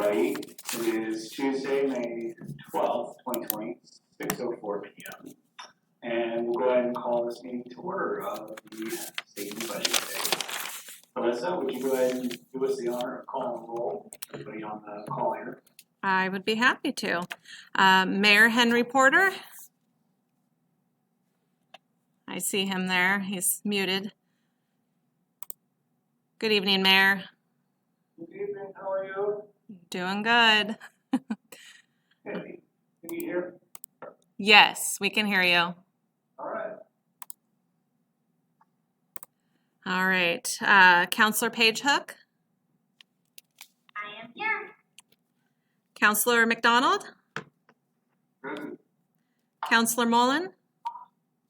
everybody. It is Tuesday, May 12th, 2020, 6:04 p.m. And we'll go ahead and call this meeting to order of the Stayton Budget Day. Melissa, would you go ahead and do us the honor of calling roll? Everybody on the call here. I would be happy to. Mayor Henry Porter. I see him there. He's muted. Good evening, Mayor. Good evening. How are you? Doing good. Can you hear? Yes, we can hear you. All right. All right. Counselor Page Hook. I am here. Counselor McDonald. Good. Counselor Mullen.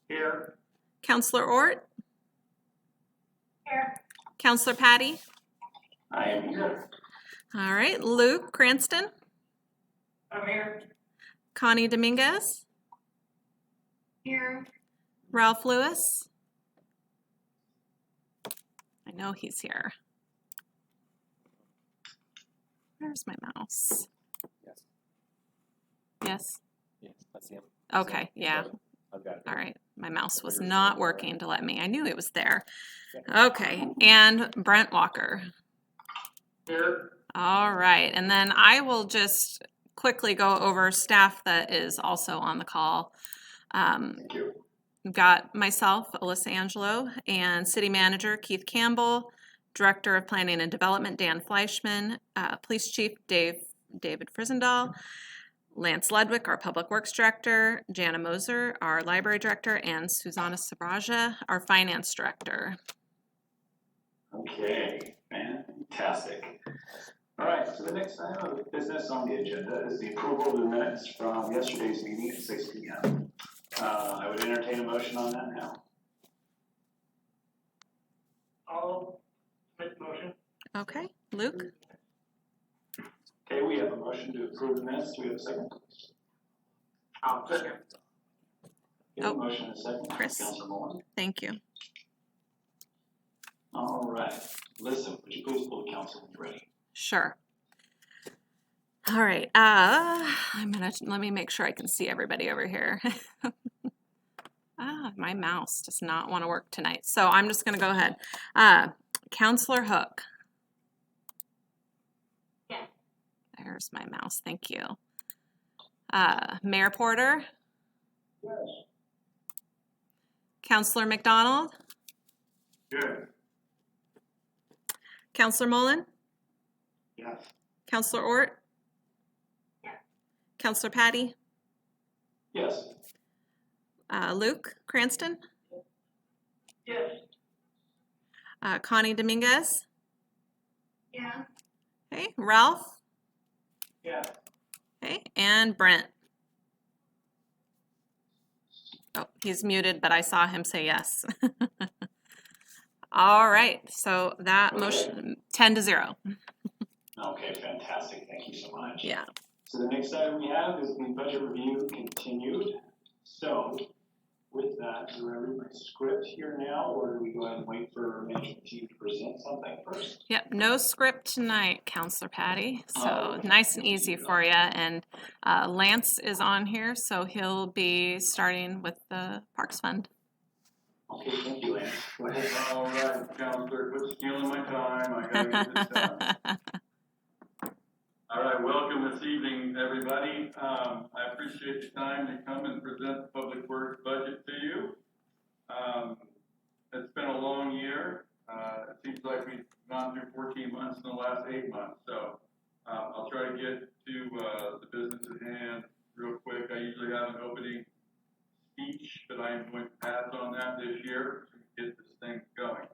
Here. Counselor Ort. Here. Counselor Patty. I am here. All right. Luke Cranston. I'm here. Connie Dominguez. Here. Ralph Lewis. I know he's here. Where's my mouse? Yes. Yes? Yes, that's him. Okay, yeah. I've got it. All right. My mouse was not working to let me. I knew it was there. Okay. And Brent Walker. Here. All right. And then I will just quickly go over staff that is also on the call. Thank you. We've got myself, Alyssa Angelo, and City Manager Keith Campbell, Director of Planning and Development Dan Fleischman, Police Chief David Frisendahl, Lance Ledwick, our Public Works Director, Jana Moser, our Library Director, and Susanna Sabraja, our Finance Director. Okay, fantastic. All right, so the next item of business on the agenda is the approval of the minutes from yesterday's meeting at 6 p.m. I would entertain a motion on that now. I'll make the motion. Okay, Luke? Okay, we have a motion to approve the minutes. Do we have a second? I'll second. We have a motion and a second. Chris. Councilor Mullen. Thank you. All right. Listen, would you please pull the council when you're ready? Sure. All right. Let me make sure I can see everybody over here. My mouse does not want to work tonight. So I'm just going to go ahead. Counselor Hook. Yes. There's my mouse. Thank you. Mayor Porter. Yes. Counselor McDonald. Yes. Counselor Mullen. Yes. Counselor Ort. Yes. Counselor Patty. Yes. Luke Cranston. Yes. Connie Dominguez. Yeah. Okay. Ralph. Yes. Okay. And Brent. Oh, he's muted, but I saw him say yes. All right. So that motion, 10-0. Okay, fantastic. Thank you so much. Yeah. So the next item we have is the budget review continued. So with that, do I read my script here now, or do we go ahead and wait for management team to present something first? Yep. No script tonight, Counselor Patty. So okay. nice and easy for you. And Lance is on here, so he'll be starting with the Parks Fund. Okay, thank you, Lance. Go ahead. All right, Counselor, quit stealing my time. I gotta get this done. All right, welcome this evening, everybody. I appreciate the time to come and present the Public Works budget to you. It's been a long year. It seems like we've gone through 14 months in the last 8 months. So I'll try to get to the business at hand real quick. I usually have an opening speech, but I am going to pass on that this year to get this thing going.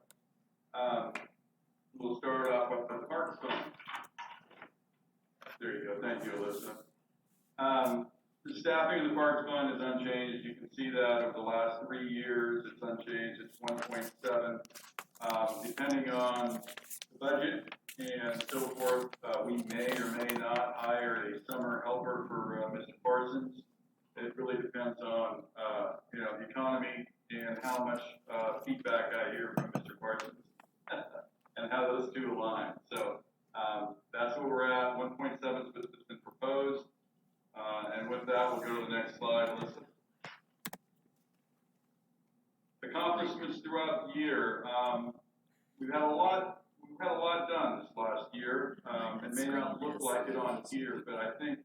We'll start off with the Parks Fund. There you go. Thank you, Alyssa. The staffing of the Parks Fund is unchanged. You can see that over the last 3 years, it's unchanged. It's 1.7. Depending on the budget and so forth, we may or may not hire a summer helper for Mr. Parsons. It really depends on, the economy and how much feedback I hear from Mr. Parsons and how those two align. So that's where we're at. 1.7 has been proposed. And with that, we'll go to the next slide, Alyssa. Accomplishments throughout the year. We've had a lot done this last year. It may not look like it on here, but I think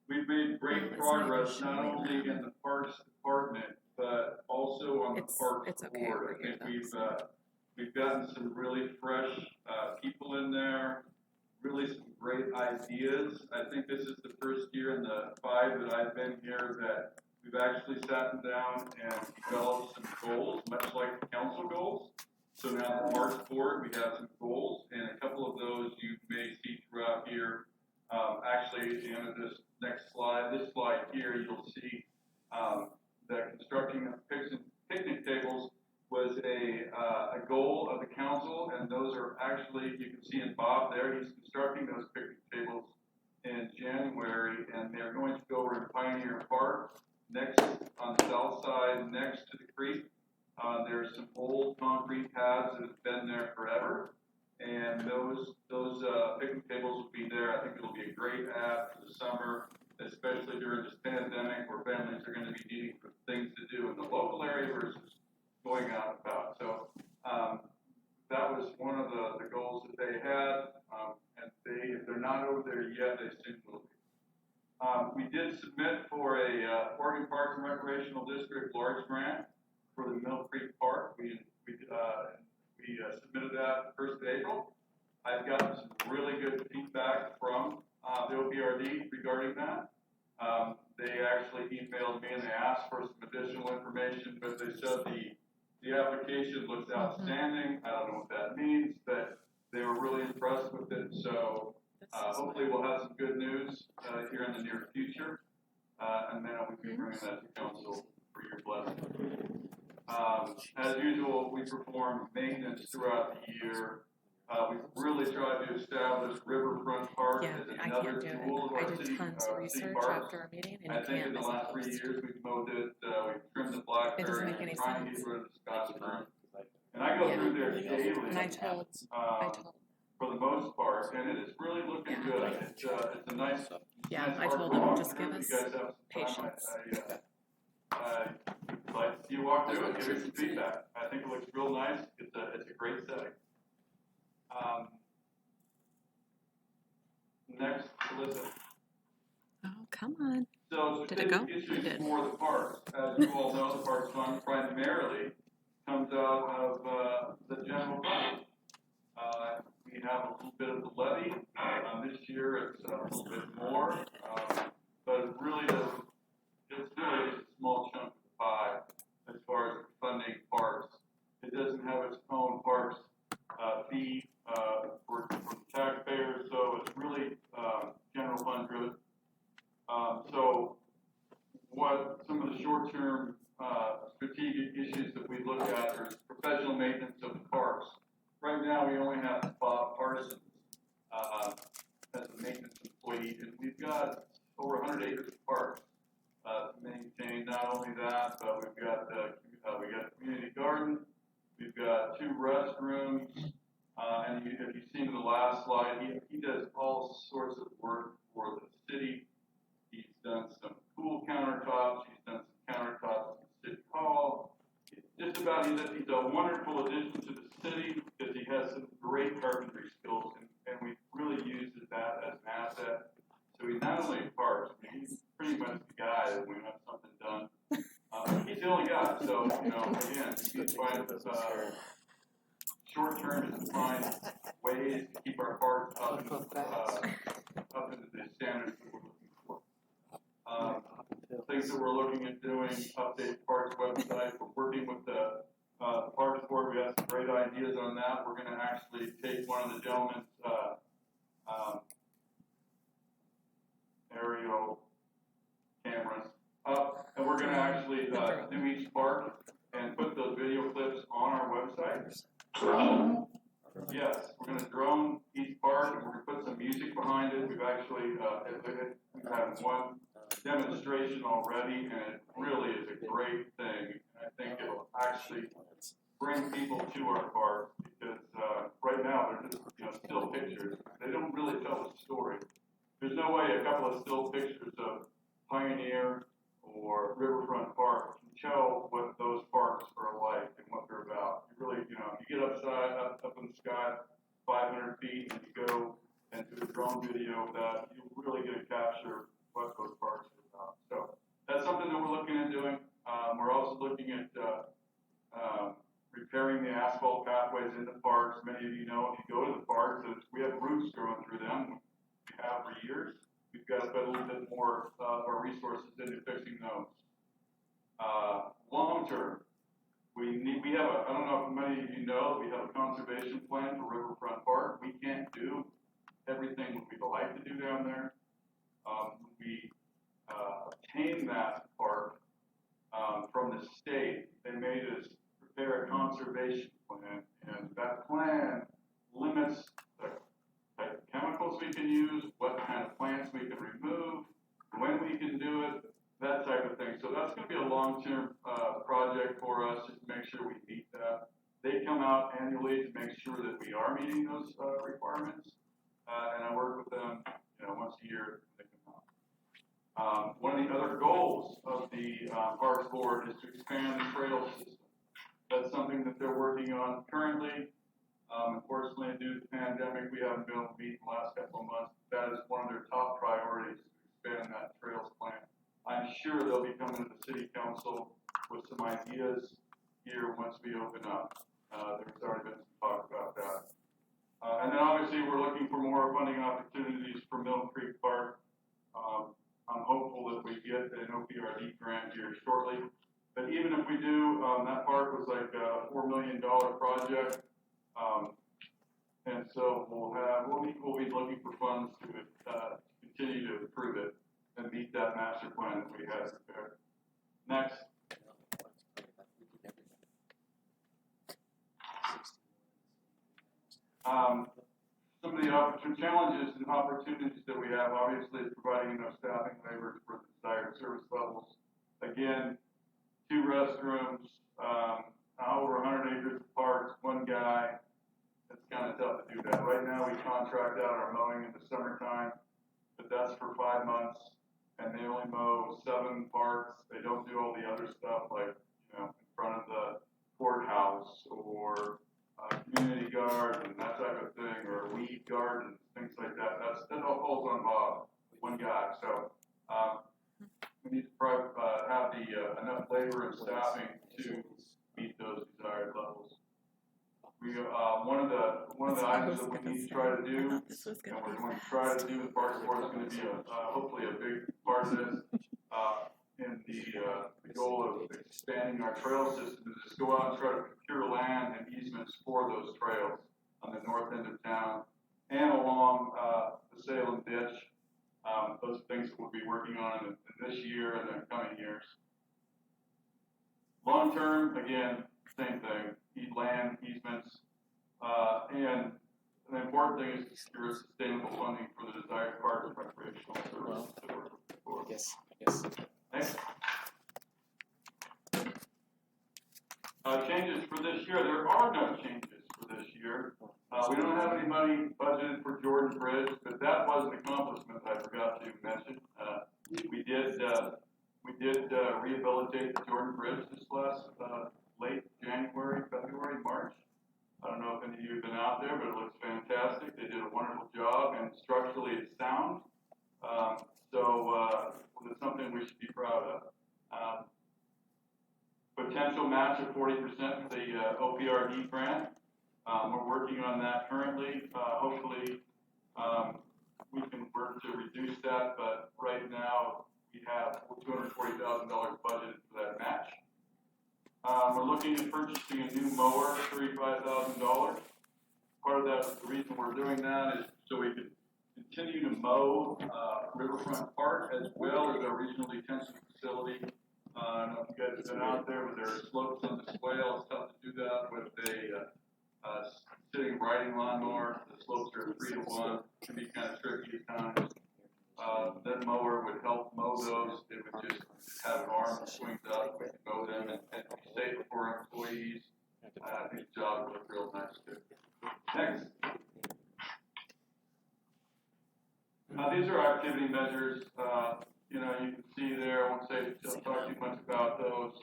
we've made great progress not only in the Parks Department, but also on the Parks Board. I think we've gotten some really fresh people in there, really some great ideas. I think this is the first year in the 5 that I've been here that we've actually sat down and developed some goals, much like the council goals. So now the Parks Board, we have some goals, and a couple of those you may see throughout here. Actually, at the end of this next slide, this slide here, you'll see that constructing of picnic tables was a goal of the council, and those are actually, you can see in Bob there, he's constructing those picnic tables in January, and they're going to go over in Pioneer Park, next on the south side, next to the creek. There's some old concrete pads that have been there forever, and those picnic tables will be there. I think it'll be a great add for the summer, especially during this pandemic where families are going to be needing for things to do in the local area versus going out and about. So that was one of the goals that they had, and if they're not over there yet, they soon will be. We did submit for a Oregon Parks and Recreational District large grant for the Mill Creek Park. We submitted that the 1st of April. I've gotten some really good feedback from the OPRD regarding that. They actually emailed me and they asked for some additional information, but they said the application looks outstanding. I don't know what that means, but they were really impressed with it. So hopefully we'll have some good news here in the near future, and then we can bring that to council for your blessing. As usual, we perform maintenance throughout the year. We've really tried to establish Riverfront Park as another tool of our city parks. I think in the last 3 years we've mowed it, we've trimmed the blackberry, and trying to get rid of the Scots fern. And I go through there daily. For the most part, and it is really looking good. It's a nice. I told them just give us patience. Like you walk through it, give it some feedback. I think it looks real nice. It's a great setting. Next, Alyssa. Oh, come on. So Did it go? issues for the parks. As you all know, the parks fund primarily comes out of the general fund. We have a little bit of the levy. This year it's a little bit more, but it really doesn't. It's really just a small chunk of the pie as far as funding parks. It doesn't have its own parks fee for the taxpayers, so it's really general fund driven. So what some of the short-term strategic issues that we look at are professional maintenance of the parks. Right now we only have Bob Parsons as a maintenance employee, and we've got over 100 acres of parks to maintain. Not only that, but we got a community garden, we've got 2 restrooms, and if you've seen the last slide, he does all sorts of work for the city. He's done some pool countertops, he's done some countertops in the city hall. Just about, he's a wonderful addition to the city because he has some great carpentry skills, and we really used that as an asset. So he's not only in parks, I mean, he's pretty much the guy that when we have something done. He's the only guy, so, again, he's fine with short term is to find ways to keep our parks up into the standards that we're looking for. Things that we're looking at doing, update the parks website. We're working with the Parks Board. We have some great ideas on that. We're going to actually take one of the gentlemen's aerial cameras up, and we're going to actually do each park and put those video clips on our website. Yes, we're going to drone each park, and we're going to put some music behind it. We've actually we've had one demonstration already, and it really is a great thing. And I think it'll actually bring people to our park because right now they're just still pictures. They don't really tell the story. there's no way a couple of still pictures of Pioneer or Riverfront Park can tell what those parks are like and what they're about. You really, you know, if you get up in the sky 500 feet and you go and do a drone video of that, you're really going to capture what those parks are about. So that's something that we're looking at doing. We're also looking at repairing the asphalt pathways in the parks. Many of you know, if you go to the parks, we have roots growing through them. We have for years. We've got to put a little bit more of our resources into fixing those. Long term, we have I don't know if many of you know, we have a conservation plan for Riverfront Park. We can't do everything that we'd like to do down there. We obtained that park from the state. They made us prepare a conservation plan, and that plan limits the type of chemicals we can use, what kind of plants we can remove, when we can do it, that type of thing. So that's going to be a long-term project for us, just to make sure we meet that. They come out annually to make sure that we are meeting those requirements, and I work with them, you know, once a year when they come out. One of the other goals of the Parks Board is to expand the trail system. That's something that they're working on currently. Unfortunately, due to the pandemic, we haven't been able to meet in the last couple of months. That is one of their top priorities, to expand that trails plan. I'm sure they'll be coming to the city council with some ideas here once we open up. There's already been some talk about that. And then obviously we're looking for more funding opportunities for Mill Creek Park. I'm hopeful that we get an OPRD grant here shortly. But even if we do, that park was like a $4 million project. And so we'll be looking for funds to continue to improve it and meet that master plan that we had prepared. Next. Some of the challenges and opportunities that we have, obviously, is providing enough staffing labor for the desired service levels. Again, 2 restrooms, over 100 acres of parks, 1 guy. It's kind of tough to do that. Right now, we contract out our mowing in the summertime, but that's for 5 months, and they only mow 7 parks. They don't do all the other stuff, like, you know, in front of the courthouse or community garden, that type of thing, or weed gardens, things like that. That all falls on Bob, 1 guy. So we need to have the enough labor and staffing to meet those desired levels. We one of the items that we need to try to do, and we're going to try to do with Parks Board is going to be hopefully a big part of this. In the goal of expanding our trail system is just go out and try to procure land and easements for those trails on the north end of town and along the Salem ditch. Those are things that we'll be working on in this year and the coming years. Long term, again, same thing, land, easements, and the important thing is to secure sustainable funding for the desired parks and recreational services that we're looking for. Yes. Next. Changes for this year. There are no changes for this year. We don't have any money budgeted for Jordan Bridge, but that was an accomplishment I forgot to mention. We did rehabilitate the Jordan Bridge this last late January, February, March. I don't know if any of you have been out there, but it looks fantastic. They did a wonderful job, and structurally it's sound. So it's something we should be proud of. Potential match of 40% for the OPRD grant. We're working on that currently. Hopefully we can work to reduce that, but right now we have $240,000 budgeted for that match. We're looking at purchasing a new mower, $35,000. Part of that, the reason we're doing that is so we can continue to mow Riverfront Park as well as our regional detention facility. I don't know if you guys have been out there, but there are slopes on the swale. It's tough to do that with a sitting riding lawnmower. The slopes are 3-to-1. It can be kind of tricky at times. That mower would help mow those. It would just have an arm that swings up. We can mow them and be safe for our employees. I think the job would look real nice too. Next. These are activity measures, you know, you can see there, I won't talk too much about those.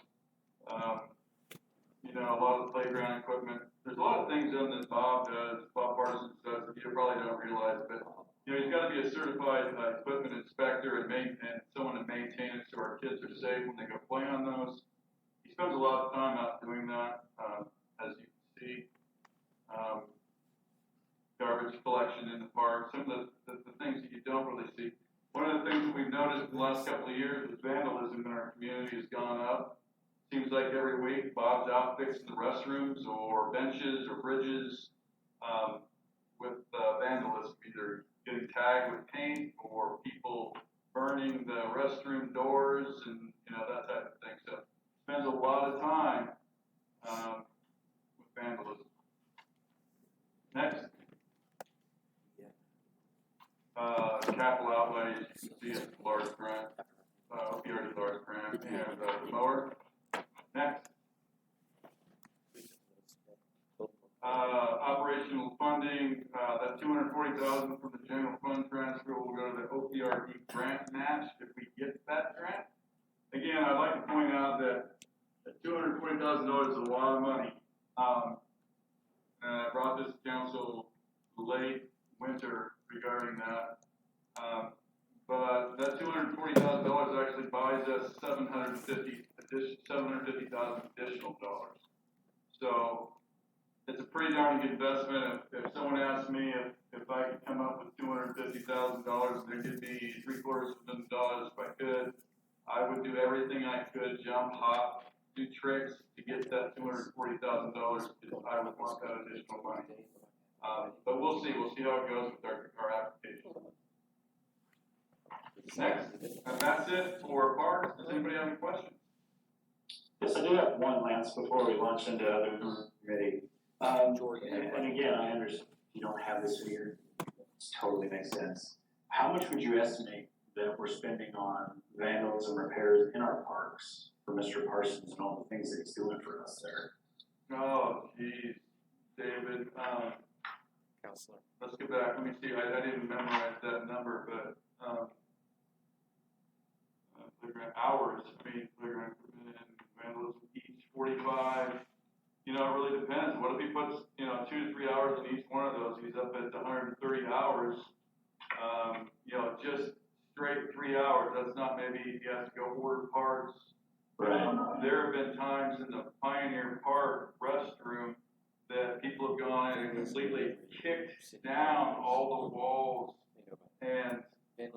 You know, a lot of the playground equipment, there's a lot of things in that Bob Parsons does that you probably don't realize, but, you know, he's gotta be a certified, equipment inspector and someone to maintain it so our kids are safe when they go play on those. He spends a lot of time out doing that, as you can see. Garbage collection in the park, some of the things that you don't really see. One of the things that we've noticed in the last couple of years is vandalism in our community has gone up. Seems like every week Bob's out fixing the restrooms or benches or bridges, with vandalism, either getting tagged with paint or people burning the restroom doors and, you know, that type of thing. So spends a lot of time, with vandalism. Next. Capital outlay, as you can see, it's a large grant, PRD large grant, and the mower. Next. Operational funding, that $240,000 from the general fund transfer will go to the OPRD grant match if we get that grant. Again, I'd like to point out that $240,000 is a lot of money. And I brought this to council late winter regarding that. But that $240,000 actually buys us $750,000 additional dollars. So it's a pretty darn good investment. If someone asked me if I could come up with $250,000 and there could be $750,000 if I could, I would do everything I could, jump, hop, do tricks to get that $240,000 because I would want that additional money. But we'll see how it goes with our application. Next, and that's it for parks. Does anybody have any questions? Yes, I do have one, Lance, before we launch into other committee. And again, I understand you don't have this figure. It totally makes sense. How much would you estimate that we're spending on vandalism repairs in our parks for Mr. Parsons and all the things that he's doing for us there? Oh, geez, David. Counselor. Let's get back. Let me see. I didn't memorize that number, but playground hours. I mean, playground equipment and vandalism each 45. You know, it really depends. What if he puts 2 to 3 hours in each one of those? He's up at 130 hours. You know, just straight 3 hours. That's not maybe he has to go order parts. Right. There have been times in the Pioneer Park restroom that people have gone and completely kicked down all the walls and they're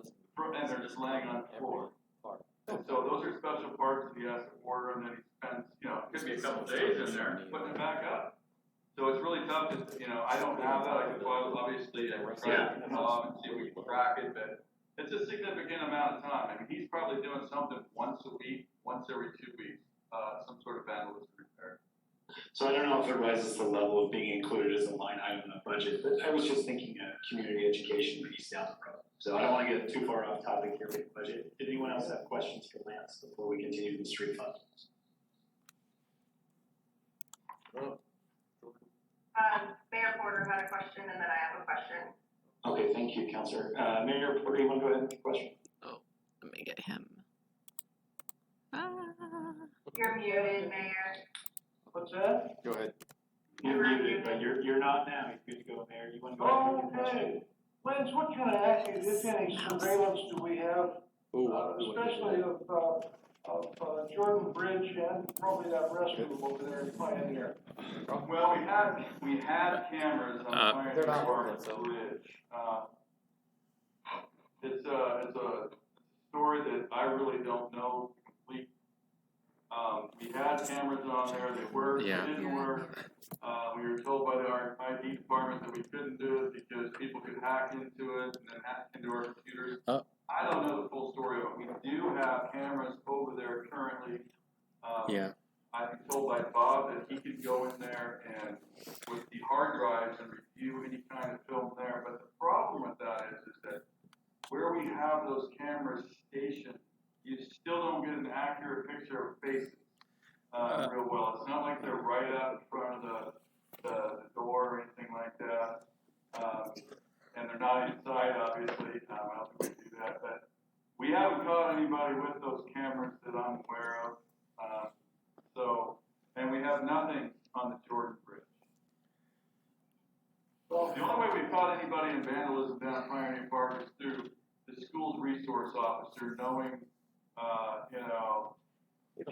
just laying on the floor. And so those are special parts that he has to order, and then he spends, it could be a couple days in there putting it back up. So it's really tough to, I don't have that. I could obviously try to and see if we can track it, but it's a significant amount of time. I mean, he's probably doing something once a week, once every 2 weeks, some sort of vandalism repair. So I don't know if it rises to the level of being included as a line item in the budget, but I was just thinking a community education piece down the road. So I don't want to get too far off topic here with the budget. Did anyone else have questions for Lance before we continue the street fund? Mayor Porter had a question, and then I have a question. Okay, thank you, Councilor. Mayor Porter, you want to go ahead with the question? Oh, let me get him. You're muted, Mayor. What's that? Go ahead. You're muted, but you're not now. You're good to go, Mayor. You want to go ahead with your question? Okay. Lance, what kind of active, if any, surveillance do we have, especially of Jordan Bridge and probably that restroom over there in Pioneer? Well, we had cameras on Pioneer Park Bridge. It's a story that I really don't know complete. We had cameras on there. They worked. Yeah. They didn't work. We were told by our IT department that we couldn't do it because people could hack into it and then hack into our computers. I don't know the full story of it. We do have cameras over there currently. I've been told by Bob that he could go in there and with the hard drives and review any kind of film there. But the problem with that is that where we have those cameras stationed, you still don't get an accurate picture of faces real well. It's not like they're right up in front of the door or anything like that. And they're not inside, obviously. I don't think we do that. we haven't caught anybody with those cameras that I'm aware of. And we have nothing on the Jordan Bridge. Well, The only way we caught anybody in vandalism down at Pioneer Park is through the school's resource officer knowing,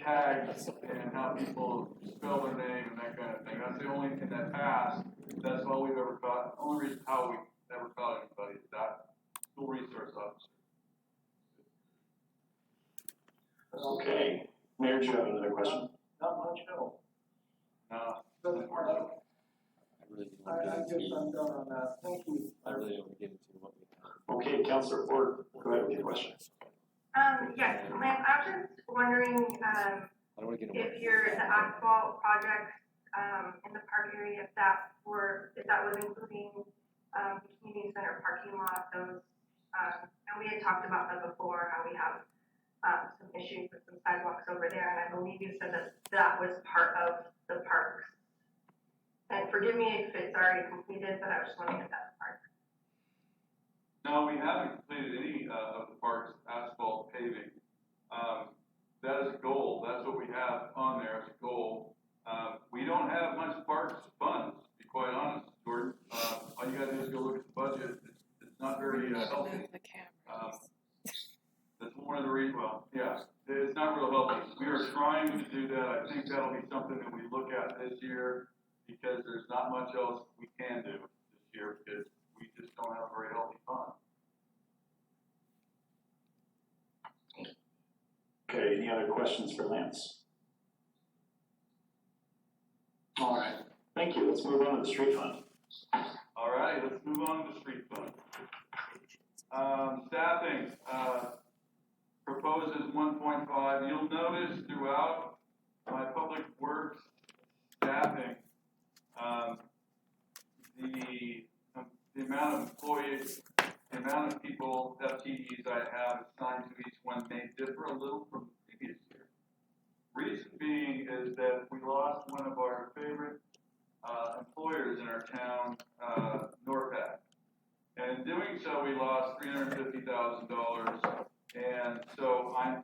tags and how people spell their name and that kind of thing. That's the only, in that past, that's all we've ever caught. The only reason how we ever caught anybody is that school resource officer. Okay, Mayor, do you have another question? not much help. No. But, I really don't I get guess into, I'm done on that. Thank you. I really don't get into what we have. Okay, Councilor Ford, go ahead with your question. Yes, Lance, I was just wondering, I don't want to get into if the asphalt projects, in the park area, if that was including, the community center parking lot, those, and we had talked about that before, how we have, some issues with some sidewalks over there, and I believe you said that was part of the parks. And forgive me if it's already completed, but I was just wondering if that's part. No, we haven't completed any of the park's asphalt paving. That is a goal. That's what we have on there as a goal. We don't have much parks funds, to be quite honest, Jordan. All you gotta do is go look at the budget. It's not very healthy. That's one of the reasons, well, yeah, it's not real healthy. We are trying to do that. I think that'll be something that we look at this year because there's not much else we can do this year because we just don't have a very healthy fund. Okay, any other questions for Lance? All right, thank you. Let's move on to the street fund. All right, let's move on to the street fund. Staffing, proposes 1.5. You'll notice throughout my public works staffing, the amount of employees, the amount of people, FTEs I have assigned to each one may differ a little from the previous year. Reason being is that we lost one of our favorite employers in our town, NORPAC. And in doing so, we lost $350,000. And so I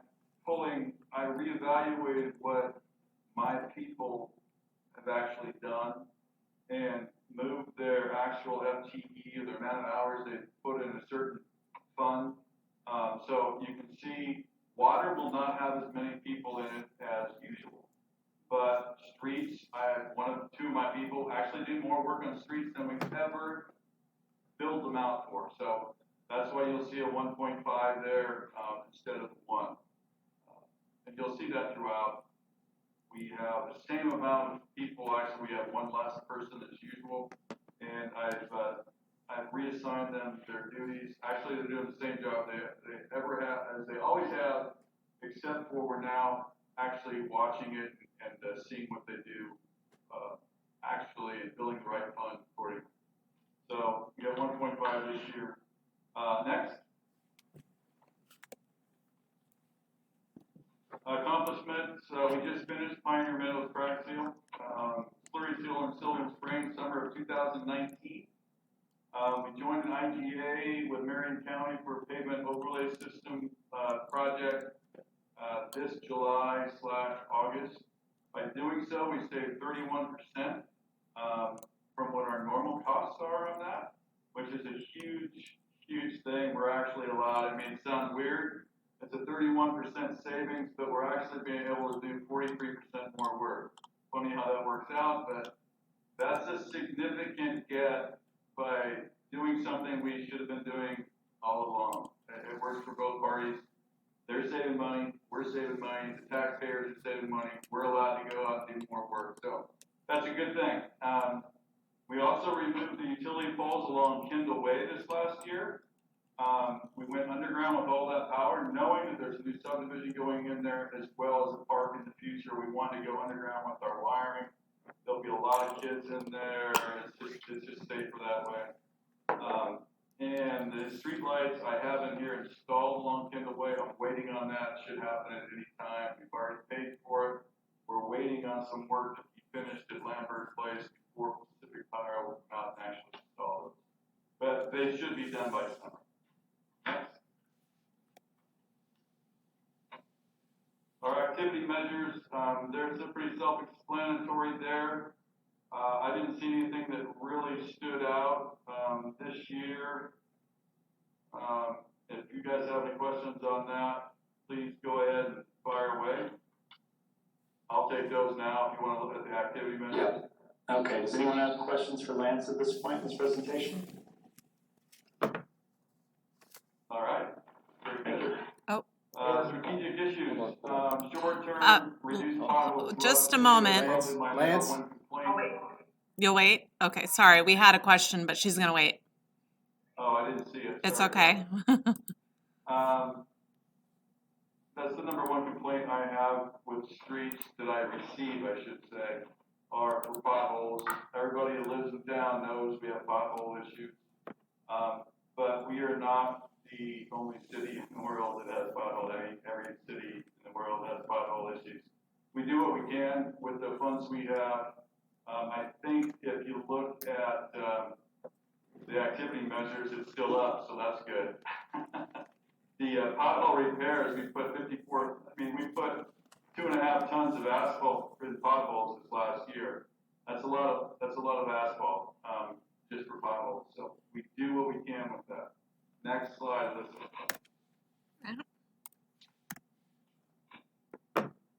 reevaluated what my people have actually done and moved their actual FTE, or the amount of hours they put in a certain fund. So you can see water will not have as many people in it as usual. But streets, I have two of my people actually do more work on streets than we've ever billed them out for. So that's why you'll see a 1.5 there instead of 1. And you'll see that throughout. We have the same amount of people. Actually, we have one less person as usual. And I've reassigned them their duties. Actually, they're doing the same job they ever have, as they always have, except for we're now actually watching it and seeing what they do, actually and billing the right fund accordingly. So we have 1.5 this year. Next. Accomplishments, we just finished Pioneer Meadows crack seal, slurry seal in Silver Spring, summer of 2019. We joined an IGA with Marion County for a pavement overlay system project this July/August. By doing so, we saved 31% from what our normal costs are on that, which is a huge thing. We're actually allowed, I mean, it sounds weird. It's a 31% savings, but we're actually being able to do 43% more work. Funny how that works out, but that's a significant get by doing something we should have been doing all along. It works for both parties. They're saving money, we're saving money, the taxpayers are saving money, we're allowed to go out and do more work. So that's a good thing. We also removed the utility poles along Kendall Way this last year. We went underground with all that power, knowing that there's a new subdivision going in there as well as a park in the future. We wanted to go underground with our wiring. There'll be a lot of kids in there. It's just safer that way. And the street lights I have in here installed along Kendall Way. I'm waiting on that. Should happen at any time. We've already paid for it. We're waiting on some work to be finished at Lambert Place before Pacific Power will come out and actually install those. But they should be done by summer. Next. activity measures, they're pretty self-explanatory there. I didn't see anything that really stood out, this year. If you guys have any questions on that, please go ahead and fire away. I'll take those now if you want to look at the activity measures. Yeah. Okay, does anyone have questions for Lance at this point in this presentation? All right, very good. Oh. Strategic issues, short-term, reduce potholes. Just a moment. Lance? Oh, wait. You'll wait? Okay, sorry, we had a question, but she's gonna wait. Oh, I didn't see it. It's Sorry. okay. That's the number one complaint I have with streets that I receive, I should say, are for potholes. Everybody who lives in town knows we have pothole issues. But we are not the only city in the world that has pothole. Every city in the world has pothole issues. We do what we can with the funds we have. I think if you look at, the activity measures, it's still up, so that's good. The pothole repairs, we put 2.5 tons of asphalt for the potholes this last year. That's a lot of asphalt, just for potholes. So we do what we can with that. Next slide, Lisa.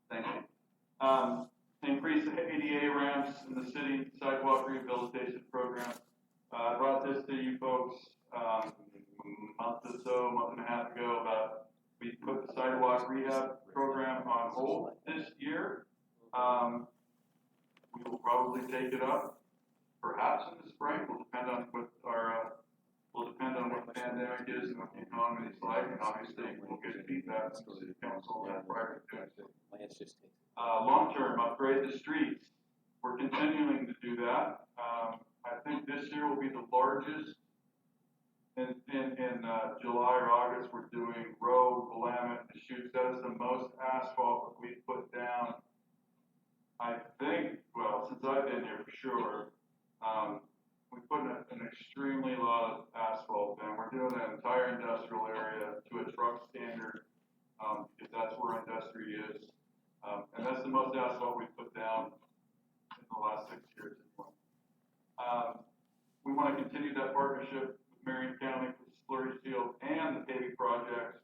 Thank you. Increase the ADA ramps in the city sidewalk rehabilitation program. I brought this to you folks, month and a half ago about we put the sidewalk rehab program on hold this year. We will probably take it up, perhaps in the spring. Will depend on what the pandemic is and what the economy is like, and obviously we'll get feedback from the city council prior to doing so. Lance just takes. Long term, upgrade the streets. We're continuing to do that. I think this year will be the largest. In July or August, we're doing Rowe, Willamette, and Deschutes. That is the most asphalt that we've put down. I think, well, since I've been here for sure, we put an extremely lot of asphalt down. We're doing the entire industrial area to a truck standard, because that's where industry is. And that's the most asphalt we've put down in the last 6 years. We want to continue that partnership with Marion County for the slurry field and the paving projects.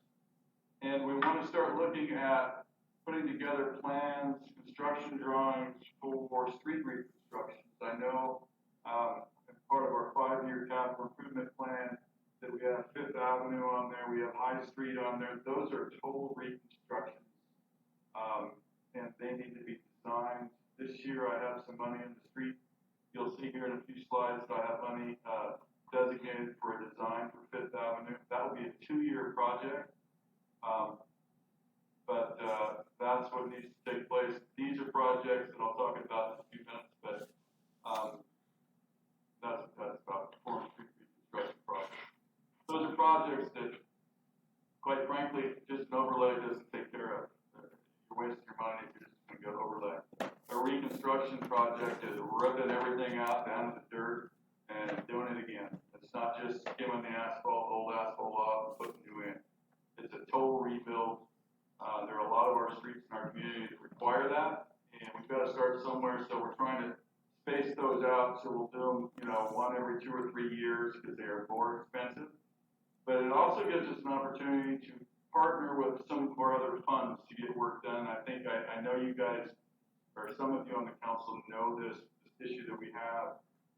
And we want to start looking at putting together plans, construction drawings for street reconstructions. I know as part of our 5-year capital improvement plan that we have Fifth Avenue on there, we have High Street on there. Those are total reconstructions, and they need to be designed. This year I have some money in the street. You'll see here in a few slides that I have money designated for a design for Fifth Avenue. That will be a 2-year project. But that's what needs to take place. These are projects that I'll talk about in a few minutes, but that's about performance street reconstruction projects. Those are projects that, quite frankly, just an overlay doesn't take care of. You're wasting your money if you're just going to go overlay. A reconstruction project is ripping everything out down to the dirt and doing it again. It's not just skimming the asphalt, old asphalt off and putting new in. It's a total rebuild. There are a lot of our streets in our community that require that, and we've got to start somewhere. So we're trying to space those out. So we'll do them, one every 2 or 3 years because they are more expensive. But it also gives us an opportunity to partner with some of our other funds to get work done. I think I know you guys, or some of you on the council know this issue that we have,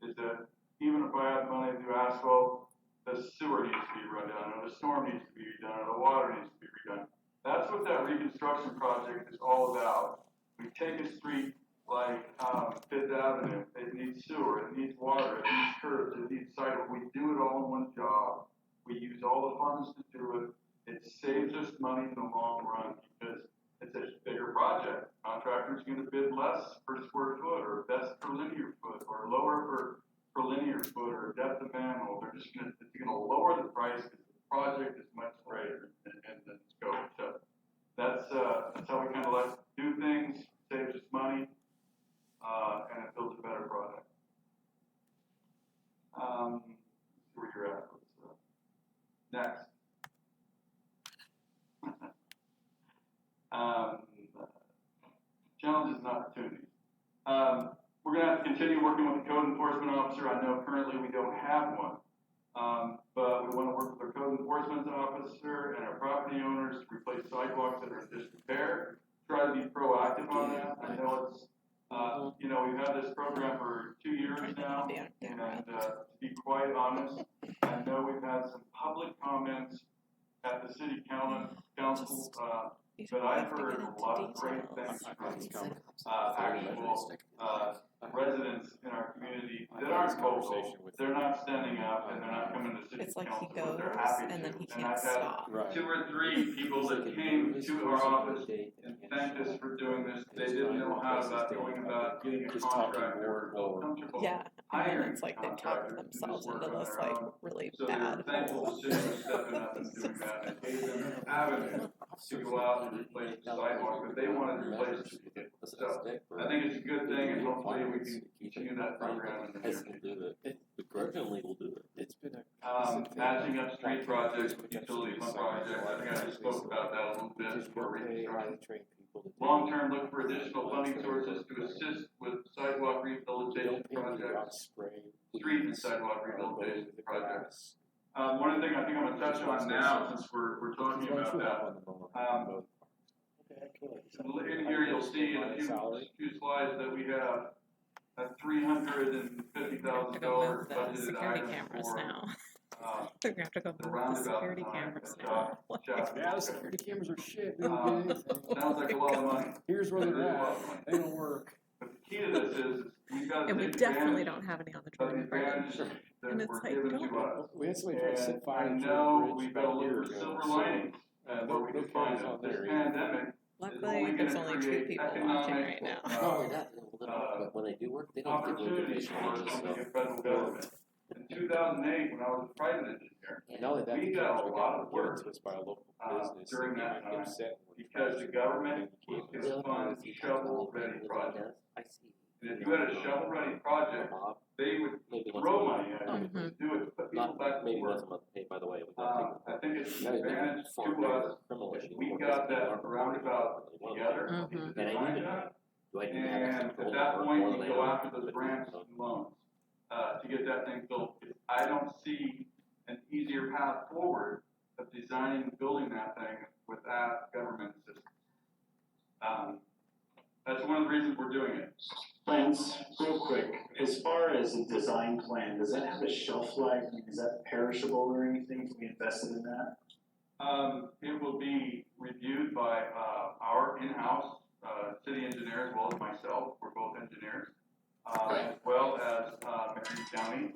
is that even if I have money to do asphalt, the sewer needs to be run down, or the storm needs to be redone, or the water needs to be redone. That's what that reconstruction project is all about. We take a street like Fifth Avenue. It needs sewer, it needs water, it needs curbs, it needs sidewalk. We do it all in one job. We use all the funds to do it. It saves us money in the long run because it's a bigger project. Contractor's going to bid less per square foot, or best per linear foot, or lower per linear foot, or depth of manhole. It's going to lower the price because the project is much greater in the scope. So that's how we kind of like to do things. Saves us money, and it builds a better product. Where you're at. Next. challenges and opportunities. We're gonna have to continue working with the code enforcement officer. I know currently we don't have one. But we wanna work with our code enforcement officer and our property owners to replace sidewalks that are in disrepair. Try to be proactive on that. I know it's, you know, we've had this program for 2 years now, and, to be quite honest, I know we've had some public comments at the city council, but I've heard a lot of great things from, actual, residents in our community that aren't vocal. They're not standing up and they're not coming to city It's like council, he but goes they're happy and then to. he And can't I've had stop. Right. 2 or 3 people that came to our office and thanked us for doing this. They didn't know how going about getting a Just talking contractor more or felt and comfortable Yeah, and then hiring it's like they talk contractors to do themselves this work into on this their like own. really So they're bad thankful hole. the city was stepping up and doing that and gave them an avenue to go out and replace the sidewalk, but they wanted to replace it. So I think it's a good thing, and hopefully we can continue that program in the near Hesitant future. to do it. Begrudgingly will do it. It's been a. Matching up street projects with utility fund projects, I think I just spoke about that a little bit for reconstruction. Long-term, look for additional funding sources to assist with sidewalk rehabilitation projects, street and sidewalk rehabilitation projects. One of the things I think I'm gonna touch on now, since we're talking about that, in here you'll see in a few slides that we have a $350,000 Go with the budgeted security item cameras for, now. uh, They're gonna have to go the move the roundabout security design cameras at now. Chapter. Yeah, security cameras are shit. Sounds like a lot of money. Here's where It is they're a lot at. of money. They don't work. But the key to this is we've got to And we take definitely advantage don't have any on the of the Jordan advantage Bridge. that And it's were like, given don't- to us. We had somebody try to set And fire I to know the bridge we've about got to a year look for ago. silver So, linings where we no can find cameras them. on This there either. pandemic is Luckily, only there's gonna only 2 create people watching economic, right now. Not only that, but when they do work, they don't give opportunities liquidation for wages, us so. from the federal government. In 2008, when I was a private engineer, And not only that, we the got a cameras lot of were given work, to us by a local business. during and that they time, upset when because the government was The gonna other thing fund is you have to all shovel-ready the projects. I see. And if you had a shovel-ready project, Mob, they would maybe once a throw month. money at you to do it, to put people Not back to maybe once work. a month, hey, by the way, we gotta I think it's No, an no, advantage take to us criminal that issue. we Or got people that aren't roundabout really well. together, Mhm. the And I design even done. do I need to have And some at control that over point, more you than go I after those but- grants and loans, to get that thing built. I don't see an easier path forward of designing and building that thing without government assistance. That's one of the reasons we're doing it. Plans, real quick, as far as a design plan, does that have a shelf life? I mean, is that perishable or anything? Can we invested in that? It will be reviewed by, our in-house, city engineer as well as myself, we're both engineers, as well as, Marion County.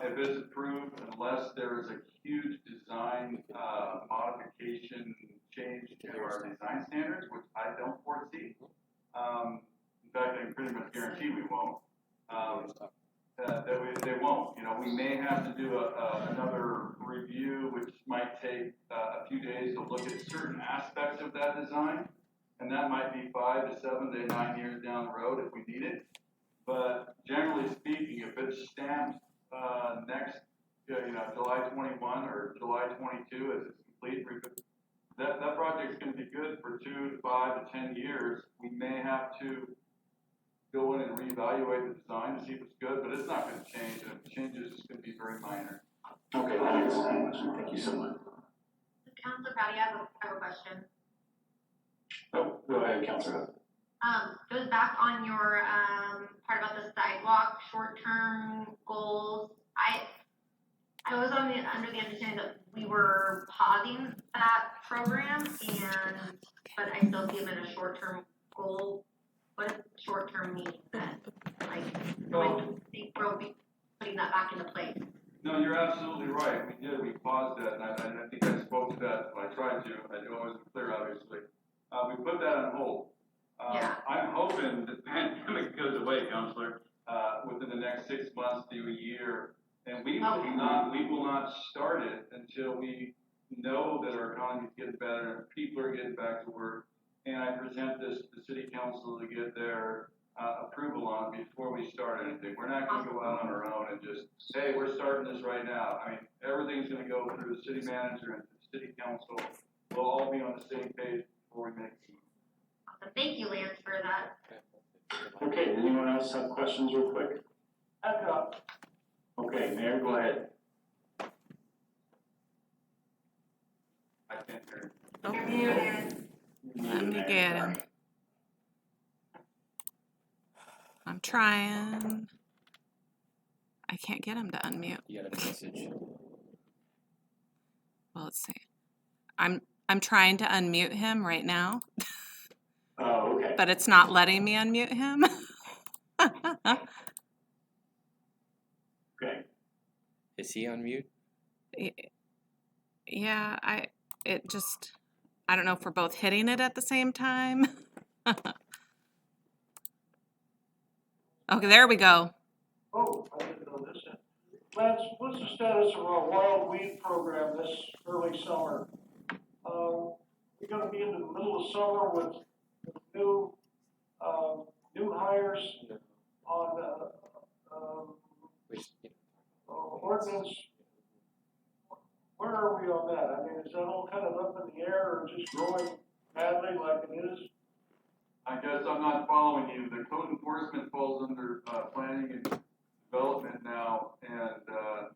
If it's approved, unless there is a huge design, modification change to our design standards, which I don't foresee. In fact, I can pretty much guarantee we won't. They won't, you know, we may have to do another review, which might take a few days to look at certain aspects of that design. And that might be 5 to 7 to 9 years down the road if we need it. But generally speaking, if it's stamped, next, July 21 or July 22 as it's complete, that project's gonna be good for 2 to 5 to 10 years. We may have to go in and reevaluate the design to see if it's good, but it's not gonna change, and if it changes, it's gonna be very minor. Okay, thanks. Thank you so much. Counselor Patty, I have a question. Oh, go ahead, Counselor. Goes back on your, part about the sidewalk, short-term goals. I was under the understanding that we were pausing that program but I still see it as a short-term goal. What does short-term mean then? Like, when do you think we'll be putting that back into place? No, you're absolutely right. We paused that, and I think I spoke to that, I tried to, I wasn't clear, obviously. We put that on hold. Yeah. I'm hoping the pandemic goes away, Counselor, within the next 6 months to a year. And we will not start it until we know that our economy is getting better and people are getting back to work. And I present this to the city council to get their approval on before we start anything. We're not gonna go out on our own and just, hey, we're starting this right now. I mean, everything's gonna go through the city manager and the city council. We'll all be on the same page before we make a move. So thank you, Lance, for that. Okay, anyone else have questions real quick? I've got, Okay, Mayor, go ahead. I can't hear. Oh, You're muted. let me Mayor, get sorry. him. I'm trying. I can't get him to unmute. You got a message. Well, let's see. I'm trying to unmute him right now, Oh, okay. but it's not letting me unmute him. Okay. Is he on mute? Yeah, I don't know if we're both hitting it at the same time. Okay, there we go. oh, I didn't know this. Lance, what's the status of our wild weed program this early summer? We're gonna be in the middle of summer with new, new hires on, ordinance. Where are we on that? I mean, is that all kind of up in the air or just growing madly like it is? I guess I'm not following you. The code enforcement falls under, planning and development now, and,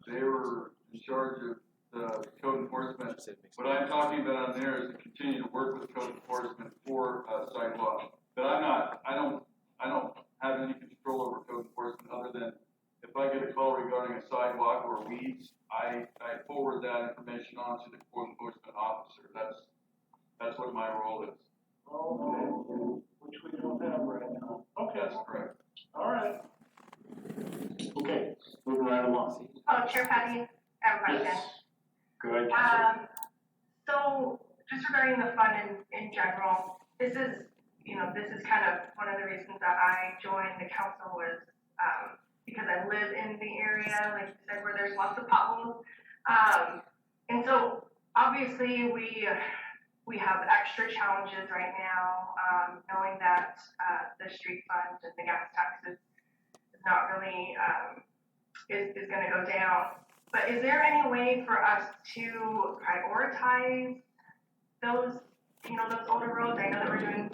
they were in charge of the code enforcement. What I'm talking about on there is to continue to work with code enforcement for, sidewalk. But I don't have any control over code enforcement other than if I get a call regarding a sidewalk or weeds, I forward that information on to the code enforcement officer. That's what my role is. Oh, which we don't have right now. Okay, That's correct. all right. Okay, moving right along. Oh, Chair Patty, I have a question. Yes. Go ahead, Counselor. So just regarding the fund in general, this is kind of one of the reasons that I joined the council was, because I live in the area, like you said, where there's lots of potholes. And so obviously we have extra challenges right now, knowing that, the street fund and the gas taxes is not really, is gonna go down. But is there any way for us to prioritize those, those older roads? I know that we're doing,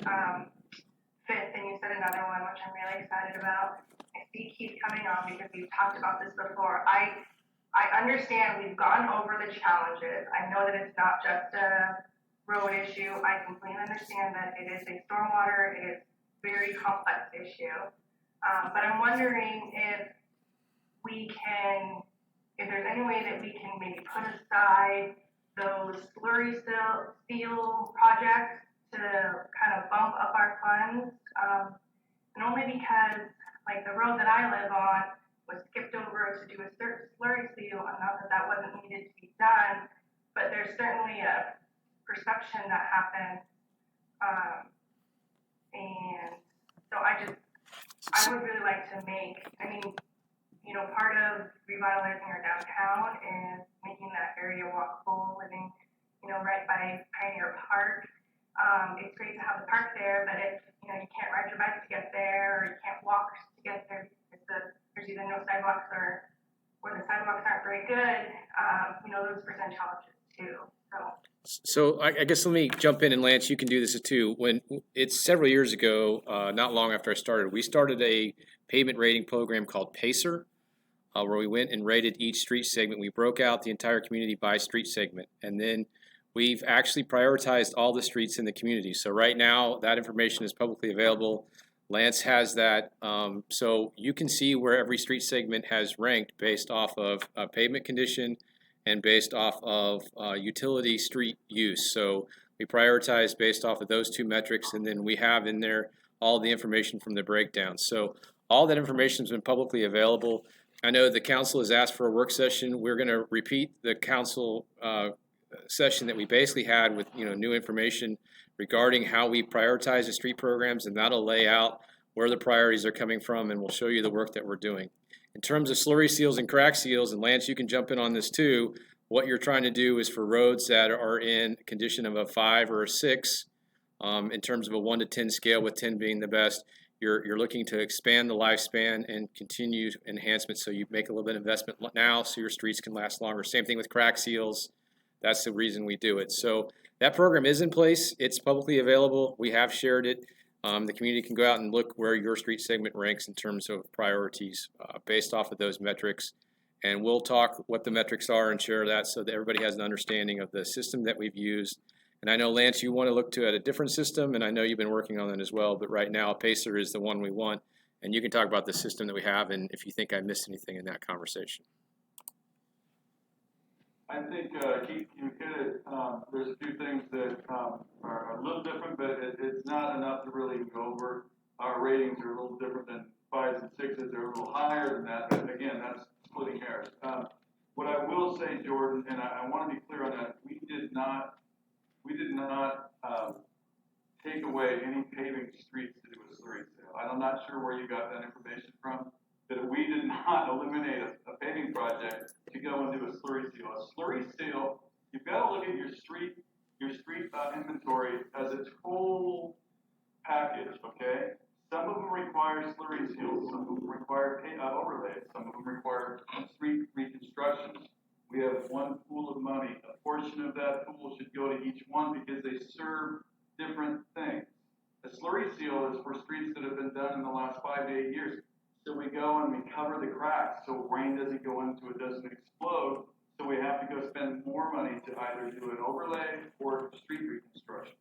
Fifth, and you said another one, which I'm really excited about. I see Keith coming on because we've talked about this before. I understand we've gone over the challenges. I know that it's not just a road issue. I completely understand that it is a stormwater, it is a very complex issue. But I'm wondering if there's any way that we can maybe put aside those slurry seal projects to kind of bump up our funds. And only because, like, the road that I live on was skipped over to do a slurry seal, and not that wasn't needed to be done, but there's certainly a perception that happened. And so I would really like to part of revitalizing our downtown is making that area walkable, living, right by Pioneer Park. It's great to have the park there, but if, you can't ride your bike to get there, or you can't walk to get there because there's either no sidewalks or the sidewalks aren't very good, those present challenges too, So I guess let me jump in, and Lance, you can do this too. When it's several years ago, not long after I started, we started a pavement rating program called PACER, where we went and rated each street segment. We broke out the entire community by street segment, and then we've actually prioritized all the streets in the community. So right now, that information is publicly available. Lance has that, so you can see where every street segment has ranked based off of pavement condition and based off of utility street use. So we prioritize based off of those two metrics, and then we have in there all the information from the breakdown. So all that information has been publicly available. I know the council has asked for a work session. We're going to repeat the council session that we basically had with new information regarding how we prioritize the street programs, and that'll lay out where the priorities are coming from, and we'll show you the work that we're doing. In terms of slurry seals and crack seals, and Lance, you can jump in on this too, what you're trying to do is for roads that are in condition of a 5 or a 6, in terms of a 1 to 10 scale, with 10 being the best, you're looking to expand the lifespan and continue enhancements, so you make a little bit of investment now so your streets can last longer. Same thing with crack seals. That's the reason we do it. So that program is in place. It's publicly available. We have shared it. The community can go out and look where your street segment ranks in terms of priorities based off of those metrics. And we'll talk what the metrics are and share that so that everybody has an understanding of the system that we've used. And I know, Lance, you want to look to at a different system, and I know you've been working on that as well, but right now Pacer is the one we want. And you can talk about the system that we have and if you think I missed anything in that conversation. I think, Keith, you hit it. There's a few things that are a little different, but it's not enough to really go over. Our ratings are a little different than 5s and 6s. They're a little higher than that, but again, that's splitting hairs. What I will say, Jordan, and I want to be clear on that, we did not take away any paving streets to do a slurry sale. I'm not sure where you got that information from, that we did not eliminate a paving project to go and do a slurry seal. A slurry seal, you've got to look at your street inventory as a total package, okay? Some of them require slurry seals, some of them require overlays, some of them require street reconstructions. We have one pool of money. A portion of that pool should go to each one because they serve different things. A slurry seal is for streets that have been done in the last 5 to 8 years. So we go and we cover the cracks so rain doesn't go into it, doesn't explode. So we have to go spend more money to either do an overlay or street reconstruction.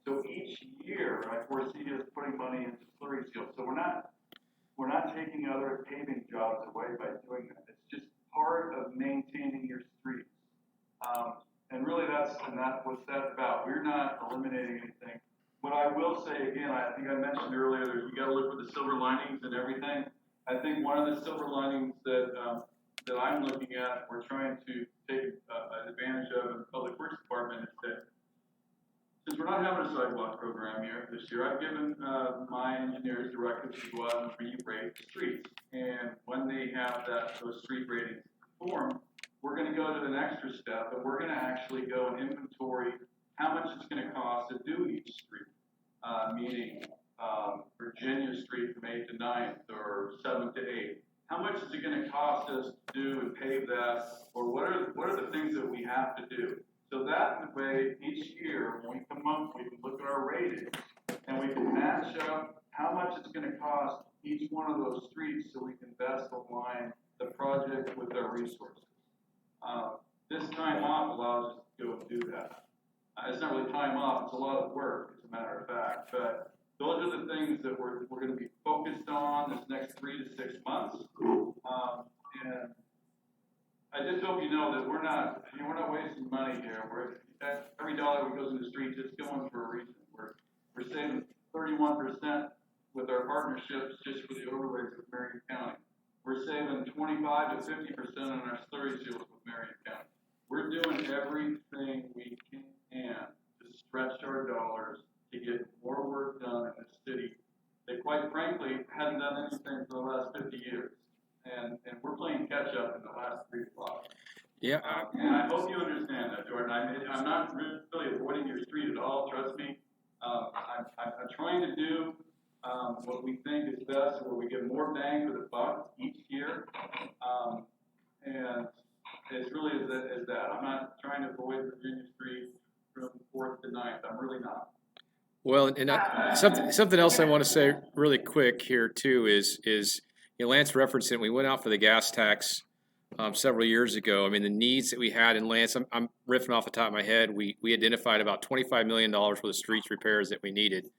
So each year I foresee us putting money into slurry seals. So we're not taking other paving jobs away by doing that. It's just part of maintaining your streets. And really that's what that's about. We're not eliminating anything. What I will say again, I think I mentioned earlier, you got to look for the silver linings and everything. I think one of the silver linings that I'm looking at, we're trying to take advantage of in the Public Works Department is that since we're not having a sidewalk program this year, I've given my engineers directives to go out and re-rate the streets. And when they have those street ratings formed, we're going to go to the next step, and we're going to actually go and inventory how much it's going to cost to do each street, meaning Virginia Street from 8th to 9th or 7th to 8th. How much is it going to cost us to do and pave that, or what are the things that we have to do? So that way, each year when we come up, we can look at our ratings and we can match up how much it's going to cost each one of those streets so we can best align the project with our resources. This time off allows us to go and do that. It's not really time off, it's a lot of work, as a matter of fact, but those are the things that we're going to be focused on this next 3 to 6 months. And I just hope you know that we're not wasting money here. Every dollar that goes in the streets, it's going for a reason. We're saving 31% with our partnerships just for the overlays with Marion County. We're saving 25 to 50% on our slurry seals with Marion County. We're doing everything we can to stretch our dollars to get more work done in the city that, quite frankly, hadn't done anything for the last 50 years. And we're playing catch up in the last 3 blocks. Yeah. And I hope you understand that, Jordan. I'm not really avoiding your street at all, trust me. I'm trying to do what we think is best, where we get more bang for the buck each year. And it's really as that. I'm not trying to avoid Virginia Street from 4th to 9th. I'm really not. Well, and something else I want to say really quick here too is Lance referenced it. We went out for the gas tax several years ago. I mean, the needs that we had in Lance, I'm riffing off the top of my head. We identified about $25 million worth of streets repairs that we needed.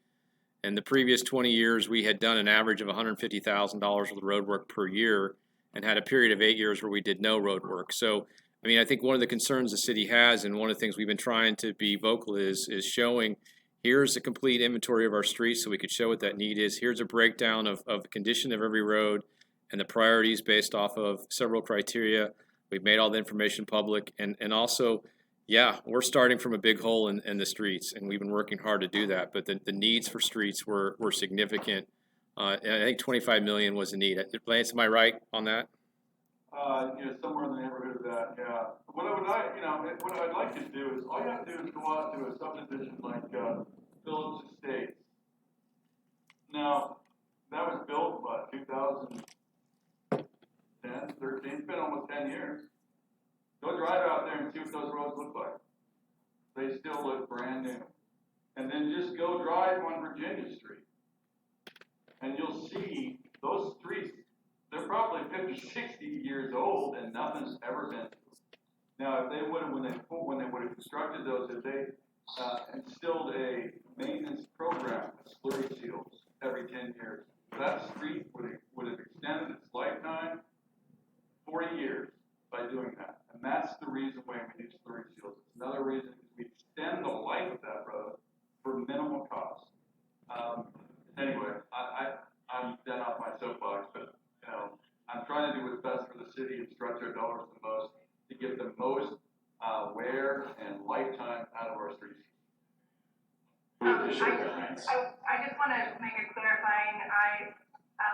In the previous 20 years, we had done an average of $150,000 worth of road work per year and had a period of 8 years where we did no road work. So, I mean, I think one of the concerns the city has, and one of the things we've been trying to be vocal is showing, here's a complete inventory of our streets so we could show what that need is. Here's a breakdown of the condition of every road and the priorities based off of several criteria. We've made all the information public, and also, yeah, we're starting from a big hole in the streets, and we've been working hard to do that. But the needs for streets were significant. And I think 25 million was the need. Lance, am I right on that? Somewhere in the neighborhood of that, yeah. What I'd like you to do is, all you have to do is go out to a subdivision like Phillips Estates. Now, that was built, 2010, 13, it's been almost 10 years. Go drive out there and see what those roads look like. They still look brand new. And then just go drive on Virginia Street. and you'll see those streets, they're probably 50, 60 years old and nothing's ever been. Now, if they would have, when they would have constructed those, if they instilled a maintenance program with slurry seals every 10 years, that street would have extended its lifetime 40 years by doing that. And that's the reason why we do slurry seals. It's another reason is we extend the life of that road for minimal cost. Anyway, I'm done off my soapbox, but you know, I'm trying to do what's best for the city and stretch our dollars the most to get the most wear and lifetime out of our streets. I just want to make a clarifying,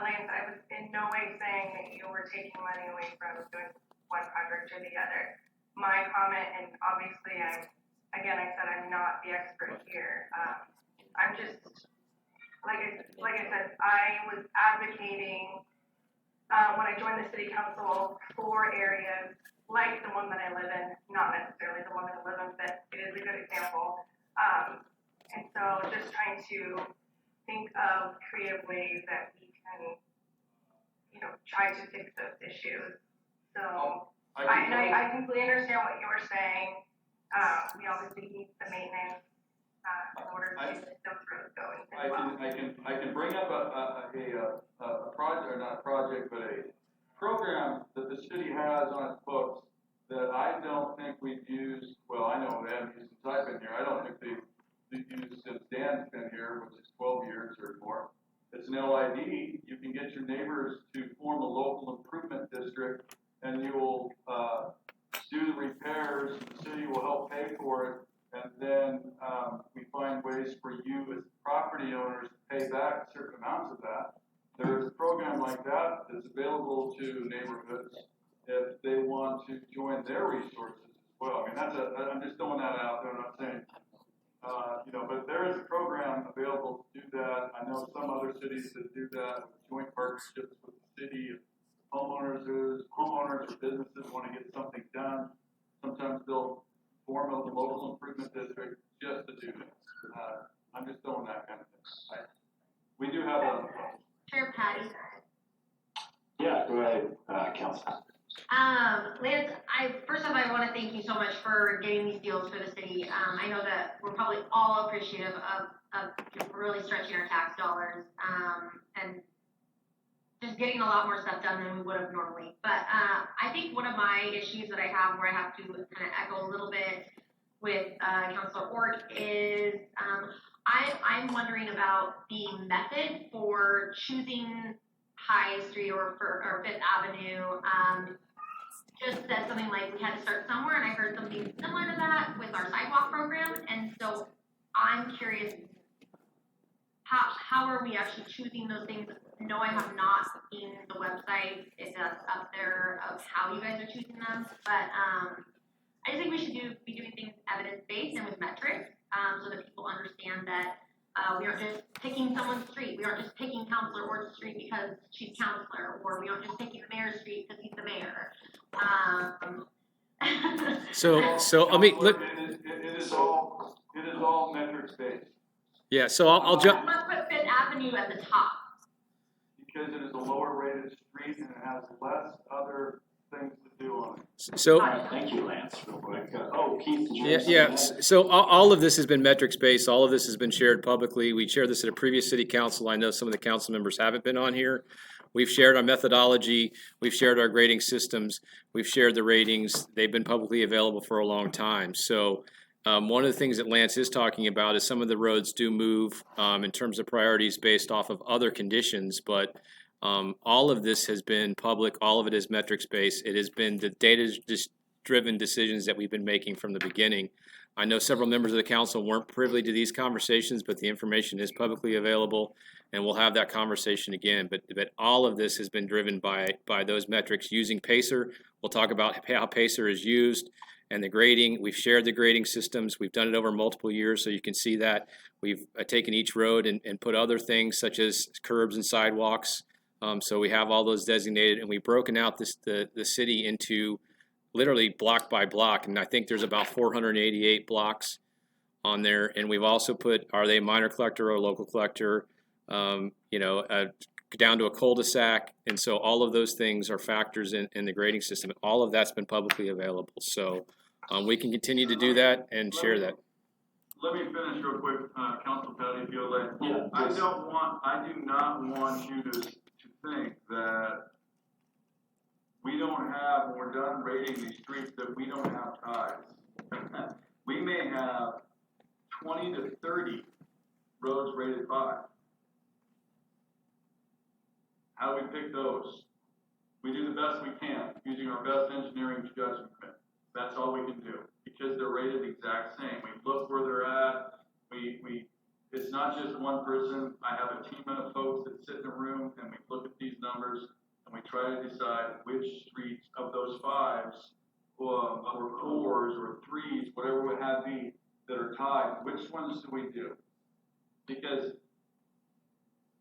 Lance, I was in no way saying that you were taking money away from doing one project or the other. My comment, and obviously I said I'm not the expert here. I'm just, like I said, I was advocating when I joined the city council for areas like the one that I live in, not necessarily the one that I live in, but it is a good example. And so just trying to think of creative ways that we can, you know, try to fix those issues. So I completely understand what you were saying. We obviously need the maintenance in order to get those roads going as well. I can bring up a project, or not a project, but a program that the city has on its books that I don't think we've used. Well, I know they haven't used since I've been here. I don't think they've used since Dan's been here, which is 12 years or more. It's an LID. You can get your neighbors to form a local improvement district, and you will do the repairs. The city will help pay for it, and then we find ways for you as property owners to pay back certain amounts of that. There's a program like that that's available to neighborhoods if they want to join their resources as well. I mean, I'm just throwing that out there. I'm not saying, you know, but there is a program available to do that. I know some other cities that do that with joint partnerships with the city. Homeowners or businesses want to get something done. Sometimes they'll form a local improvement district just to do that. I'm just throwing that kind of thing. We do have a Chair Patty. Yeah, go ahead, Council. Lance, first off, I want to thank you so much for getting these deals for the city. I know that we're probably all appreciative of really stretching our tax dollars, and just getting a lot more stuff done than we would have normally. But I think one of my issues that I have, where I have to kind of echo a little bit with Councilor Ork, is I'm wondering about the method for choosing High Street or Fifth Avenue. Just said something like we had to start somewhere, and I heard something similar to that with our sidewalk program. And so I'm curious, how are we actually choosing those things? No, I have not seen the website, if that's up there, of how you guys are choosing them. But I just think we should be doing things evidence-based and with metrics, so that people understand that we aren't just picking someone's street. We aren't just picking Councilor Ort's street because she's councilor, or we aren't just picking the mayor's street because he's the mayor. So let me look. It is all metrics based. Yeah, so I'll jump. Let's put Fifth Avenue at the top. Because it is a lower rated street and it has less other things to do on it. So Thank you, Lance, real quick. Keith, did you yeah, have something yeah. to add? So all of this has been metrics based. All of this has been shared publicly. We shared this at a previous city council. I know some of the council members haven't been on here. We've shared our methodology. We've shared our grading systems. We've shared the ratings. They've been publicly available for a long time. So one of the things that Lance is talking about is some of the roads do move in terms of priorities based off of other conditions, but all of this has been public. All of it is metrics based. It has been the data-driven decisions that we've been making from the beginning. I know several members of the council weren't privy to these conversations, but the information is publicly available, and we'll have that conversation again. But all of this has been driven by those metrics using Pacer. We'll talk about how Pacer is used and the grading. We've shared the grading systems. We've done it over multiple years, so you can see that. We've taken each road and put other things such as curbs and sidewalks. So we have all those designated, and we've broken out the city into literally block by block, and I think there's about 488 blocks on there. And we've also put, are they a minor collector or a local collector? down to a cul-de-sac. And so all of those things are factors in the grading system. And all of that's been publicly available. So we can continue to do that and share that. Let me finish real quick, Council Patty, if you'll let. Yeah, I please. do not want you to think that we don't have, when we're done rating these streets, that we don't have ties. We may have 20 to 30 roads rated 5. How do we pick those? We do the best we can, using our best engineering judgment. That's all we can do, because they're rated the exact same. We look where they're at. It's not just one person. I have a team of folks that sit in a room and we look at these numbers and we try to decide which streets of those 5s or 4s or 3s, whatever it have be, that are tied, which ones do we do? Because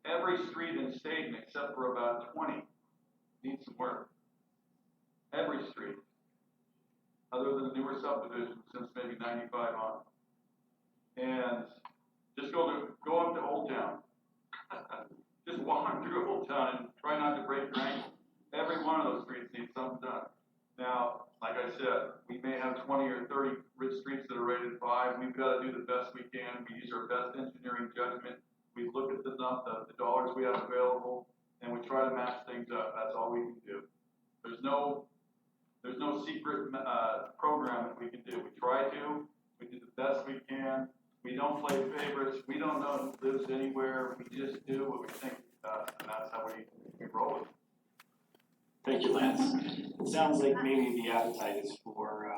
every street in Stayton, except for about 20, needs some work. Every street, other than the newer subdivisions since maybe 95 on. And just go up to Old Town. Just walk through Old Town and try not to break your ankle. Every one of those streets needs something done. Now, like I said, we may have 20 or 30 streets that are rated 5. We've got to do the best we can. We use our best engineering judgment. We look at the dollars we have available, and we try to match things up. That's all we can do. There's no secret program that we can do. We try to. We do the best we can. We don't play favorites. We don't know who lives anywhere. We just do what we think is best, and that's how we roll it. Thank you, Lance. It sounds like maybe the appetite is for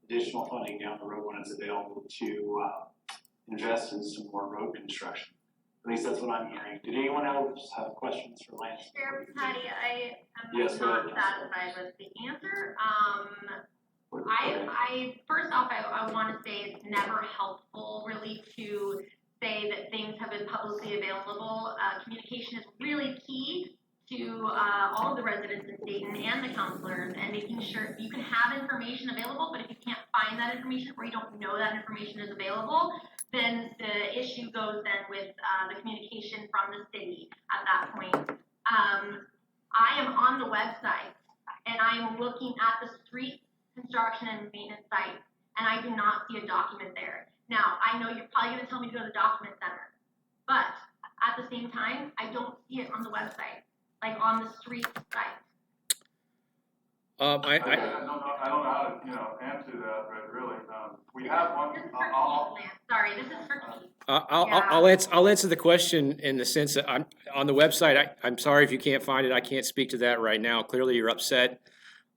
additional funding down the road when it's available to invest in some more road construction. At least that's what I'm hearing. Did anyone else have questions for Lance? Sheriff Patty, I am Yes, go not ahead. satisfied with the answer. First off, I want to say it's never helpful really to say that things have been publicly available. Communication is really key to all of the residents in Stayton and the counselors, and making sure you can have information available, but if you can't find that information or you don't know that information is available, then the issue goes then with the communication from the city at that point. I am on the website and I am looking at the street construction and maintenance site, and I do not see a document there. Now, I know you're probably going to tell me to go to the document center, but at the same time, I don't see it on the website, like on the street site. I I don't know how to answer that, but really, we have one. This is for Keith, Lance. Sorry, this is for Keith. I'll answer the question in the sense that I'm on the website. I'm sorry if you can't find it. I can't speak to that right now. Clearly, you're upset.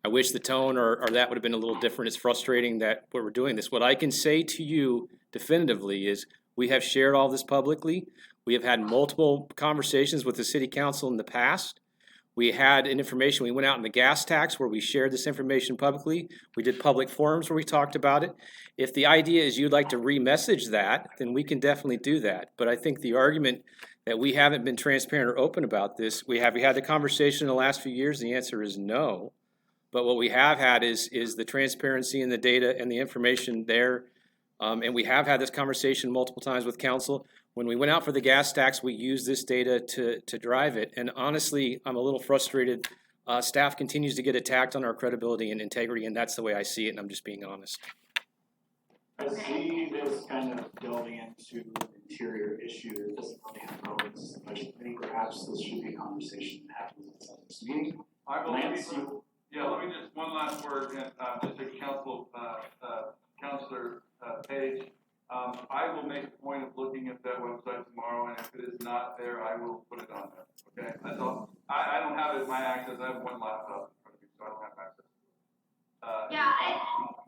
I wish the tone or that would have been a little different. It's frustrating that we're doing this. What I can say to you definitively is we have shared all this publicly. We have had multiple conversations with the city council in the past. We had information. We went out in the gas tax where we shared this information publicly. We did public forums where we talked about it. If the idea is you'd like to re-message that, then we can definitely do that. But I think the argument that we haven't been transparent or open about this, we had the conversation in the last few years. The answer is no. But what we have had is the transparency and the data and the information there. And we have had this conversation multiple times with council. When we went out for the gas tax, we used this data to drive it. And honestly, I'm a little frustrated. Staff continues to get attacked on our credibility and integrity, and that's the way I see it, and I'm just being honest. I see this kind of delving into an interior issue that doesn't really have relevance to the budget committee. Perhaps this should be a conversation that happens inside this meeting. I believe, Lance, you. yeah, let me just, one last word, and just to Counselor Page. I will make a point of looking at that website tomorrow, and if it is not there, I will put it on there, okay? That's all. I don't have it in my access. I have one laptop in front of me, so I don't have access.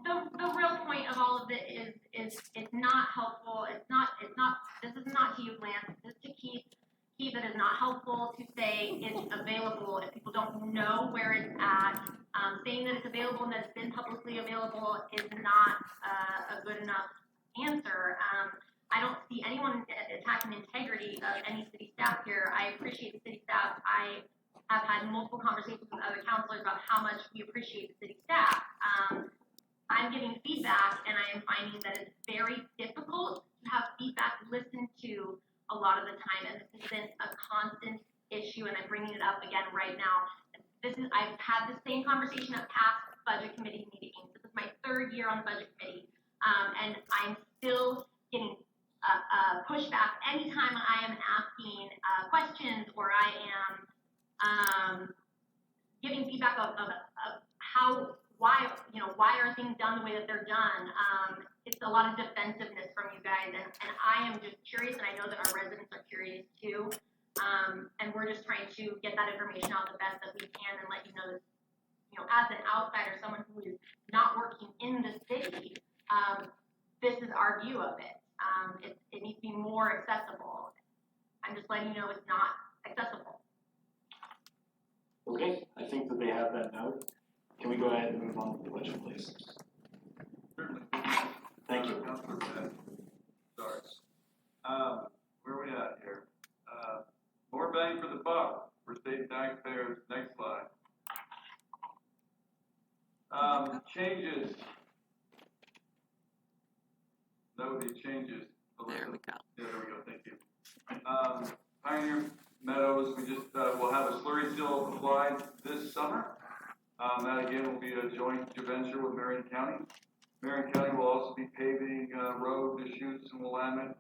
The real point of all of it is it's not helpful. This is not to you, Lance. This is to Keith. Keith, it is not helpful to say it's available if people don't know where it's at. Saying that it's available and that it's been publicly available is not a good enough answer. I don't see anyone attacking the integrity of any city staff here. I appreciate the city staff. I have had multiple conversations with other counselors about how much we appreciate the city staff. I'm giving feedback, and I am finding that it's very difficult to have feedback listened to a lot of the time, and this has been a constant issue, and I'm bringing it up again right now. I've had the same conversation at past budget committee meetings. This is my 3rd year on the budget committee, and I'm still getting pushback anytime I am asking questions or I am giving feedback of why are things done the way that they're done. It's a lot of defensiveness from you guys, and I am just curious, and I know that our residents are curious too. And we're just trying to get that information out the best that we can and let you know that, as an outsider, someone who is not working in the city, this is our view of it. It needs to be more accessible. I'm just letting you know it's not accessible. Okay, I think that they have that note. Can we go ahead and move on to the budget, please? Certainly. Thank you. Councilor Bennett. Sorry. Where are we at here? More bang for the buck for state taxpayers. Next slide. Changes. That would be changes. There we go. Yeah, there we go. Thank you. Pioneer Meadows, we just will have a slurry seal applied this summer. That again will be a joint venture with Marion County. Marion County will also be paving road, Deschutes, and Willamette.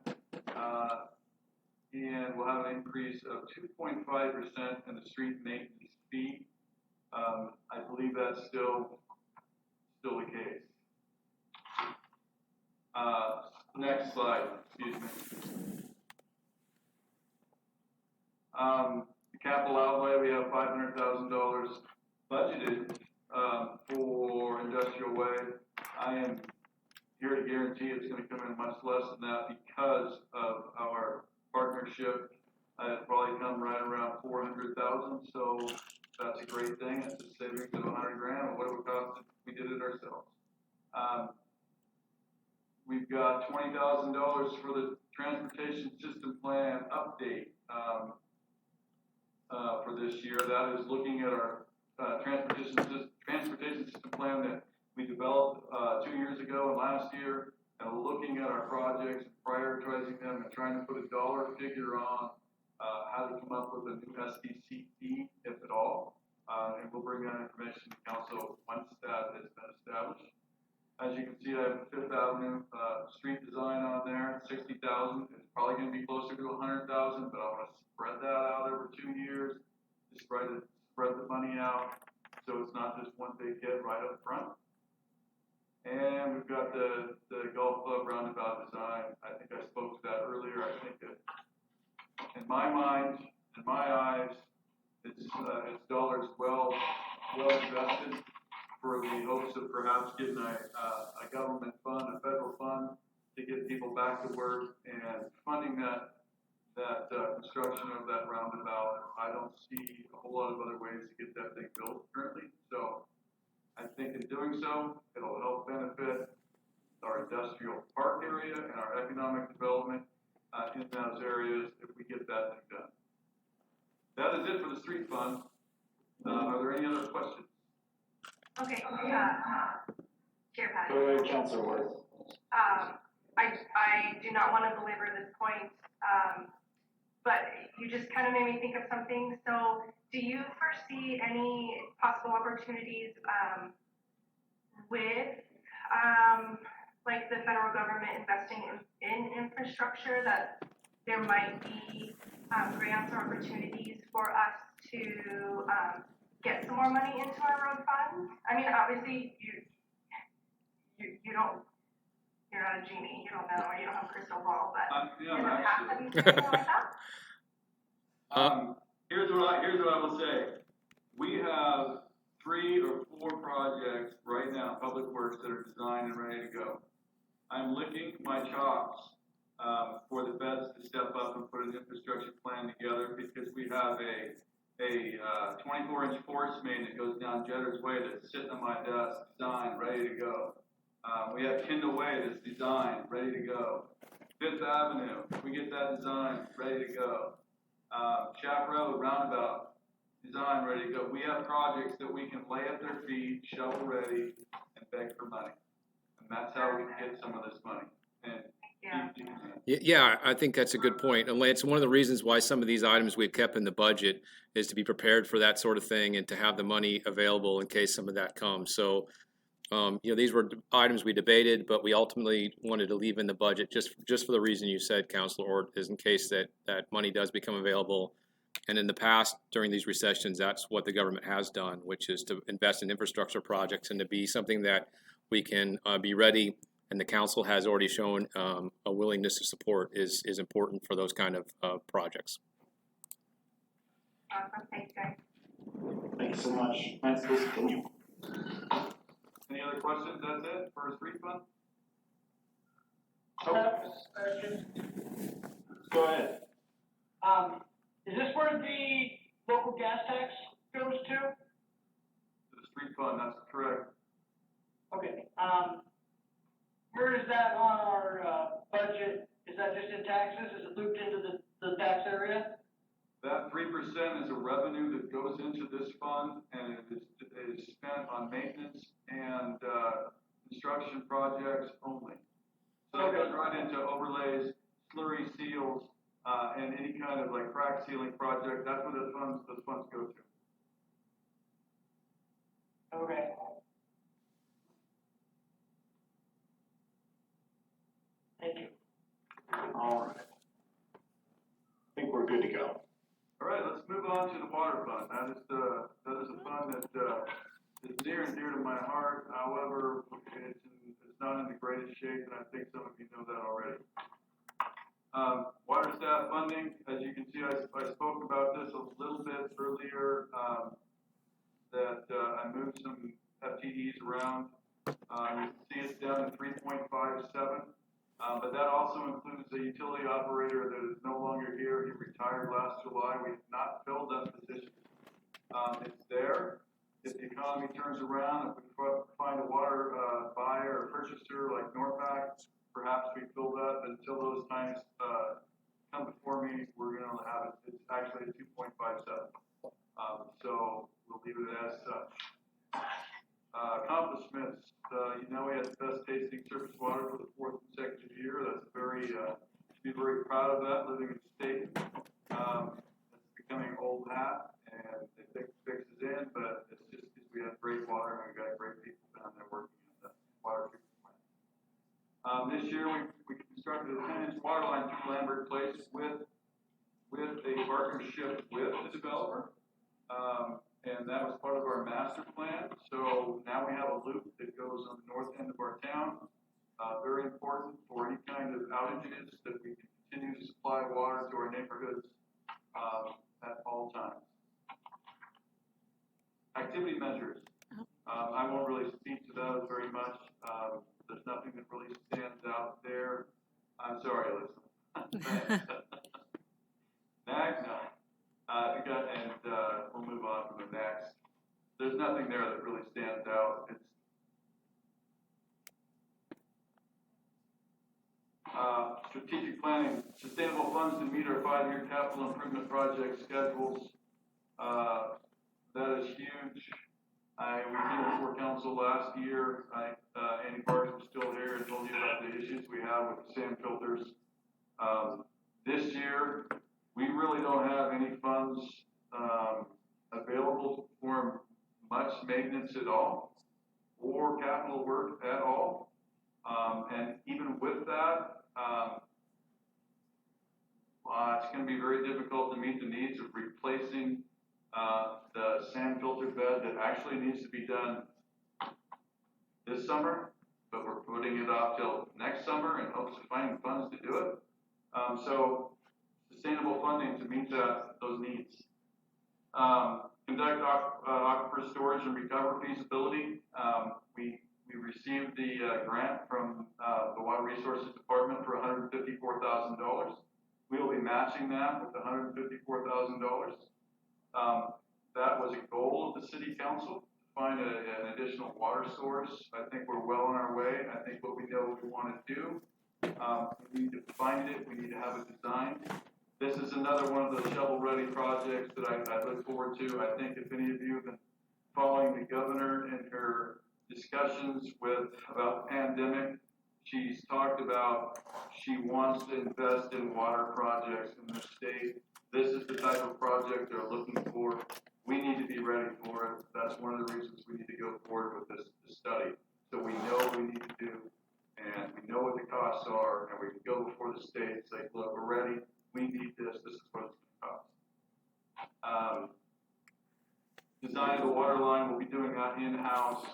And we'll have an increase of 2.5% in the street maintenance fee. I believe that's still the case. Next slide, excuse me. The capital outlay, we have $500,000 budgeted for Industrial Way. I am here to guarantee it's going to come in much less than that because of our partnership. It'll probably come right around $400,000, so that's a great thing. It's a savings of $100,000 of what it would cost if we did it ourselves. We've got $20,000 for the transportation system plan update for this year. That is looking at our transportation system plan that we developed 2 years ago and last year, and looking at our projects, prioritizing them, and trying to put a dollar figure on how to come up with a new SDCP, if at all. And we'll bring that information to council once that has been established. As you can see, I have Fifth Avenue street design on there, $60,000. It's probably going to be closer to $100,000, but I want to spread that out over 2 years to spread the money out, so it's not just one big hit right up front. And we've got the golf club roundabout design. I think I spoke to that earlier. I think that in my mind, in my eyes, it's dollars well invested for the hopes of perhaps getting a government fund, a federal fund, to get people back to work and funding that construction of that roundabout. I don't see a whole lot of other ways to get that thing built currently. So I think in doing so, it'll help benefit our industrial park area and our economic development in those areas if we get that thing done. That is it for the street fund. Are there any other questions? Okay, Chair Patty. Go ahead, Councilor Ward. I do not want to belabor this point, but you just kind of made me think of something. So do you foresee any possible opportunities with like the federal government investing in infrastructure, that there might be grants or opportunities for us to get some more money into our road fund? I mean, obviously, you don't, you're not a genie, you don't know, or you don't have a crystal ball, but Yeah, in the past, actually. have you seen anything like that? Here's what I will say. We have 3 or 4 projects right now, public works, that are designed and ready to go. I'm licking my chops for the feds to step up and put an infrastructure plan together, because we have a 24-inch force main that goes down Jetter's Way that's sitting on my desk, designed, ready to go. We have Kendall Way that's designed, ready to go. Fifth Avenue, we get that design, ready to go. Chap Road, roundabout, design, ready to go. We have projects that we can lay at their feet, shovel ready, and beg for money. And that's how we get some of this money. And Yeah. Yeah, I think that's a good point. And Lance, one of the reasons why some of these items we've kept in the budget is to be prepared for that sort of thing and to have the money available in case some of that comes. So, these were items we debated, but we ultimately wanted to leave in the budget just for the reason you said, Councilor Ort, is in case that money does become available. And in the past, during these recessions, that's what the government has done, which is to invest in infrastructure projects and to be something that we can be ready. And the council has already shown a willingness to support is important for those kind of projects. Awesome, thanks, guys. Thank you so much. Lance, please continue. Any other questions? That's it for street fund? Question. Go ahead. Is this where the local gas tax goes to? The street fund, that's correct. Okay, where is that on our, budget? Is that just in taxes? Is it looped into the tax area? That 3% is a revenue that goes into this fund, and it is spent on maintenance and construction projects only. So it goes right into overlays, slurry seals, and any kind of like crack sealing project. That's where those funds go to. Okay. Thank you. All right. I think we're good to go. All right, let's move on to the water fund. That is a fund that is near and dear to my heart. However, it's not in the greatest shape, and I think some of you know that already. Water staff funding, as you can see, I spoke about this a little bit earlier, that I moved some FTEs around. You can see it's down to 3.57. But that also includes a utility operator that is no longer here. He retired last July. We have not filled that position. It's there. If the economy turns around, if we find a water buyer or purchaser like NORPAC, perhaps we fill that. But until those times come before me, we're going to have it. It's actually a 2.57. So we'll leave it as such. Accomplishments. We had the best tasting surface water for the 4th consecutive year. That's be very proud of that, living in Stayton. It's becoming old hat, and it fixes in, but it's just because we have great water and we've got great people down there working at the water treatment plant. This year, we constructed a 10-inch water line through Lambert Place with a partnership with the developer. And that was part of our master plan. So now we have a loop that goes on the north end of our town. Very important for any kind of outages that we can continue to supply water to our neighborhoods at all times. Activity measures. I won't really speak to those very much. There's nothing that really stands out there. I'm sorry, Alyssa. No. We'll move on to the next. There's nothing there that really stands out. It's strategic planning, sustainable funds to meet our 5-year capital improvement project schedules. That is huge. We came before council last year. Andy Parks was still here and told you about the issues we have with the sand filters. This year, we really don't have any funds available to perform much maintenance at all or capital work at all. And even with that, it's going to be very difficult to meet the needs of replacing the sand filter bed that actually needs to be done this summer, but we're putting it off till next summer in hopes of finding funds to do it. So sustainable funding to meet those needs. Conduct aquifer storage and recover feasibility. We received the grant from the Water Resources Department for $154,000. We will be matching that with $154,000. That was a goal of the City Council, to find an additional water source. I think we're well on our way. I think what we know we want to do, we need to find it, we need to have it designed. This is another one of those shovel-ready projects that I look forward to. I think if any of you have been following the governor in her discussions about the pandemic, she's talked about she wants to invest in water projects in the state. This is the type of project they're looking for. We need to be ready for it. That's one of the reasons we need to go forward with this study. So we know what we need to do, and we know what the costs are, and we can go before the state and say, look, we're ready. We need this. This is what it's going to cost. Design of the water line, we'll be doing that in-house,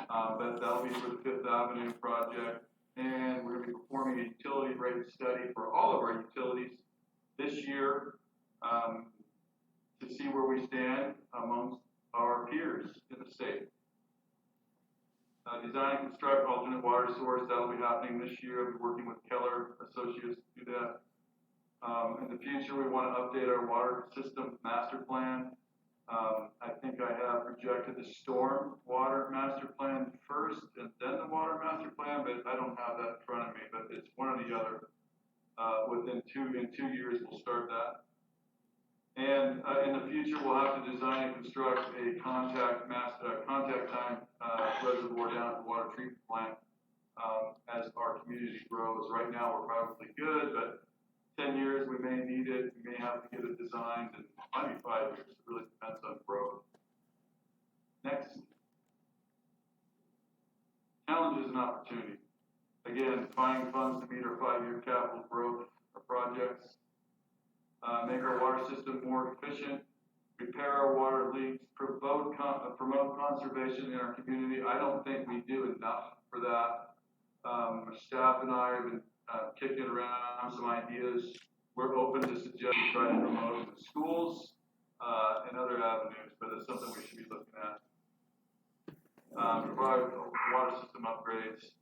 but that'll be for the Fifth Avenue project. And we're going to be performing a utility rate study for all of our utilities this year to see where we stand amongst our peers in the state. Design and construct alternate water source, that'll be happening this year. I'll be working with Keller Associates to do that. In the future, we want to update our water system master plan. I think I have projected the storm water master plan first and then the water master plan, but I don't have that in front of me, but it's one or the other. In 2 years, we'll start that. And in the future, we'll have to design and construct a contact time reservoir down at the water treatment plant as our community grows. Right now, we're probably good, but 10 years, we may need it. We may have to get it designed, and might be 5 years. It really depends on growth. Next. Challenges and opportunities. Again, finding funds to meet our 5-year capital growth projects. Make our water system more efficient, repair our water leaks, promote conservation in our community. I don't think we do enough for that. Our staff and I have been kicking around some ideas. We're open to suggest we try to promote in the schools and other avenues, but it's something we should be looking at. Provide water system upgrades.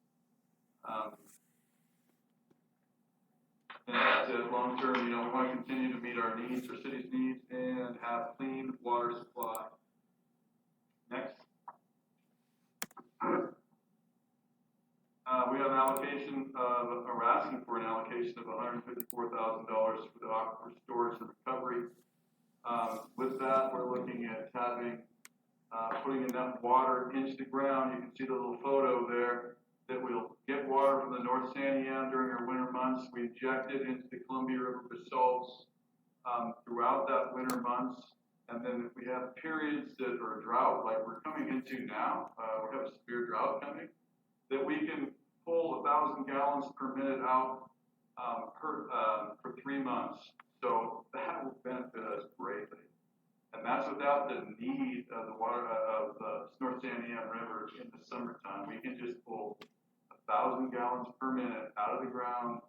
And that's it, long term, we want to continue to meet our needs, our city's needs, and have clean water supply. Next. We have an allocation of, or asking for an allocation of $154,000 for the aquifer storage and recovery. With that, we're looking at having, putting enough water into the ground. You can see the little photo there, that we'll get water from the North Santiam during our winter months. We inject it into the Columbia River basalts throughout that winter months. And then if we have periods that are drought, like we're coming into now, we have a severe drought coming, that we can pull 1,000 gallons per minute out for 3 months. So that will benefit us greatly. And that's without the need of the water of the North Santiam River in the summertime. We can just pull 1,000 gallons per minute out of the ground.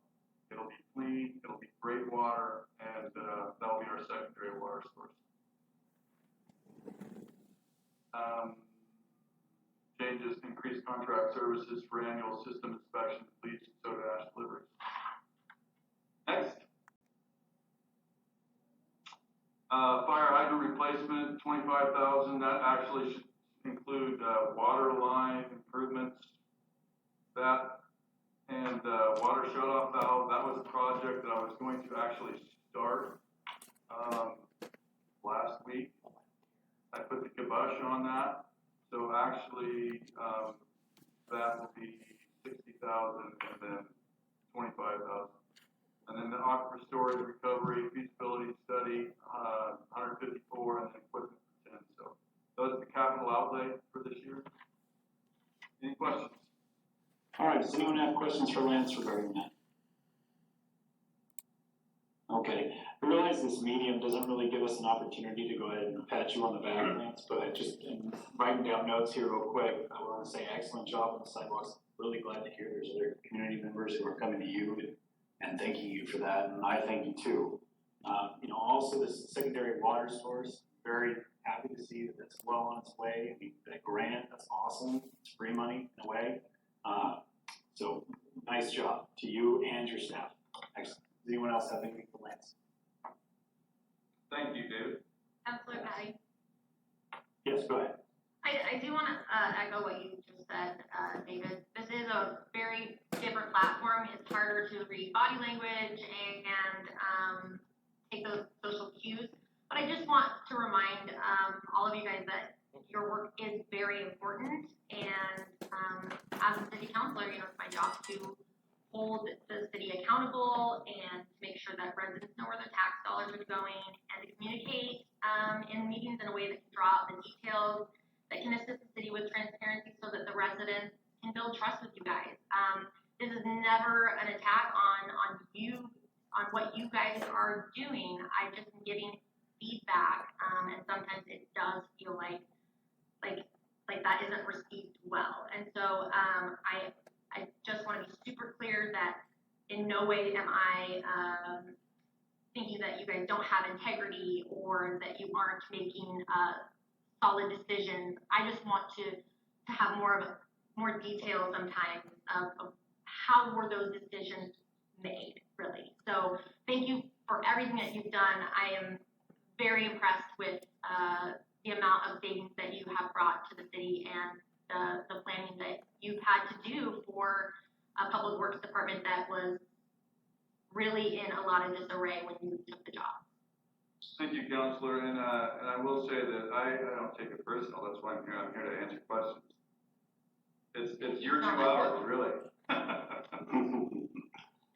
It'll be clean, it'll be great water, and that'll be our secondary water source. Changes, increased contract services for annual system inspection, bleach, and soda ash deliveries. Next. Fire hydrant replacement, $25,000. That actually should include water line improvements. That and water shutoff valve. That was a project that I was going to actually start last week. I put the kibosh on that. So actually, that will be $60,000 and then $25,000. And then the aquifer storage recovery feasibility study, 154, and then equipment for 10. So those are the capital outlay for this year. Any questions? All right, does anyone have questions for Lance regarding that? Okay, I realize this medium doesn't really give us an opportunity to go ahead and pat you on the back, Lance, but just in writing down notes here real quick, I want to say excellent job on the sidewalks. Really glad to hear there's other community members who are coming to you and thanking you for that, and I thank you too. Also this secondary water source, very happy to see that that's well on its way. I mean, that grant, that's awesome. It's free money in a way. So nice job to you and your staff. Excellent. Does anyone else have anything for Lance? Thank you, David. Councilor Patty. Yes, go ahead. I do want to echo what you just said, David. This is a very different platform. It's harder to read body language and take those social cues. But I just want to remind all of you guys that your work is very important, and as a city councilor, you know, it's my job to hold the city accountable and to make sure that residents know where their tax dollars are going, and to communicate in meetings in a way that can draw out the details, that can assist the city with transparency so that the residents can build trust with you guys. This is never an attack on you, on what you guys are doing. I just am giving feedback, and sometimes it does feel like that isn't received well. And so I just want to be super clear that in no way am I thinking that you guys don't have integrity or that you aren't making solid decisions. I just want to have more detail sometimes of how were those decisions made, really. So thank you for everything that you've done. I am very impressed with the amount of savings that you have brought to the city and the planning that you've had to do for a public works department that was really in a lot of disarray when you took the job. Thank you, Counselor, and I will say that I don't take it personal, that's why I'm here to answer questions. It's your 2 hours, really.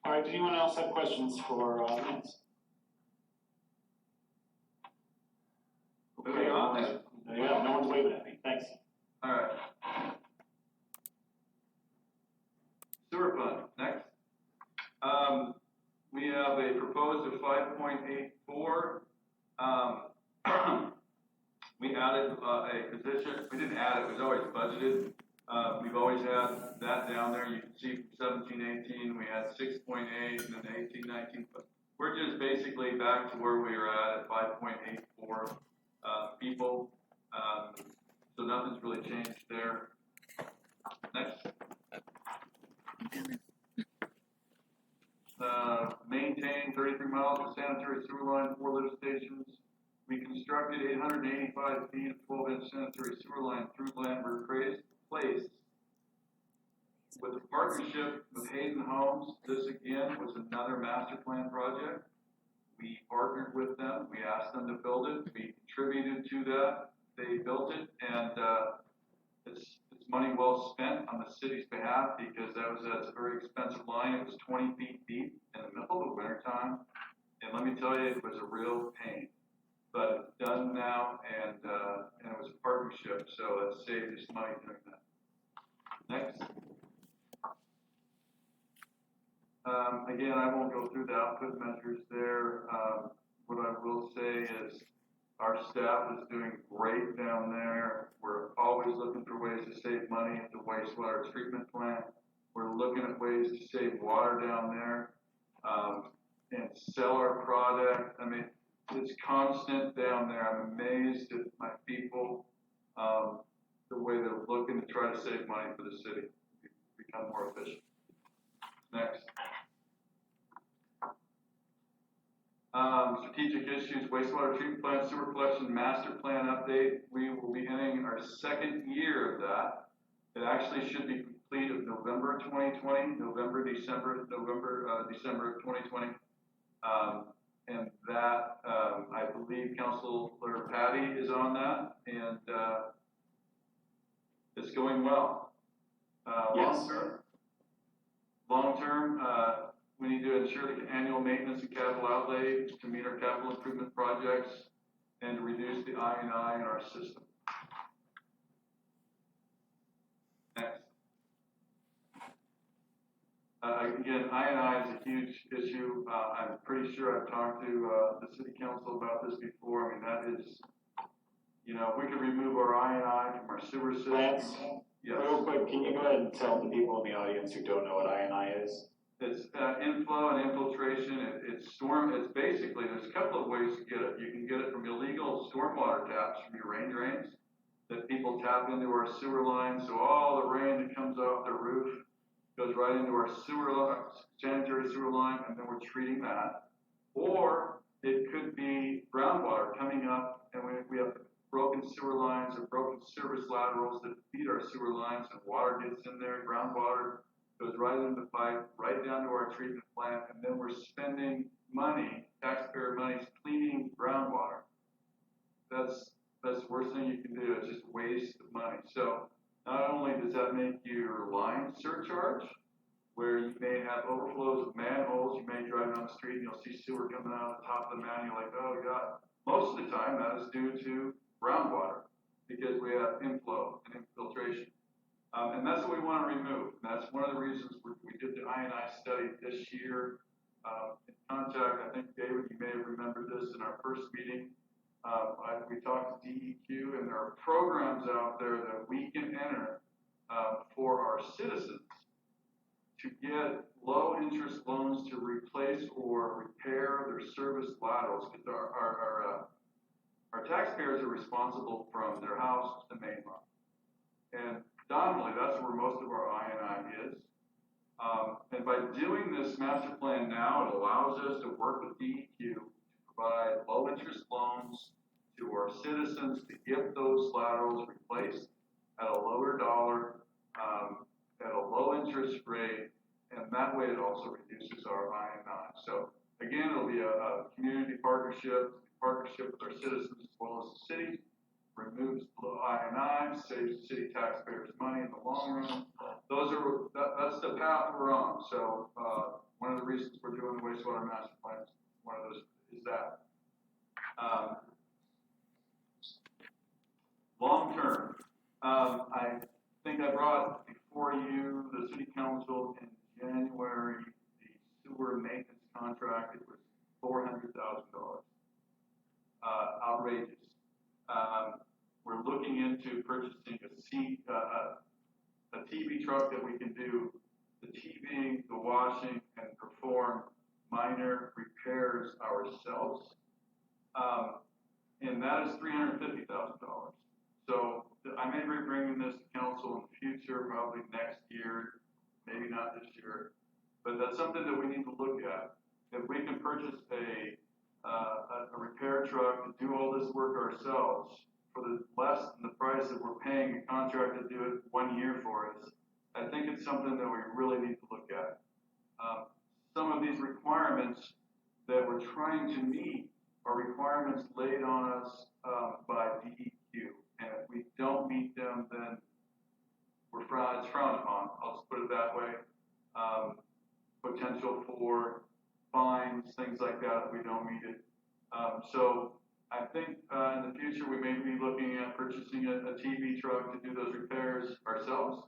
All right, does anyone else have questions for Lance? Moving on then. Yeah, no one's waving at me, thanks. All right. Sewer fund, next. We have a proposed of 5.84. We added a position, we didn't add it, it was always budgeted. We've always had that down there. You can see from 17, 18, we had 6.8, and then 18, 19. But we're just basically back to where we were at 5.84 people. So nothing's really changed there. Next. Maintain 33 miles of sanitary sewer line, 4 lift stations. We constructed 885 feet of 12-inch sanitary sewer line through Lambert Place. With a partnership with Hayden Homes, this again was another master plan project. We partnered with them. We asked them to build it. We contributed to that. They built it, and it's money well spent on the city's behalf because that's a very expensive line. It was 20 feet deep in the middle of the winter time, and let me tell you, it was a real pain. But it's done now, and it was a partnership, so it saved us money doing that. Next. Again, I won't go through the output measures there. What I will say is our staff is doing great down there. We're always looking for ways to save money at the wastewater treatment plant. We're looking at ways to save water down there and sell our product. I mean, it's constant down there. I'm amazed at my people, the way they're looking to try to save money for the city, become more efficient. Next. Strategic issues, wastewater treatment plant, sewer collection master plan update. We will be entering our 2nd year of that. It actually should be completed November 2020, December of 2020. And that, I believe Councilor Patty is on that, and it's going well. Yes. Long term, we need to ensure the annual maintenance and capital outlay to meet our capital improvement projects and to reduce the I&I in our system. Next. Again, I&I is a huge issue. I'm pretty sure I've talked to the city council about this before. I mean, that is, you know, if we could remove our I&I from our sewer system. Lance, yes. real quick, can you go ahead and tell the people in the audience who don't know what I&I is? It's inflow and infiltration. It's basically, there's a couple of ways to get it. You can get it from illegal stormwater taps from your rain drains that people tap into our sewer lines. So all the rain that comes off the roof goes right into our sanitary sewer line, and then we're treating that. Or it could be groundwater coming up, and we have broken sewer lines or broken service laterals that feed our sewer lines, and water gets in there, groundwater goes right into the pipe, right down to our treatment plant, and then we're spending money, taxpayer money, cleaning groundwater. That's the worst thing you can do. It's just waste of money. So not only does that make you surcharge, where you may have overflows of manholes. You may drive down the street and you'll see sewer coming out of the top of the man. You're like, oh God. Most of the time, that is due to groundwater because we have inflow and infiltration. And that's what we want to remove. And that's one of the reasons we did the I&I study this year. In contact, I think, David, you may have remembered this in our first meeting. We talked to DEQ, and there are programs out there that we can enter for our citizens to get low interest loans to replace or repair their service laterals, because our taxpayers are responsible from their house to the main line. And predominantly, that's where most of our I&I is. And by doing this master plan now, it allows us to work with DEQ to provide low interest loans to our citizens to get those laterals replaced at a lower dollar, at a low interest rate, and that way it also reduces our I&I. So again, it'll be a community partnership with our citizens as well as the city, removes I&I, saves the city taxpayers money in the long run. That's the path we're on. So one of the reasons we're doing the wastewater master plan, one of those is that. Long term, I think I brought before you the city council in January the sewer maintenance contract. It was $400,000. Outrageous. We're looking into purchasing a TV truck that we can do the TVing, the washing, and perform minor repairs ourselves. And that is $350,000. So I may be bringing this to council in the future, probably next year, maybe not this year, but that's something that we need to look at. If we can purchase a repair truck to do all this work ourselves for the less than the price that we're paying a contractor to do it 1 year for us, I think it's something that we really need to look at. Some of these requirements that we're trying to meet are requirements laid on us by DEQ. And if we don't meet them, then it's frowned upon. I'll just put it that way. Potential for fines, things like that if we don't meet it. So I think in the future we may be looking at purchasing a TV truck to do those repairs ourselves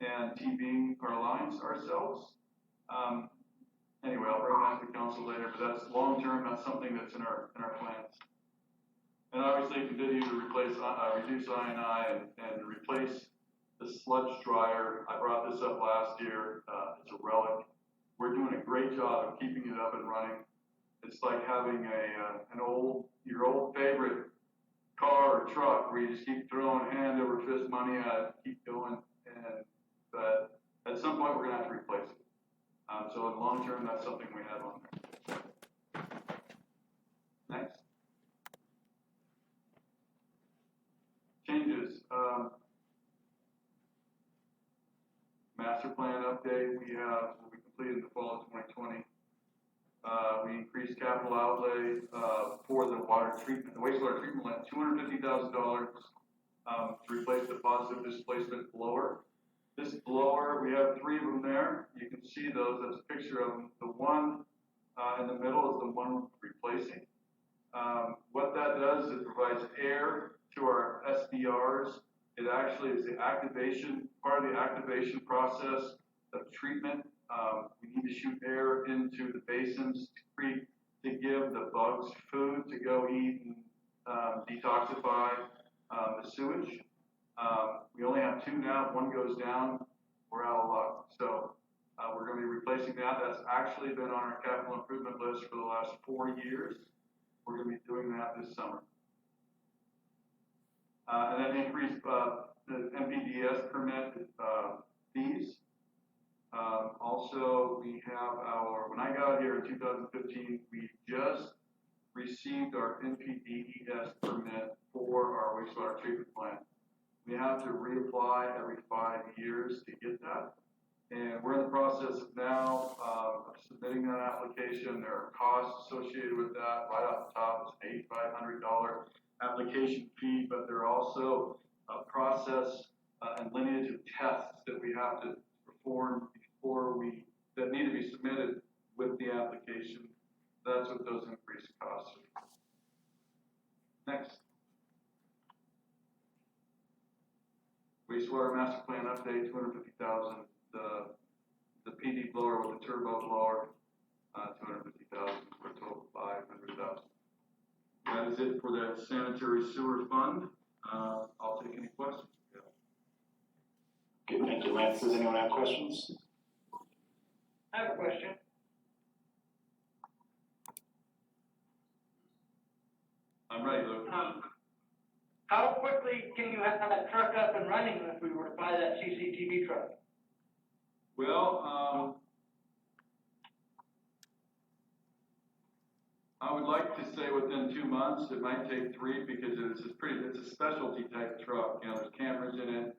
and TVing our lines ourselves. Anyway, I'll bring that to the council later, but that's long term. That's something that's in our plans. And obviously continue to reduce I&I and replace the sludge dryer. I brought this up last year. It's a relic. We're doing a great job of keeping it up and running. It's like having your old favorite car or truck where you just keep throwing hand over fist money at it, keep going, but at some point we're gonna have to replace it. So in the long term, that's something we have on there. Next. Changes. Master plan update we completed in the fall of 2020. We increased capital outlay for the wastewater treatment plant, $250,000 to replace the positive displacement blower. This blower, we have 3 of them there. You can see those. That's a picture of them. The one in the middle is the one replacing. What that does is it provides air to our SBRs. It actually is the part of the activation process of treatment. We need to shoot air into the basins to give the bugs food to go eat and detoxify the sewage. We only have 2 now. 1 goes down, we're out of luck. So we're going to be replacing that. That's actually been on our capital improvement list for the last 4 years. We're going to be doing that this summer. And then increase the MPDS permit fees. Also, we have when I got here in 2015, we just received our NPDES permit for our wastewater treatment plant. We have to reapply every 5 years to get that. And we're in the process of now of submitting that application. There are costs associated with that. Right off the top, it's an $8,500 application fee, but there are also a process and lineage of tests that we have to form that need to be submitted with the application. That's what those increased costs are. Next. Wastewater master plan update, $250,000. The PD blower with the turbo blower, $250,000 for a total of $500,000. That is it for the sanitary sewer fund. I'll take any questions. Okay, thank you, Lance. Does anyone have questions? I have a question. I'm ready, Luke. How quickly can you have that truck up and running if we were to buy that CCTV truck? Well, I would like to say within 2 months. It might take 3 because it's a specialty type truck. You know, there's cameras in it.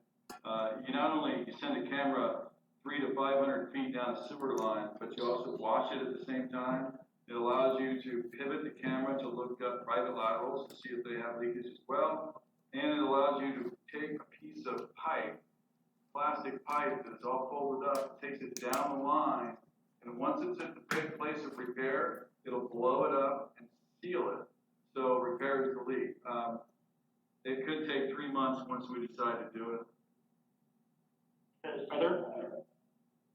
You not only you send a camera 300 to 500 feet down a sewer line, but you also watch it at the same time. It allows you to pivot the camera to look up private laterals to see if they have leakage as well. And it allows you to take a piece of pipe, plastic pipe that is all folded up, takes it down the line, and once it's at the big place of repair, it'll blow it up and seal it. So repairs the leak. It could take 3 months once we decide to do it. Are there,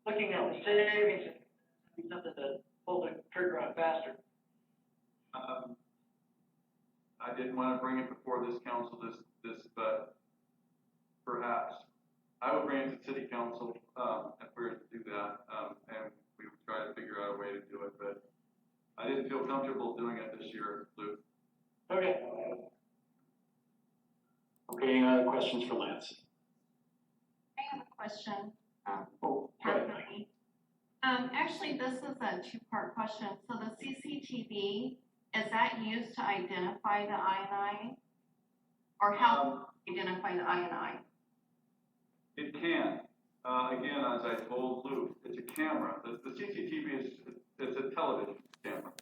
looking at the savings, something to pull the trigger on faster? I didn't want to bring it before this council, but perhaps. I would bring it to city council, if we were to do that, and we would try to figure out a way to do it, but I didn't feel comfortable doing it this year, Luke. Okay. Okay, any other questions for Lance? I have a question. Oh, go ahead. Personally. Actually, this is a two-part question. So the CCTV, is that used to identify the INI? Or how to identify the INI? It can. Again, as I told Luke, it's a camera. The CCTV it's a television camera.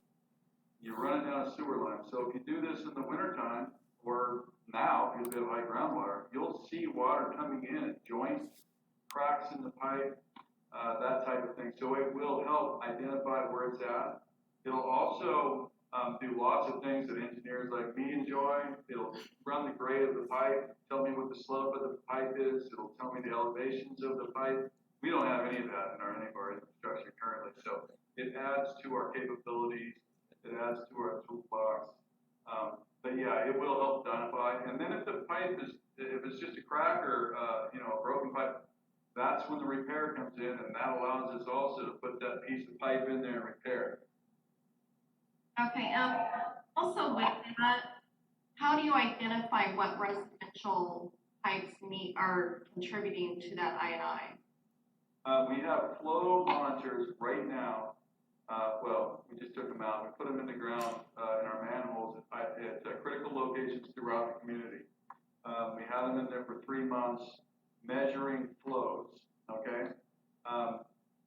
You run it down a sewer line. So if you do this in the wintertime, or now, because we have high groundwater, you'll see water coming in at joints, cracks in the pipe, that type of thing. So it will help identify where it's at. It'll also do lots of things that engineers like me enjoy. It'll run the grade of the pipe, tell me what the slope of the pipe is. It'll tell me the elevations of the pipe. We don't have any of that in any of our infrastructure currently. So it adds to our capabilities. It adds to our toolbox. But yeah, it will help identify. And then if the pipe if it's just a crack or a broken pipe, that's when the repair comes in, and that allows us also to put that piece of pipe in there and repair it. Okay, also with that, how do you identify what residential pipes are contributing to that INI? We have flow monitors right now. We just took them out. We put them in the ground in our manholes at critical locations throughout the community. We had them in there for 3 months, measuring flows. Okay,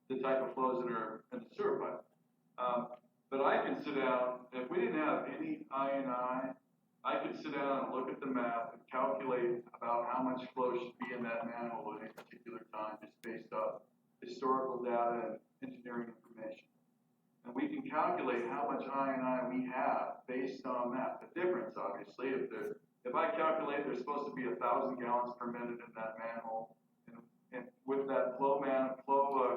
the type of flows that are in the sewer pipe. But I can sit down, if we didn't have any INI, I could sit down and look at the map and calculate about how much flow should be in that manhole at any particular time, just based off historical data and engineering information. And we can calculate how much INI we have based on that. The difference, obviously, if I calculate there's supposed to be 1,000 gallons per minute in that manhole, and with that flow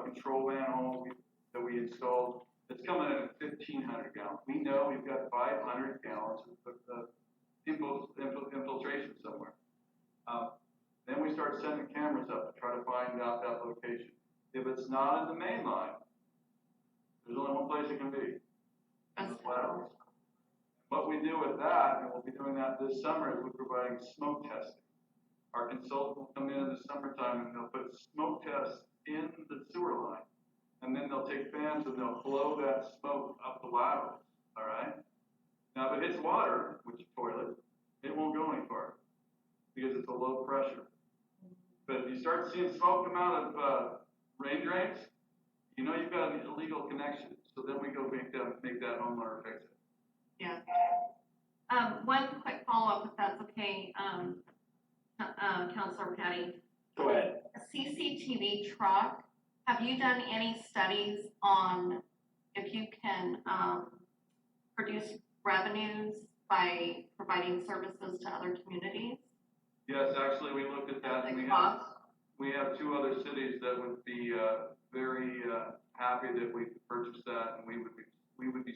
control manhole that we installed, it's coming in at 1,500 gallons. We know we've got 500 gallons of infiltration somewhere. Then we start sending cameras up to try to find out that location. If it's not in the main line, there's only one place it can be. In the laterals. What we do with that, and we'll be doing that this summer, is we're providing smoke testing. Our consultant will come in the summertime and they'll put smoke tests in the sewer line. And then they'll take fans and they'll blow that smoke up the laterals, all right? Now, if it hits water, which is toilet, it won't go any farther because it's a low pressure. But if you start seeing smoke come out of rain drains, you know you've got an illegal connection. So then we go make that homeowner fix it. Yeah. One quick follow-up, if that's okay, Councilor Patty. Go ahead. A CCTV truck, Have you done any studies on if you can, produce revenues by providing services to other communities? Yes, actually, we looked at that, and we have two other cities that would be, very, happy that we purchased that, and we would be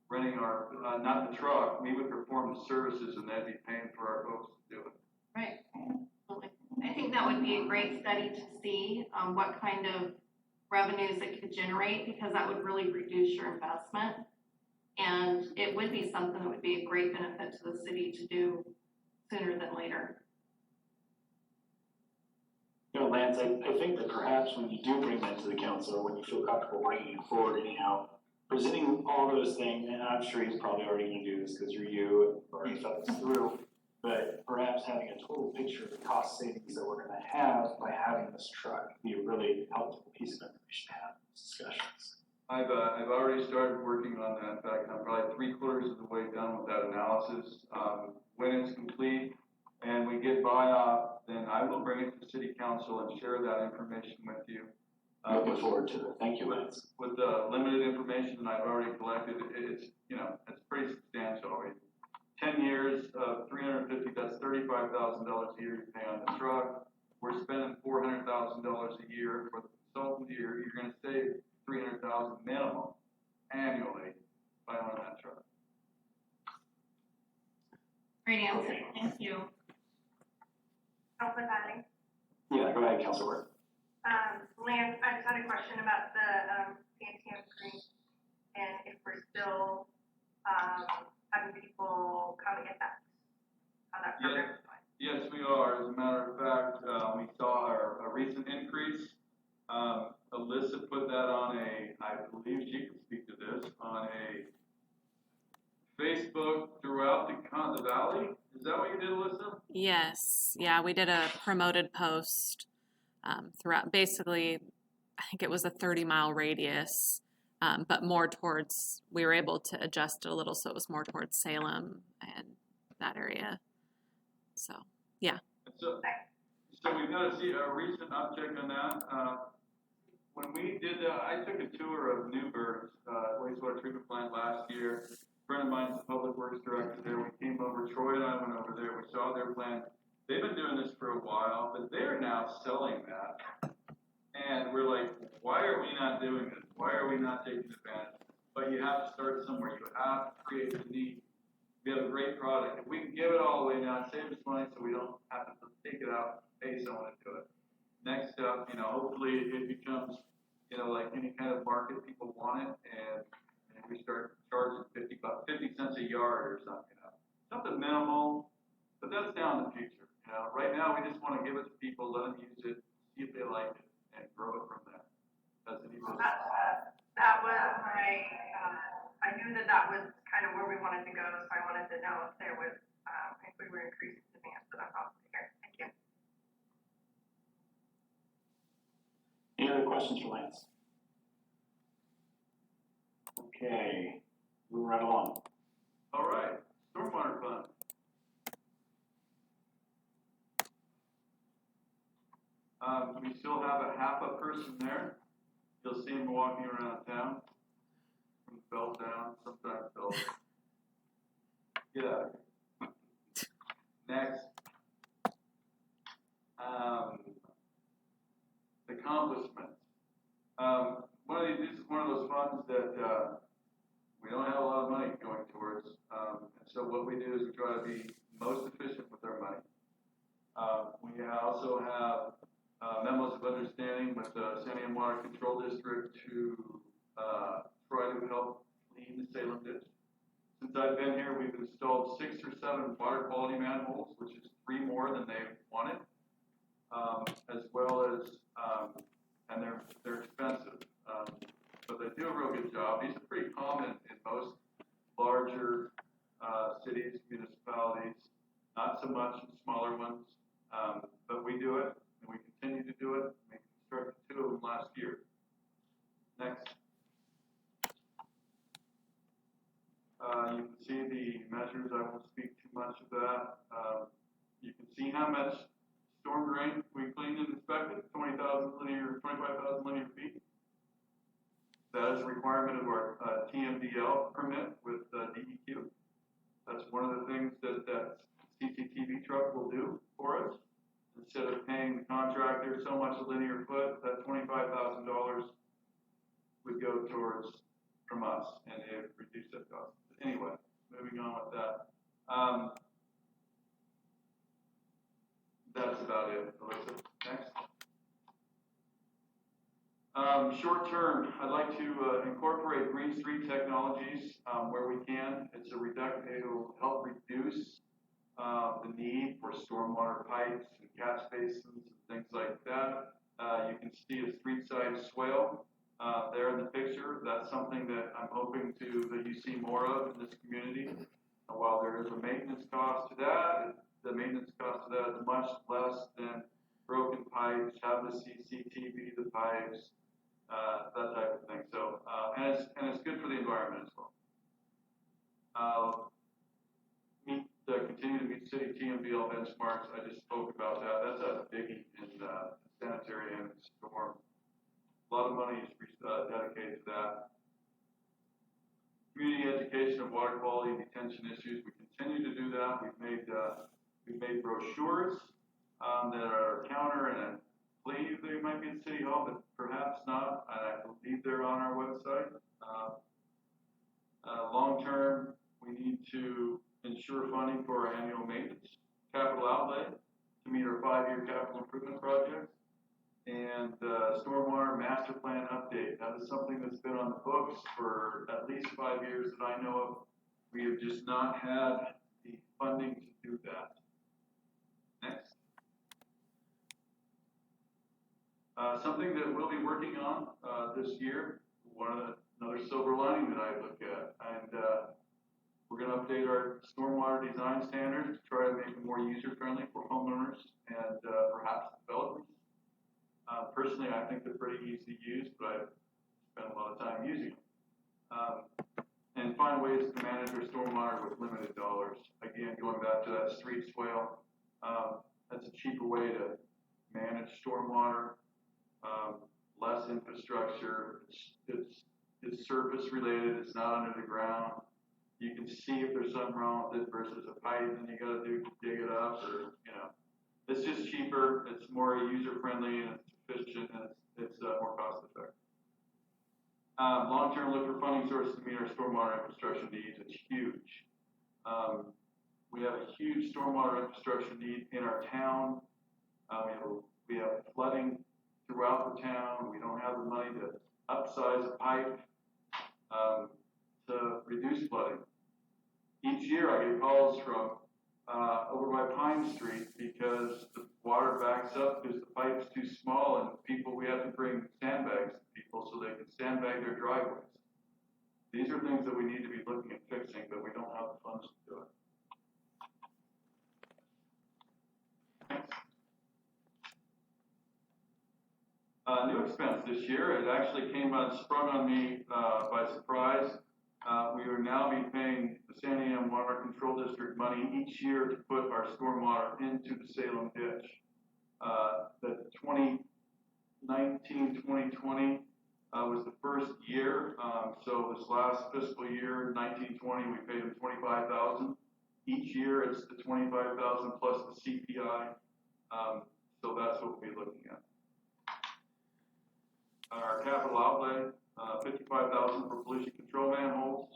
renting our, not the truck, we would perform the services, and they'd be paying for our folks to do it. Right, absolutely. I think that would be a great study to see, what kind of revenues it could generate, because that would really reduce your investment. And it would be something that would be a great benefit to the city to do sooner than later. You know, Lance, I think that perhaps when you do bring that to the council, when you feel comfortable bringing it forward anyhow, presenting all those things, and I'm sure he's probably already gonna do this because you're you and already thought this through, but perhaps having a total picture of the cost savings that we're gonna have by having this truck would be a really helpful piece of information to have in these discussions. I've already started working on that. In fact, I'm probably 3/4 of the way done with that analysis. When it's complete and we get buy-off, then I will bring it to city council and share that information with you. Looking forward to it. Thank you, Lance. With the limited information that I've already collected, it's pretty substantial. I mean, 10 years of 350, that's $35,000 a year you pay on the truck. We're spending $400,000 a year for the consultant year. You're gonna save $300,000 minimum annually by owning that truck. Great answer, thank you. Councilman Manning? Yeah, go ahead, Councilor. Lance, I just had a question about the, Santam screen, and if we're still, having people come and get that, how that program is going. Yes, we are. As a matter of fact, we saw a recent increase. Alyssa put that on I believe she can speak to this, on a Facebook throughout the valley. Is that what you did, Alyssa? Yes, yeah, we did a promoted post throughout, basically, I think it was a 30-mile radius, but more towards, we were able to adjust it a little so it was more towards Salem and that area. So, yeah. So we've got to see a recent uptick on that. When we did, I took a tour of Newburgh's wastewater treatment plant last year. A friend of mine's the public works director there. We came over, Troy and I went over there. We saw their plant. They've been doing this for a while, but they're now selling that. And we're like, why are we not doing this? Why are we not taking advantage? But you have to start somewhere. You have to create the need. We have a great product. If we can give it all away now, it saves us money so we don't have to take it out and pay someone to do it. Next up, hopefully it becomes, like any kind of market, people want it, and we start charging 50 cents a yard or something. Something minimal, but that's down in the future. Right now we just want to give it to people, let them use it, see if they like it, and grow it from there. That's an easy. That was my, I knew that was kind of where we wanted to go, so I wanted to know if there was, if we were increasing demand, so that's awesome to hear. Thank you. Any other questions for Lance? Okay, moving right along. All right, stormwater fund. We still have a half a person there. You'll see him walking around town, from the belt down, sometimes belt. Get out of here. Next. Accomplishments. This is one of those funds that we don't have a lot of money going towards. And so what we do is we try to be most efficient with our money. We also have memos of understanding with the Santam Water Control District to try to help clean the Salem ditch. Since I've been here, we've installed 6 or 7 water quality manholes, which is 3 more than they wanted, as well as, and they're expensive, but they do a real good job. These are pretty common in most larger cities, municipalities, not so much in smaller ones, but we do it, and we continue to do it. We constructed 2 of them last year. Next. You can see the measures. I won't speak too much of that. You can see how much storm drain we cleaned and inspected, 25,000 linear feet. That is a requirement of our TMDL permit with DEQ. That's one of the things that CCTV truck will do for us. Instead of paying the contractor so much a linear foot, that $25,000 would go towards from us, and it would reduce that cost. Anyway, moving on with that. That's about it, Alyssa. Next. Short term, I'd like to incorporate green street technologies where we can. It'll help reduce the need for stormwater pipes and catch basins and things like that. You can see a street side swale there in the picture. That's something that I'm hoping that you see more of in this community. While there is a maintenance cost to that, the maintenance cost to that is much less than broken pipes, having to CCTV the pipes, that type of thing. So, and it's good for the environment as well. Continue to meet city TMDL benchmarks. I just spoke about that. That's a biggie in sanitary and storm. A lot of money is dedicated to that. Community education of water quality and detention issues. We continue to do that. We've made brochures that are a counter, and I believe they might be at City Hall, but perhaps not. And I believe they're on our website. Long term, we need to ensure funding for our annual maintenance, capital outlay to meet our 5-year capital improvement projects, and stormwater master plan update. That is something that's been on the books for at least 5 years that I know of. We have just not had the funding to do that. Next. Something that we'll be working on this year, another silver lining that I look at, and we're going to update our stormwater design standards to try to make them more user-friendly for homeowners and perhaps developers. Personally, I think they're pretty easy to use, but I've spent a lot of time using them. And find ways to manage our stormwater with limited dollars. Again, going back to that street swale, that's a cheaper way to manage stormwater, less infrastructure. It's surface related. It's not under the ground. You can see if there's something wrong with it versus a pipe, and you got to dig it up, or it's just cheaper. It's more user friendly, and it's efficient, and it's more cost effective. Long term, look for funding sources to meet our stormwater infrastructure needs. It's huge. We have a huge stormwater infrastructure need in our town. We have flooding throughout the town. We don't have the money to upsize a pipe to reduce flooding. Each year I get calls from over by Pine Street because the water backs up because the pipe's too small, and we have to bring sandbags to people so they can sandbag their driveways. These are things that we need to be looking at fixing, but we don't have the funds to do it. New expense this year. It actually sprung on me by surprise. We will now be paying the San Diego Water Control District money each year to put our stormwater into the Salem ditch. The 2019-2020 was the first year. So this last fiscal year, 19-20, we paid them $25,000. Each year it's the $25,000 plus the CPI. So that's what we'll be looking at. Our capital outlay, $55,000 for pollution control manholes,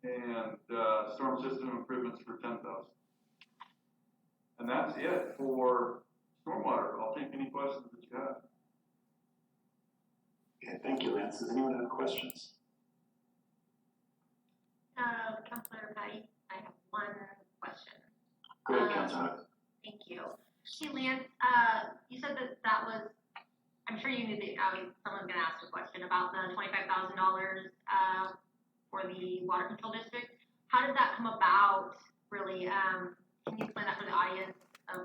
and storm system improvements for $10,000. And that's it for stormwater. I'll take any questions that you have. Okay, thank you, Lance. Does anyone have questions? Councilor Patty, I have one question. Go ahead, Councilor. Thank you. Hey, Lance, you said that was, I'm sure you knew that someone's going to ask a question about the $25,000 for the water control district. How did that come about, really? Can you explain that for the audience of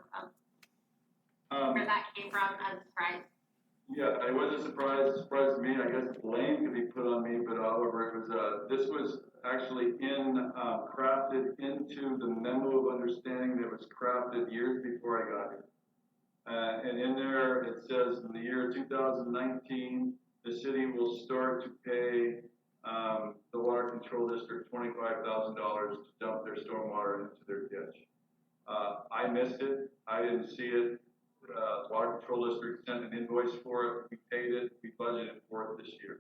where that came from as a surprise? Yeah, it was a surprise. It surprised me. I guess blame could be put on me, but however, it was. This was actually crafted into the memo of understanding that was crafted years before I got here. And in there, it says in the year 2019, the city will start to pay the water control district $25,000 to dump their stormwater into their ditch. I missed it. I didn't see it. Water control district sent an invoice for it. We paid it. We budgeted for it this year.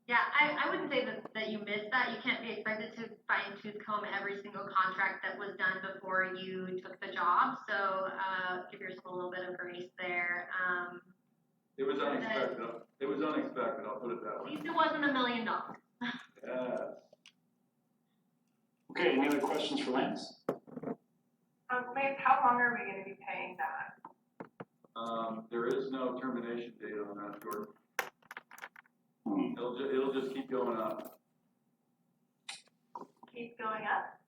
Yeah, I wouldn't say that you missed that. You can't be expected to fine tooth comb every single contract that was done before you took the job. So give yourself a little bit of grace there. It was unexpected. It was unexpected. I'll put it that At way. least it wasn't $1 million. Yes. Okay, any other questions for Lance? Lance, how long are we gonna be paying that? There is no termination date on that, Jordan. It'll just keep going up. Keep going up?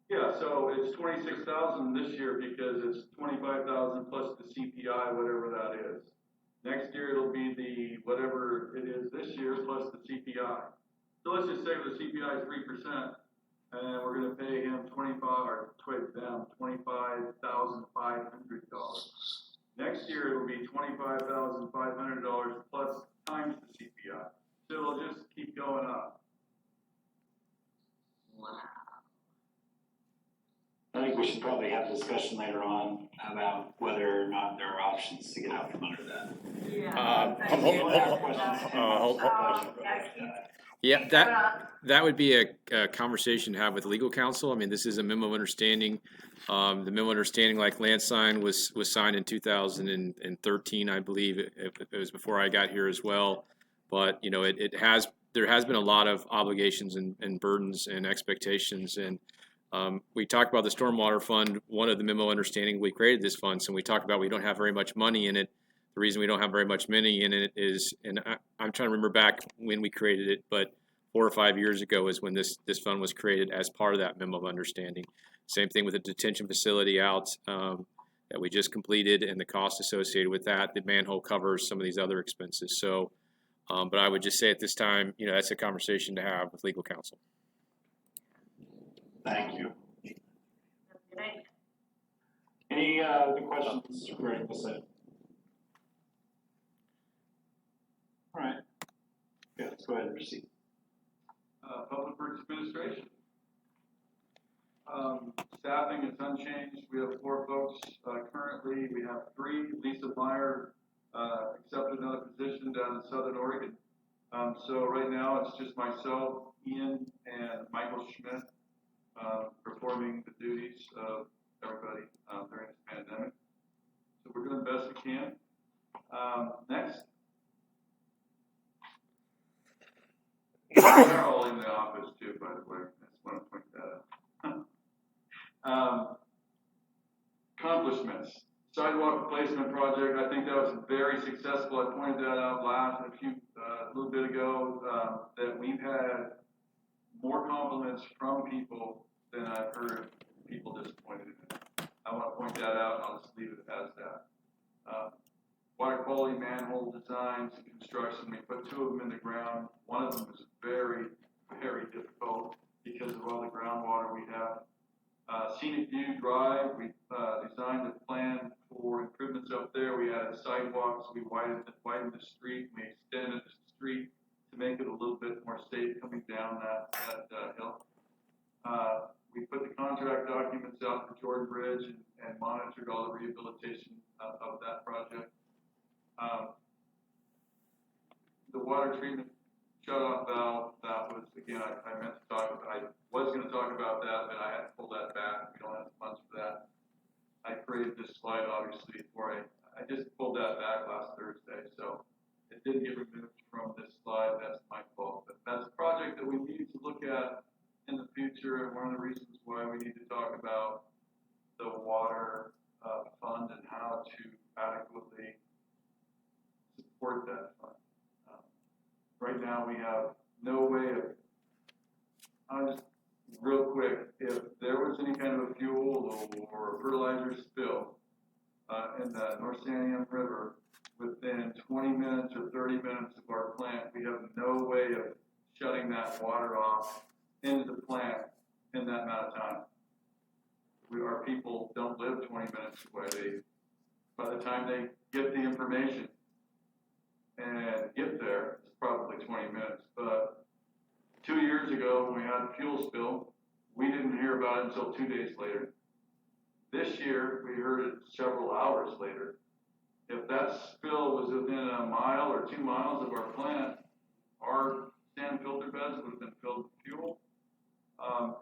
Yeah, so it's 26,000 this year because it's 25,000 plus the CPI, whatever that is. Next year it'll be the whatever it is this year plus the CPI. So let's just say the CPI is 3%, and we're going to pay him $25,500. Next year it'll be $25,500 plus times the CPI. So it'll just keep going up. I think we should probably have a discussion later on about whether or not there are options to get out from under that. Yeah, that would be a conversation to have with legal counsel. I mean, this is a memo of understanding. The memo of understanding, like Lance signed, was signed in 2013, I believe. It was before I got here as well. But you know, there has been a lot of obligations and burdens and expectations. And we talked about the stormwater fund. One of the memo understanding, we created this fund, so we talked about we don't have very much money in it. The reason we don't have very much money in it is, and I'm trying to remember back when we created it, but 4 or 5 years ago is when this fund was created as part of that memo of understanding. Same thing with the detention facility out that we just completed and the cost associated with that. The manhole covers some of these other expenses. So, but I would just say at this time, you know, that's a conversation to have with legal counsel. Thank you. Any other questions regarding this item? All right. Yeah, let's go ahead and proceed. Public Works Administration. Staffing is unchanged. We have 4 folks currently. We have 3. Lisa Meyer accepted another position down in Southern Oregon. So right now it's just myself, Ian, and Michael Schmidt performing the duties of everybody during this pandemic. So we're doing the best we can. Next. They're all in the office too, by the way. I just want to point that out. Accomplishments. Sidewalk replacement project. I think that was very successful. I pointed that out a little bit ago, that we've had more compliments from people than I've heard people disappointed in it. I want to point that out, and I'll just leave it as that. Water quality manhole designs and construction. We put 2 of them in the ground. One of them is very, very difficult because of all the groundwater we have. Scenic View Drive, we designed a plan for improvements up there. We added sidewalks, we widened the street, we extended the street to make it a little bit more safe coming down that hill. We put the contract documents out for Jordan Bridge and monitored all the rehabilitation of that project. The water treatment shut-off valve, that was, again, I meant to talk, I was going to talk about that, but I had to pull that back. We don't have the funds for that. I created this slide, obviously, before I just pulled that back last Thursday, so it didn't get removed from this slide. That's my fault. But that's a project that we need to look at in the future, and one of the reasons why we need to talk about the water fund and how to adequately support that fund. Right now, we have no way of, just real quick, if there was any kind of a fuel or fertilizer spill in the North Santiam River within 20 minutes or 30 minutes of our plant, we have no way of shutting that water off into the plant in that amount of time. Our people don't live 20 minutes away. by the time they get the information and get there, it's probably 20 minutes. But 2 years ago, when we had a fuel spill, we didn't hear about it until 2 days later. This year, we heard it several hours later. If that spill was within a mile or 2 miles of our plant, our sand filter beds would have been filled with fuel.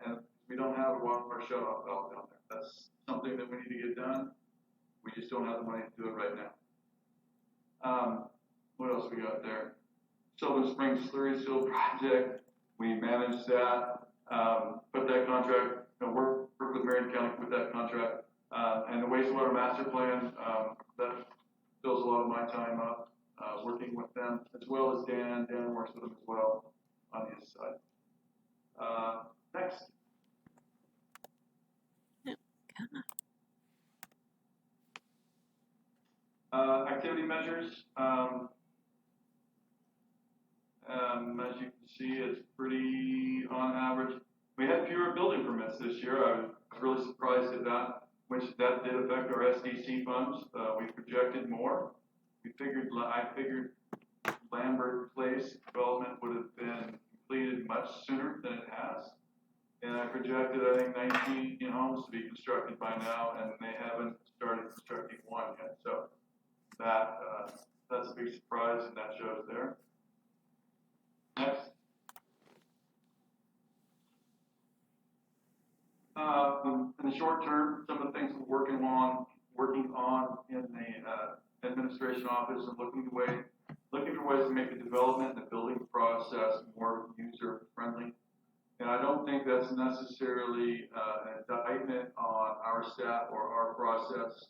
And we don't have a water shut-off valve down there. That's something that we need to get done. We just don't have the money to do it right now. What else we got there? Sylvan Springs Slurry Seal Project. We managed that. Put that contract, work with Marion County, put that contract. And the wastewater master plan, that fills a lot of my time up, working with them, as well as Dan. Dan works with them as well on his side. Next. Activity measures. As you can see, it's pretty on average. We had fewer building permits this year. I was really surprised at that, which that did affect our SDC funds. We projected more. I figured Lambert Place development would have been completed much sooner than it has. And I projected, I think, 19 homes to be constructed by now, and they haven't started constructing one yet. So that's a big surprise, and that shows there. Next. In the short term, some of the things we're working on in the administration office and looking for ways to make the development and the building process more user friendly. And I don't think that's necessarily an indictment on our staff or our process.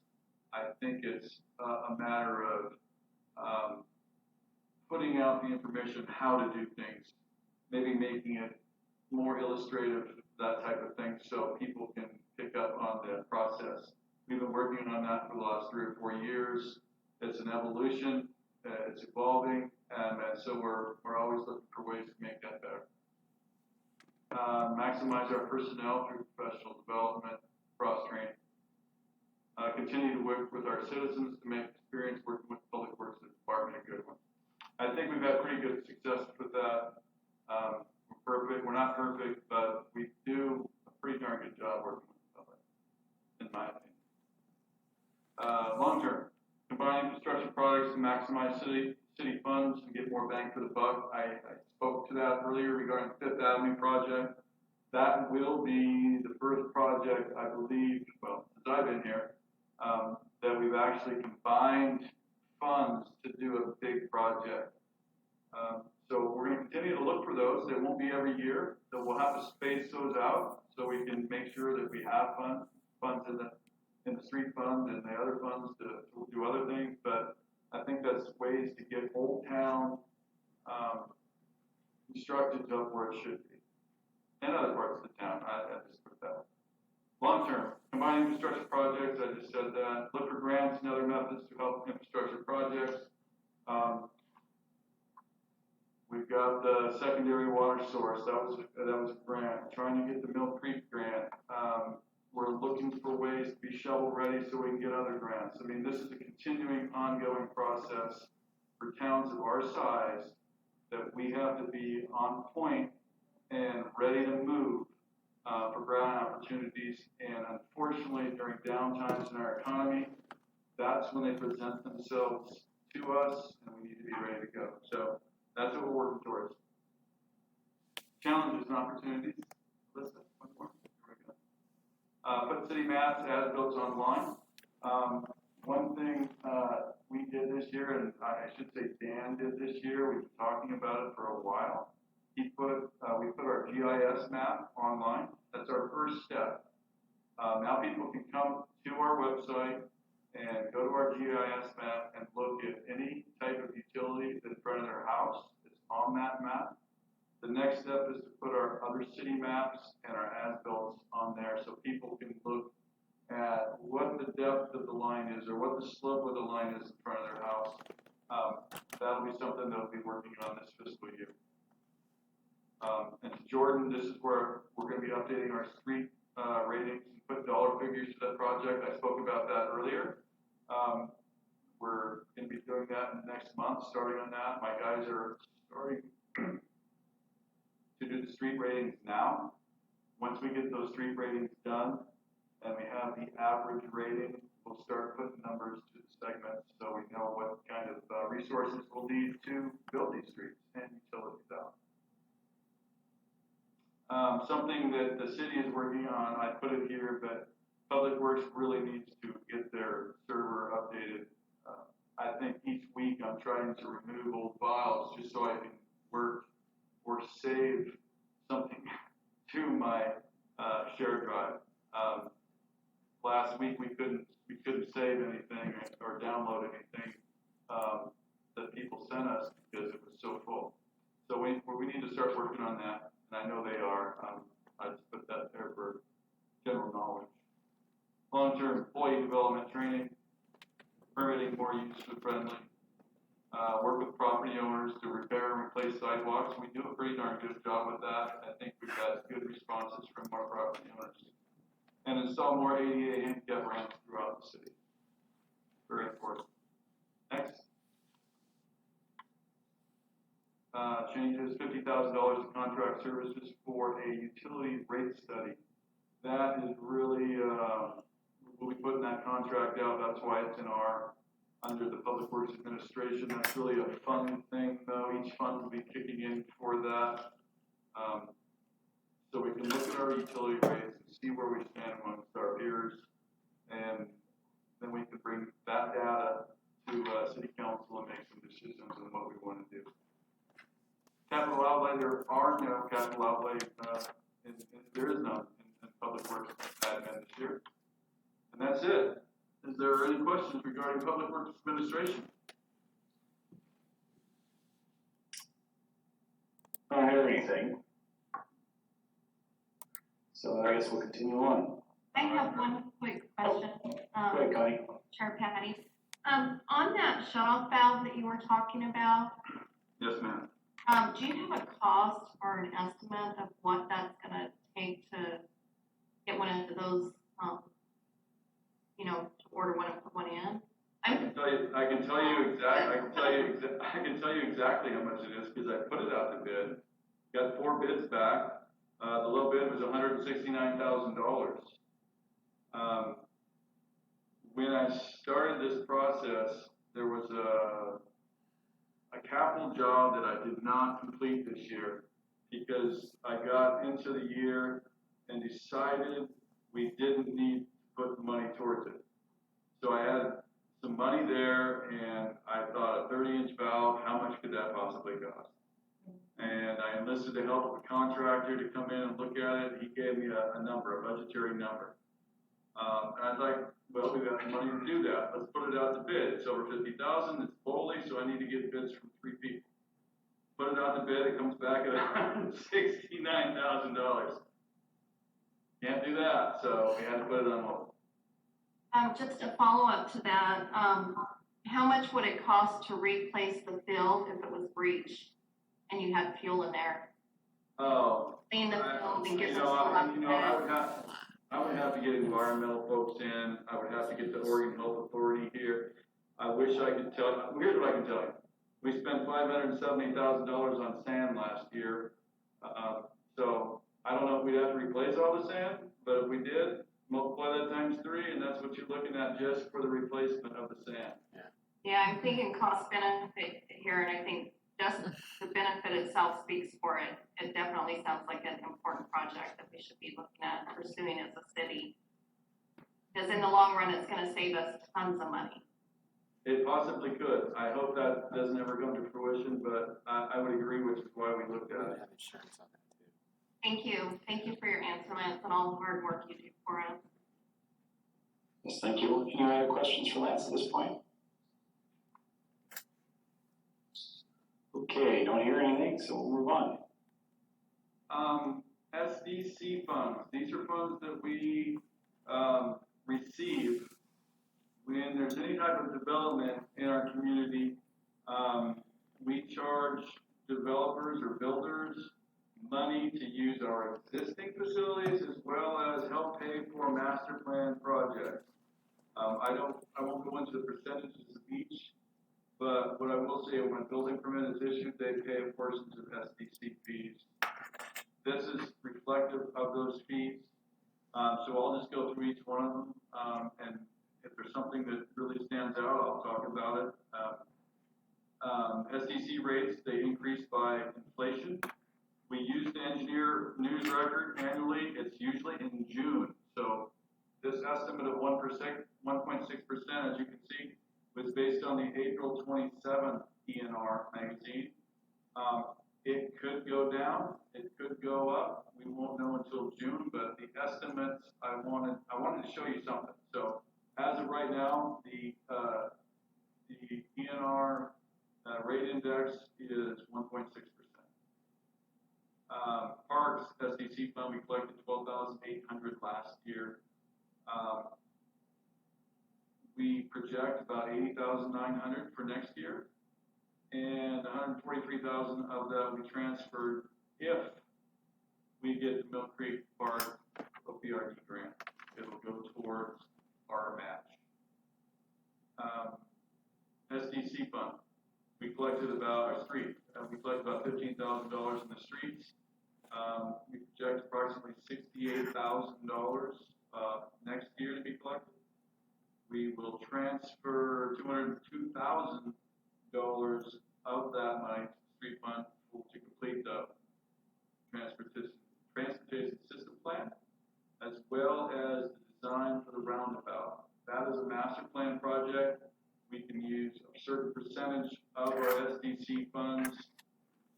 I think it's a matter of putting out the information how to do things, maybe making it more illustrative, that type of thing, so people can pick up on the process. We've been working on that for the last 3 or 4 years. It's an evolution, it's evolving, and so we're always looking for ways to make that better. Maximize our personnel through professional development, cross-training. Continue to work with our citizens to make experience working with the Public Works Department a good one. I think we've had pretty good success with that. We're not perfect, but we do a pretty darn good job working with the public, in my opinion. Long term, combine infrastructure projects to maximize city funds and get more bang for the buck. I spoke to that earlier regarding the Fifth Avenue project. That will be the first project, I believe, well, since I've been here, that we've actually combined funds to do a big project. So we're going to continue to look for those. They won't be every year, so we'll have to space those out so we can make sure that we have funds in the street fund and the other funds to do other things. But I think that's ways to get Old Town constructed up where it should be, and other parts of the town. I just put that. Long term, combine infrastructure projects. I just said that. Look for grants and other methods to help infrastructure projects. We've got the secondary water source. That was a grant. Trying to get the Mill Creek grant. We're looking for ways to be shovel ready so we can get other grants. I mean, this is a continuing, ongoing process for towns of our size that we have to be on point and ready to move for grant opportunities. And unfortunately, during downtimes in our economy, that's when they present themselves to us, and we need to be ready to go. So that's what we're working towards. Challenges and opportunities. Listen, one more. Here we go. Put city maps, as-built online. One thing we did this year, and I should say Dan did this year, we've been talking about it for a while. We put our GIS map online. That's our first step. Now people can come to our website and go to our GIS map and look at any type of utility that's in front of their house. It's on that map. The next step is to put our other city maps and our as-builts on there so people can look at what the depth of the line is or what the slope of the line is in front of their house. That'll be something that we'll be working on this fiscal year. And to Jordan, this is where we're going to be updating our street ratings and put dollar figures to that project. I spoke about that earlier. We're gonna be doing that next month, starting on that. My guys are starting to do the street ratings now. Once we get those street ratings done, and we have the average rating, we'll start putting numbers to the segments, so we know what kind of resources we'll need to build these streets and utilities out. Something that the city is working on, I put it here, but Public Works really needs to get their server updated. I think each week I'm trying to remove old files just so I can work or save something to my shared drive. Last week we couldn't save anything or download anything that people sent us because it was so full. So we need to start working on that, and I know they are. I just put that there for general knowledge. Long-term employee development training, permitting more user-friendly, work with property owners to repair and replace sidewalks. We do a pretty darn good job with that. I think we've had good responses from our property owners. And install more ADA handicap ramps throughout the city. Very important. Next. Changes $50,000 to contract services for a utility rate study. That is really, we'll be putting that contract out. That's why it's in under the Public Works Administration. That's really a fund thing, though. Each fund will be kicking in for that. So we can look at our utility rates and see where we stand amongst our peers, and then we can bring that data to City Council and make some decisions on what we want to do. Capital outlay, there are no capital outlay, there is none in Public Works admin this year. And that's it. Is there any questions regarding Public Works Administration? I don't hear anything. So I guess we'll continue on. I have one quick question. Go ahead, Connie. Chair Patty. On that shut-off valve that you were talking about, Yes, ma'am. do you have a cost or an estimate of what that's gonna take to get one of those, to order one and put one in? I can tell you exactly how much it is because I put it out to bid. Got 4 bids back. The low bid was $169,000. When I started this process, there was a capital job that I did not complete this year because I got into the year and decided we didn't need to put money towards it. So I had some money there and I thought a 30-inch valve, how much could that possibly cost? And I enlisted the help of a contractor to come in and look at it. He gave me a number, a budgetary number. And I was like, well, we've got the money to do that. Let's put it out to bid. It's over $50,000. It's Foley, so I need to get bids from 3 people. Put it out to bid. It comes back at $169,000. Can't do that, so we had to put it on hold. Just a follow-up to that, how much would it cost to replace the field if it was breached and you had fuel in there? Oh. Clean the field and get some I would have to get environmental folks in. I would have to get the Oregon Health Authority here. I wish I could tell you. Here's what I can tell you. We spent $570,000 on sand last year. So I don't know if we'd have to replace all the sand, but if we did, multiply that times 3, and that's what you're looking at just for the replacement of the sand. Yeah, I'm thinking cost benefit here, and I think just the benefit itself speaks for it. It definitely sounds like an important project that we should be looking at pursuing as a city. Because in the long run, it's gonna save us tons of money. It possibly could. I hope that doesn't ever come to fruition, but I would agree, which is why we looked at it. have insurance on that too. Thank you. Thank you for your answers and all the hard work you do for us. Yes, thank you. Any other questions for Lance at this point? Okay, don't hear anything, so we'll move on. SDC funds. These are funds that we receive when there's any type of development in our community. We charge developers or builders money to use our existing facilities as well as help pay for master plan projects. I won't go into the percentages of each, but what I will say, when a building permit is issued, they pay a portion of SDC fees. This is reflective of those fees. So I'll just go through each one of them, and if there's something that really stands out, I'll talk about it. SDC rates, they increase by inflation. We use the engineer news record annually. It's usually in June. So this estimate of 1%, 1.6%, as you can see, was based on the April 27th ENR magazine. It could go down, it could go up. We won't know until June, but the estimates, I wanted to show you something. So as of right now, the ENR rate index is 1.6%. Parks SDC fund, we collected 12,800 last year. We project about 80,900 for next year, and 143,000 of that we transferred if we get the Mill Creek Park OPRD grant. It'll go towards our match. SDC fund, we collected about our street. We collected about $15,000 in the streets. We project approximately $68,000 next year to be collected. We will transfer $202,000 of that money to the street fund to complete the transportation system plan, as well as the design for the roundabout. That is a master plan project. We can use a certain percentage of our SDC funds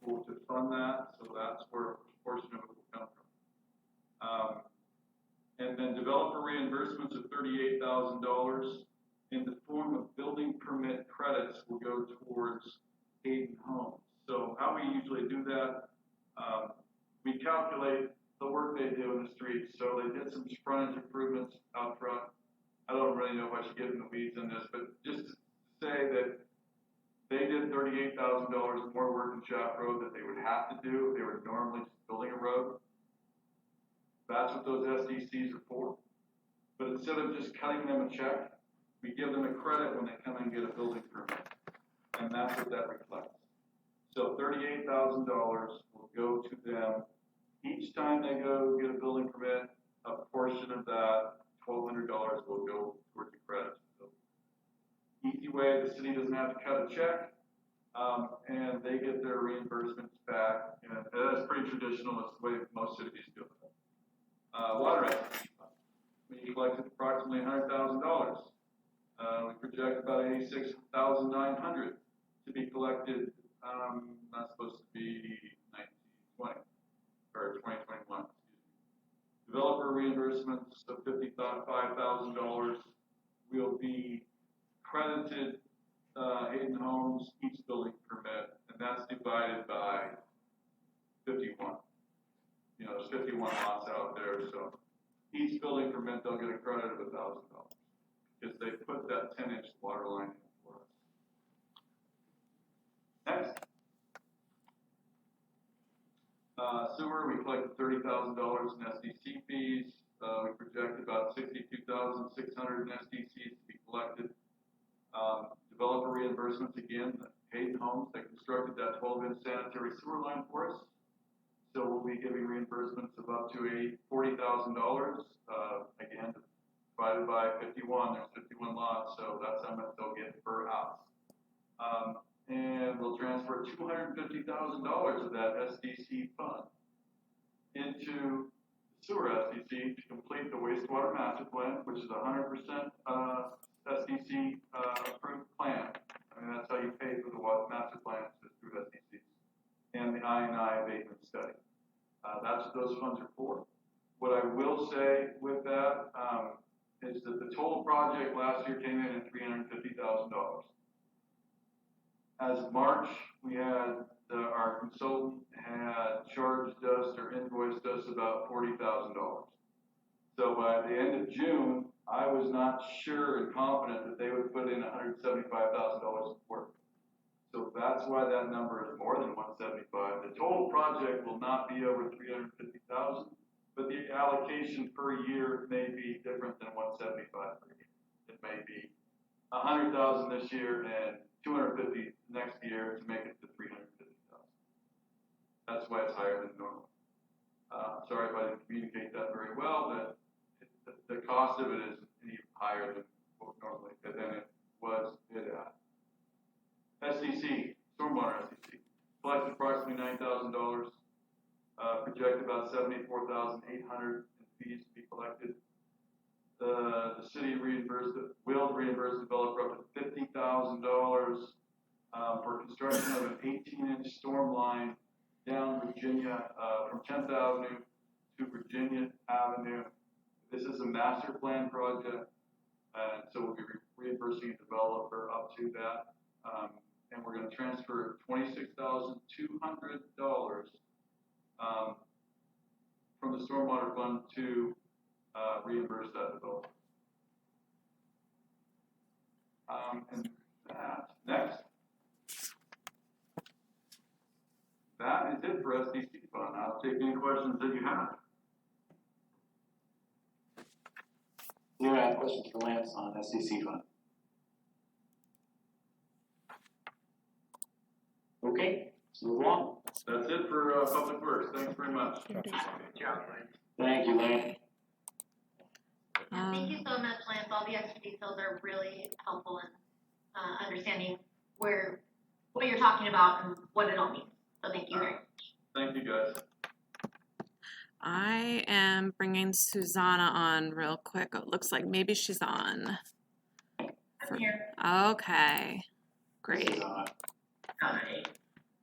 to fund that, so that's where a portion of it will come from. And then developer reimbursements of $38,000 in the form of building permit credits will go towards Stayton homes. So how we usually do that, we calculate the work they do in the streets. So they did some frontage improvements out front. I don't really know if I should get in the weeds on this, but just to say that they did $38,000 more work in Shaft Road that they would have to do if they were normally just building a road. That's what those SDCs are for. But instead of just cutting them a check, we give them a credit when they come and get a building permit. And that's what that reflects. So $38,000 will go to them. Each time they go get a building permit, a portion of that $1,200 will go towards the credit. So easy way, the city doesn't have to cut a check, and they get their reimbursements back. And that's pretty traditional. It's the way most cities do it. Water SDC fund. We collected approximately $100,000. We project about $86,900 to be collected. That's supposed to be 1920 or 2021. Developer reimbursements of $55,000 will be credited Hayden Homes each building permit, and that's divided by 51. You know, there's 51 lots out there, so each building permit they'll get a credit of $1,000 because they put that 10-inch water line in for us. Next. Sewer, we collected $30,000 in SDC fees. We project about $62,600 in SDCs to be collected. Developer reimbursements, again, Hayden Homes, they constructed that 12-inch sanitary sewer line for us. So we'll be giving reimbursements of up to $40,000, again, divided by 51. There's 51 lots, so that's how much they'll get per house. And we'll transfer $250,000 of that SDC fund into sewer SDC to complete the wastewater master plan, which is 100% SDC approved plan. I mean, that's how you pay for the water master plan, is through SDCs. And the I&I abatement study. That's what those funds are for. What I will say with that is that the total project last year came in at $350,000. As of March, we had our consultant had charged us or invoiced us about $40,000. So by the end of June, I was not sure and confident that they would put in $175,000 of work. So that's why that number is more than 175. The total project will not be over 350,000, but the allocation per year may be different than 175 per year. it may be 100,000 this year and 250 next year to make it to 350,000. That's why it's higher than normal. Sorry if I didn't communicate that very well, but the cost of it is even higher than what normally, than it was bid at. SDC, stormwater SDC, collected approximately $9,000, projected about $74,800 in fees to be collected. The city will reimburse the developer up to $50,000 for construction of an 18-inch storm line down Virginia, from 10th Avenue to Virginia Avenue. This is a master plan project, and so we'll be reimbursing the developer up to that. And we're going to transfer $26,200 from the stormwater fund to reimburse that developer. And next. That is it for SDC fund. I'll take any questions that you have. Do you have questions for Lance on SDC fund? Okay, let's move on. That's it for Public Works. Thanks very much. Thank you, Lane. Thank you so much, Lance. All the extra details are really helpful in understanding what you're talking about and what it all means. So thank you very much. Thank you, guys. I am bringing Susanna on real quick. It looks like maybe she's on. I'm here. Okay, great. Hi.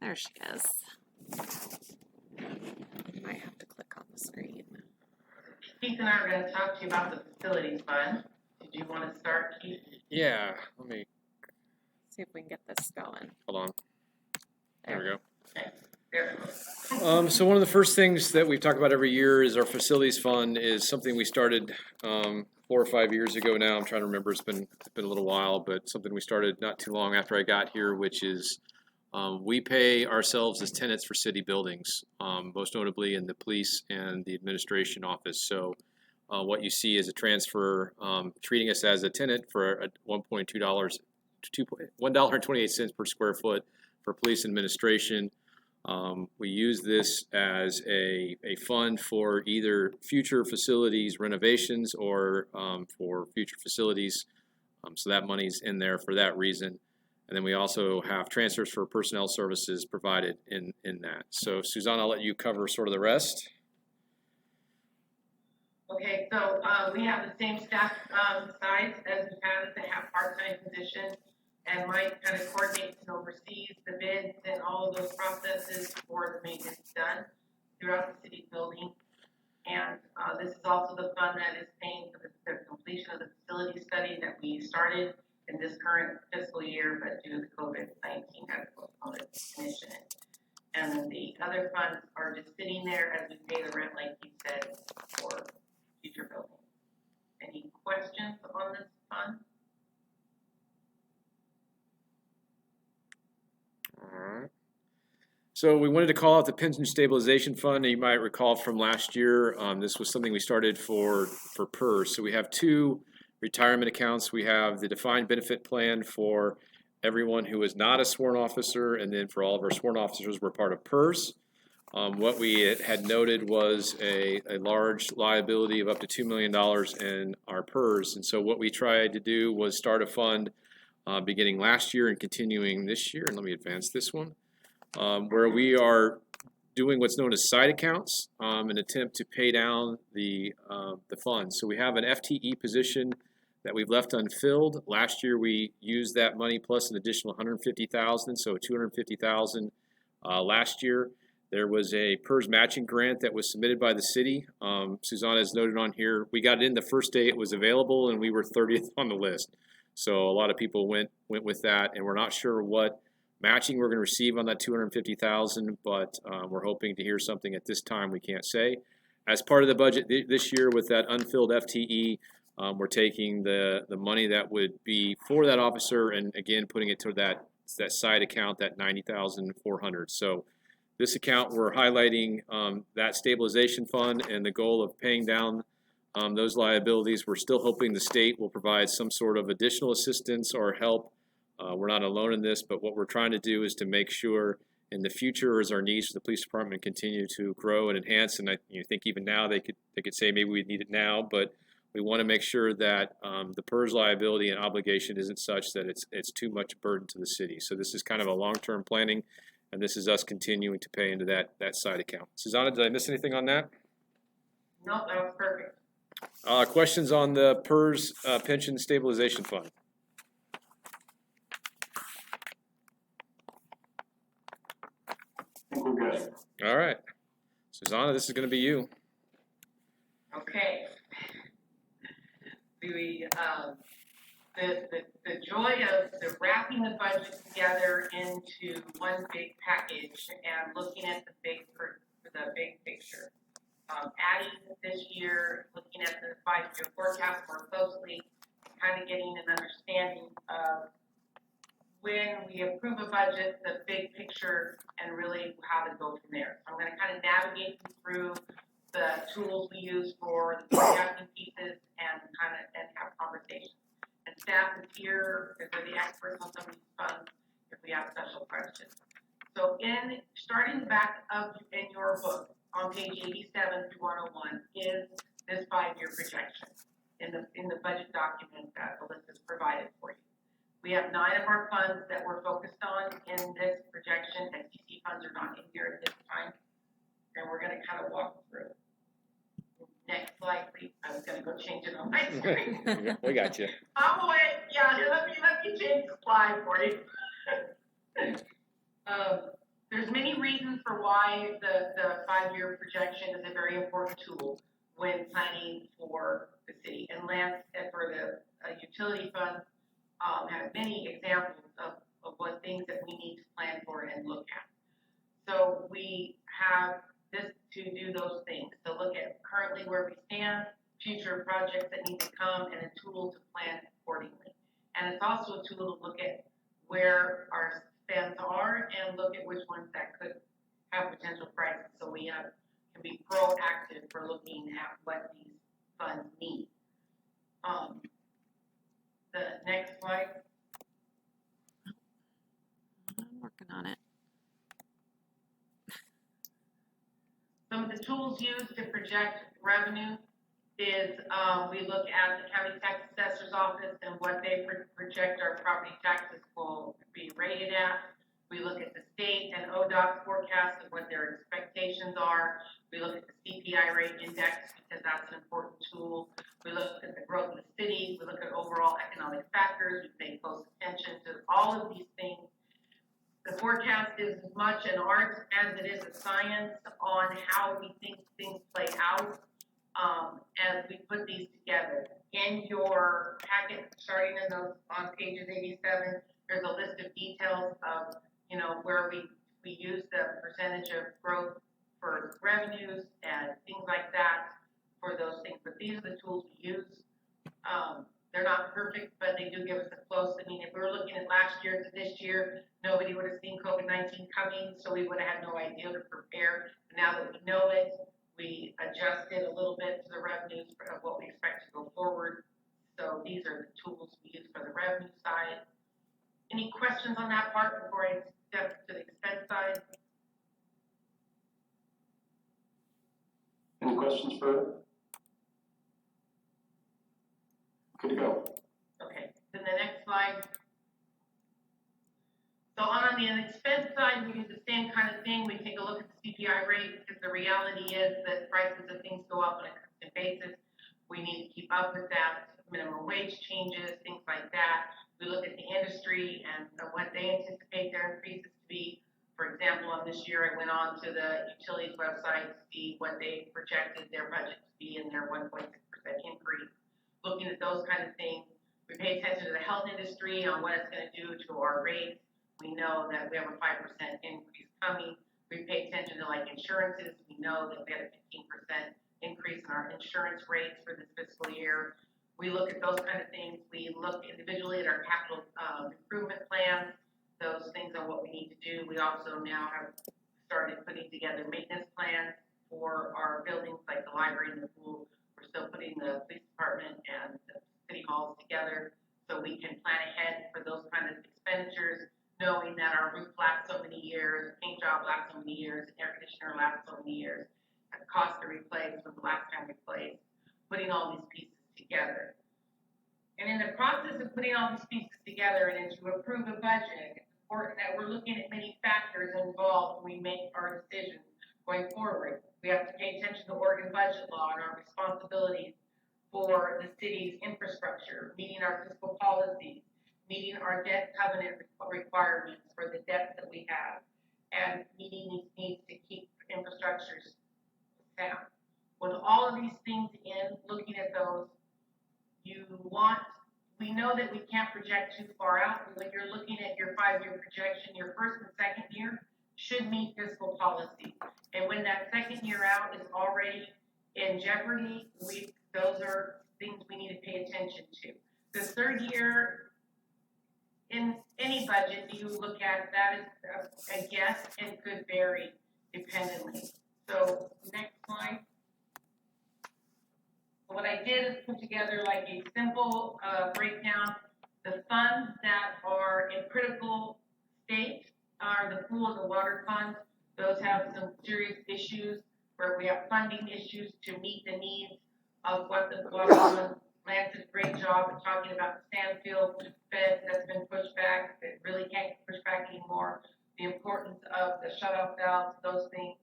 There she is. Might have to click on the screen. Keith and I are going to talk to you about the facilities fund. Did you want to start, Keith? Yeah, let me, See if we can get this going. hold on. There we go. Okay. There it goes. So one of the first things that we talk about every year is our facilities fund is something we started 4 or 5 years ago now. I'm trying to remember, it's been a little while, but something we started not too long after I got here, which is we pay ourselves as tenants for city buildings, most notably in the police and the administration office. So what you see is a transfer treating us as a tenant for $1.28 per square foot for police administration. We use this as a fund for either future facilities renovations or for future facilities. So that money's in there for that reason. And then we also have transfers for personnel services provided in that. So Suzanne, I'll let you cover sort of the rest. Okay, so we have the same staff size as we had to have part-time positions, and Mike kind of coordinates and oversees the bids and all of those processes for the maintenance done throughout the city building. And this is also the fund that is paying for the completion of the facility study that we started in this current fiscal year, but due to COVID-19, had to postpone it, finish it. And then the other funds are just sitting there as we pay the rent, like you said, for future building. Any questions on this fund? All right. So we wanted to call out the pension stabilization fund. You might recall from last year, this was something we started for PERS. So we have 2 retirement accounts. We have the defined benefit plan for everyone who is not a sworn officer, and then for all of our sworn officers, we're part of PERS. What we had noted was a large liability of up to $2 million in our PERS. And so what we tried to do was start a fund beginning last year and continuing this year. And let me advance this one, where we are doing what's known as side accounts, an attempt to pay down the fund. So we have an FTE position that we've left unfilled. Last year we used that money plus an additional $150,000, so $250,000 last year. There was a PERS matching grant that was submitted by the city. Susanna has noted on here, we got it in the first day it was available, and we were 30th on the list. So a lot of people went with that, and we're not sure what matching we're going to receive on that $250,000, but we're hoping to hear something at this time. We can't say. As part of the budget this year with that unfilled FTE, we're taking the money that would be for that officer and again putting it to that side account, that $90,400. So this account we're highlighting that stabilization fund and the goal of paying down those liabilities. We're still hoping the state will provide some sort of additional assistance or help. We're not alone in this, but what we're trying to do is to make sure in the future, as our needs for the police department continue to grow and enhance, and I think even now they could say maybe we need it now, but we want to make sure that the PERS liability and obligation isn't such that it's too much burden to the city. So this is kind of a long-term planning, and this is us continuing to pay into that side account. Susanna, did I miss anything on that? Nope, that was perfect. Questions on the PERS pension stabilization fund? I think we're good. All right, Susanna, this is going to be you. Okay. The joy of the wrapping the budget together into one big package and looking at the big picture. Adding this year, looking at the 5-year forecast more closely, kind of getting an understanding of when we approve a budget, the big picture, and really how to go from there. So I'm going to kind of navigate you through the tools we use for the forecasting pieces and have conversations. And staff is here, if they're the experts on some of these funds, if we have special questions. So starting back up in your book, on page 87 through 101, is this 5-year projection in the budget document that Alyssa's provided for you. We have 9 of our funds that we're focused on in this projection, and CC funds are not in here at this time. And we're going to kind of walk through. Next slide, please. I was going to go change it on my screen. We got you. I'll wait. Yeah, let me change the slide for you. There's many reasons for why the 5-year projection is a very important tool when planning for the city. And Lance, for the utility fund, have many examples of what things that we need to plan for and look at. So we have this to do those things. So look at currently where we stand, future projects that need to come, and a tool to plan accordingly. And it's also a tool to look at where our spends are and look at which ones that could have potential prices. So we can be proactive for looking at what these funds need. The next slide. I'm working on it. Some of the tools used to project revenue is we look at the county tax assessor's office and what they project our property taxes will be rated at. We look at the state and ODOT forecast of what their expectations are. We look at the CPI rate index because that's an important tool. We look at the growth of the city. We look at overall economic factors. We pay close attention to all of these things. The forecast is as much an art as it is a science on how we think things play out as we put these together. In your packet, starting in those on pages 87, there's a list of details of where we use the percentage of growth for revenues and things like that for those things. But these are the tools we use. They're not perfect, but they do give us a close. I mean, if we were looking at last year to this year, nobody would have seen COVID-19 coming, so we would have had no idea to prepare. But now that we know it, we adjust it a little bit to the revenues of what we expect to go forward. So these are the tools we use for the revenue side. Any questions on that part before I step to the expense side? Any questions for? Good to go. Okay, then the next slide. So on the expense side, we do the same kind of thing. We take a look at the CPI rate because the reality is that prices of things go up on a constant basis. We need to keep up with that, minimum wage changes, things like that. We look at the industry and what they anticipate their increases to be. For example, on this year, I went on to the utilities website to see what they projected their budget to be in their 1.6% increase. Looking at those kind of things, we pay attention to the health industry on what it's going to do to our rates. We know that we have a 5% increase coming. We pay attention to like insurances. We know that we had a 15% increase in our insurance rates for this fiscal year. We look at those kind of things. We look individually at our capital improvement plans, those things on what we need to do. We also now have started putting together maintenance plans for our buildings like the library and the pool. We're still putting the police department and the city halls together so we can plan ahead for those kind of expenditures, knowing that our roof lasts so many years, paint job lasts so many years, air conditioner lasts so many years, and the cost to replace was the last time replaced, putting all these pieces together. And in the process of putting all these pieces together and as you approve a budget, it's important that we're looking at many factors involved when we make our decisions going forward. We have to pay attention to Oregon budget law and our responsibilities for the city's infrastructure, meeting our fiscal policies, meeting our debt covenant requirements for the debt that we have, and meeting these needs to keep infrastructures sound. With all of these things in, looking at those, we know that we can't project too far out, but when you're looking at your 5-year projection, your first and second year should meet fiscal policy. And when that second year out is already in jeopardy, those are things we need to pay attention to. The third year, in any budget you look at, that is a guess and could vary dependently. So next slide. What I did is put together like a simple breakdown. The funds that are in critical state are the pool and the water funds. Those have some serious issues where we have funding issues to meet the needs of what the water fund. Lance did a great job of talking about the Sandfield fence that's been pushed back. It really can't be pushed back anymore. The importance of the shut-off valves, those things.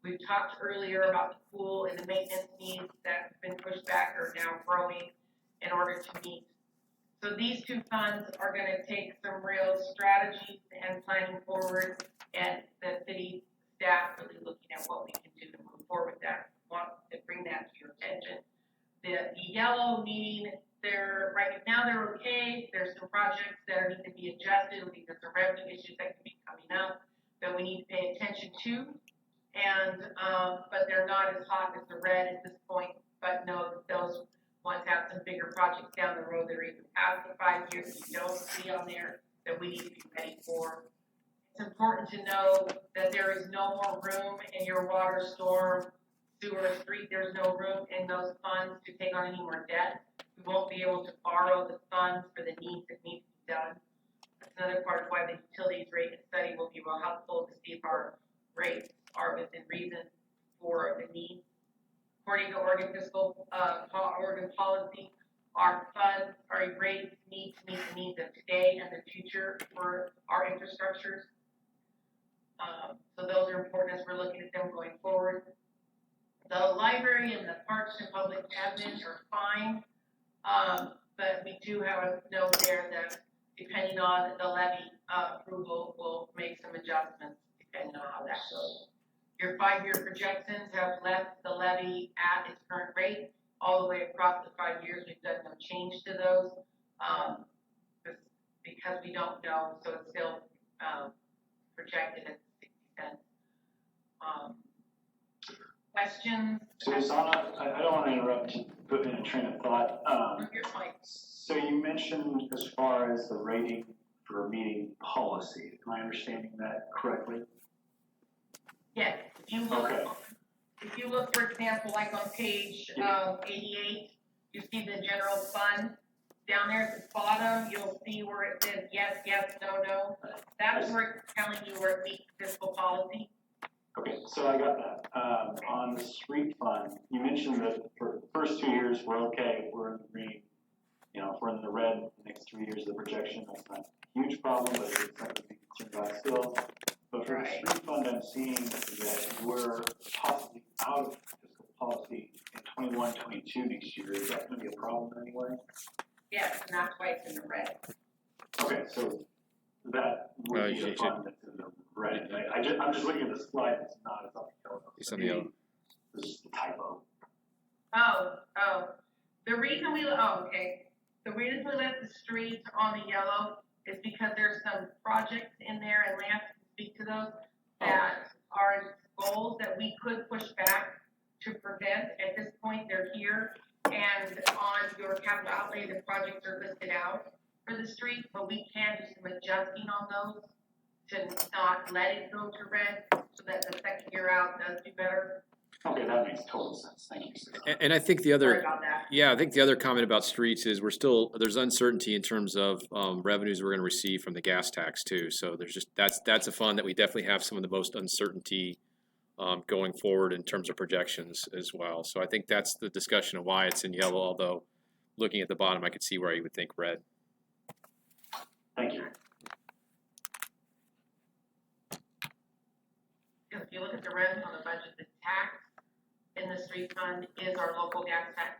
We've talked earlier about the pool and the maintenance needs that have been pushed back are now growing in order to meet. So these two funds are going to take some real strategies and planning forward, and the city staff really looking at what we can do to move forward with that. Want to bring that to your attention. The yellow meaning right now they're okay. There's some projects that need to be adjusted because of revenue issues that could be coming up that we need to pay attention to. And but they're not as hot as the red at this point, but know that those ones have some bigger projects down the road that are even past the 5 years that you don't see on there that we need to be ready for. It's important to know that there is no more room in your water, storm, sewer, street. There's no room in those funds to take on any more debt. We won't be able to borrow the funds for the needs that need to be done. That's another part of why the utilities rate study will be real helpful to see if our rates are within reason for the needs. According to Oregon Oregon policy, our funds, our rates need to meet the needs of today and the future for our infrastructures. So those are important as we're looking at them going forward. The library and the parks and public admin are fine, but we do have a note there that depending on the levy approval, we'll make some adjustments depending on how that goes. Your 5-year projections have left the levy at its current rate all the way across the 5 years. We've done no change to those because we don't know, so it's still projected at 60 cents. Questions? Susanna, I don't want to interrupt you, put in a train of thought. You're fine. So you mentioned as far as the rating for meeting policy, am I understanding that correctly? Yes, if you look, for example, like on page 88, you see the general fund. Down there at the bottom, you'll see where it says yes, yes, no, no. That's where it's telling you where it meets fiscal policy. Okay, so I got that. On the street fund, you mentioned that for the first 2 years, we're okay, we're in the green. You know, if we're in the red, the next 3 years of the projection, that's not a huge problem, but it's something to be concerned about still. But for the street fund, I'm seeing that we're possibly out of fiscal policy in 21, 22 next year. Is that going to be a problem in any way? Yes, and that's why it's in the red. Okay, so that would be a fund that's in the red. I'm just looking at the slide that's not, it's on the yellow. It's on the yellow. This is the typo. The reason we left the streets on the yellow is because there's some projects in there, and Lance can speak to those, that are goals that we could push back to prevent. At this point, they're here, and on your capital outlay, the projects are listed out for the street, but we can do some adjusting on those to not let it go to red, so that the second year out does do better. Okay, that makes total sense. Thank you, Susan. And I think the Sorry other, about that. yeah, I think the other comment about streets is there's uncertainty in terms of revenues we're going to receive from the gas tax too. So there's just, that's a fund that we definitely have some of the most uncertainty going forward in terms of projections as well. So I think that's the discussion of why it's in yellow, although looking at the bottom, I could see where you would think red. Thank you. If you look at the red on the budget, the tax in the street fund is our local gas tax.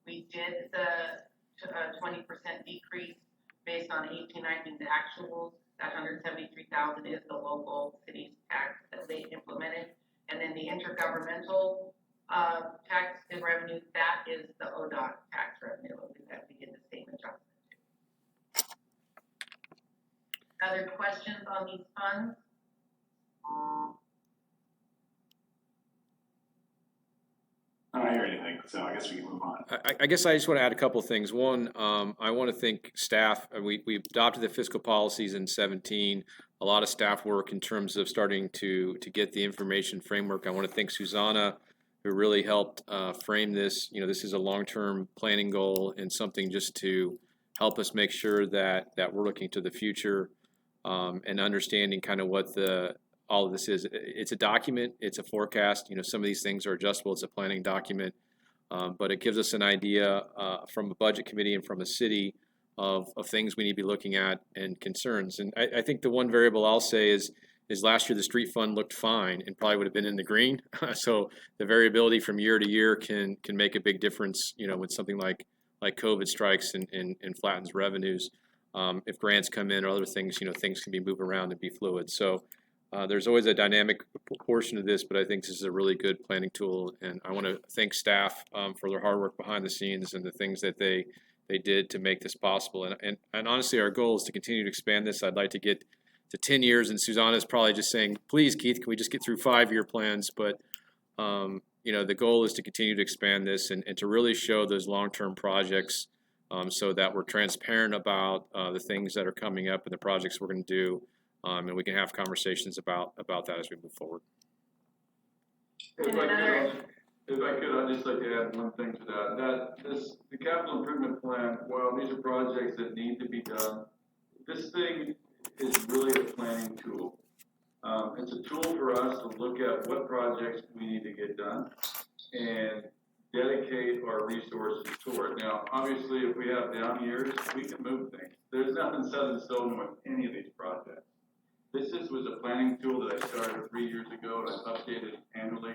We did the 20% decrease based on 18-19 the actuals. That 173,000 is the local city's tax that they implemented. And then the intergovernmental tax and revenue, that is the ODOT tax revenue that we did the same adjustment to. Other questions on these funds? I don't hear anything, so I guess we can move on. I guess I just want to add a couple of things. One, I want to thank staff. We adopted the fiscal policies in 17. A lot of staff work in terms of starting to get the information framework. I want to thank Susanna, who really helped frame this. You know, this is a long-term planning goal and something just to help us make sure that we're looking to the future and understanding kind of what all of this is. It's a document, it's a forecast. You know, some of these things are adjustable. It's a planning document, but it gives us an idea from a budget committee and from a city of things we need to be looking at and concerns. And I think the one variable I'll say is last year the street fund looked fine and probably would have been in the green. So the variability from year to year can make a big difference. You know, when something like COVID strikes and flattens revenues, if grants come in or other things, you know, things can be moved around and be fluid. So there's always a dynamic portion of this, but I think this is a really good planning tool, and I want to thank staff for their hard work behind the scenes and the things that they did to make this possible. And honestly, our goal is to continue to expand this. I'd like to get to 10 years, and Susanna's probably just saying, please, Keith, can we just get through 5-year plans? But you know, the goal is to continue to expand this and to really show those long-term projects so that we're transparent about the things that are coming up and the projects we're going to do. And we can have conversations about that as we move forward. If I could, I'd just like to add one thing to that. The capital improvement plan, while these are projects that need to be done, this thing is really a planning tool. It's a tool for us to look at what projects we need to get done and dedicate our resources toward. Now, obviously, if we have down years, we can move things. There's nothing set in stone with any of these projects. This was a planning tool that I started 3 years ago, and I've updated annually.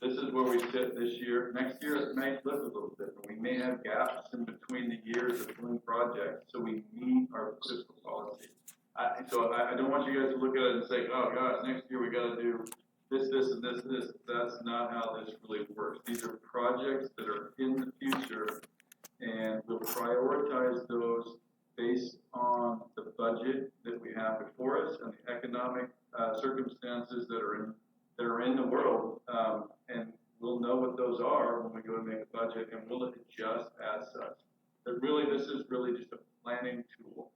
This is where we sit this year. Next year, it may look a little different. We may have gaps in between the years of doing projects, so we need our fiscal policy. So I don't want you guys to look at it and say, oh gosh, next year we got to do this, and this. That's not how this really works. These are projects that are in the future, and we'll prioritize those based on the budget that we have before us and the economic circumstances that are in the world, and we'll know what those are when we go to make a budget, and we'll adjust as such. But really, this is really just a planning tool.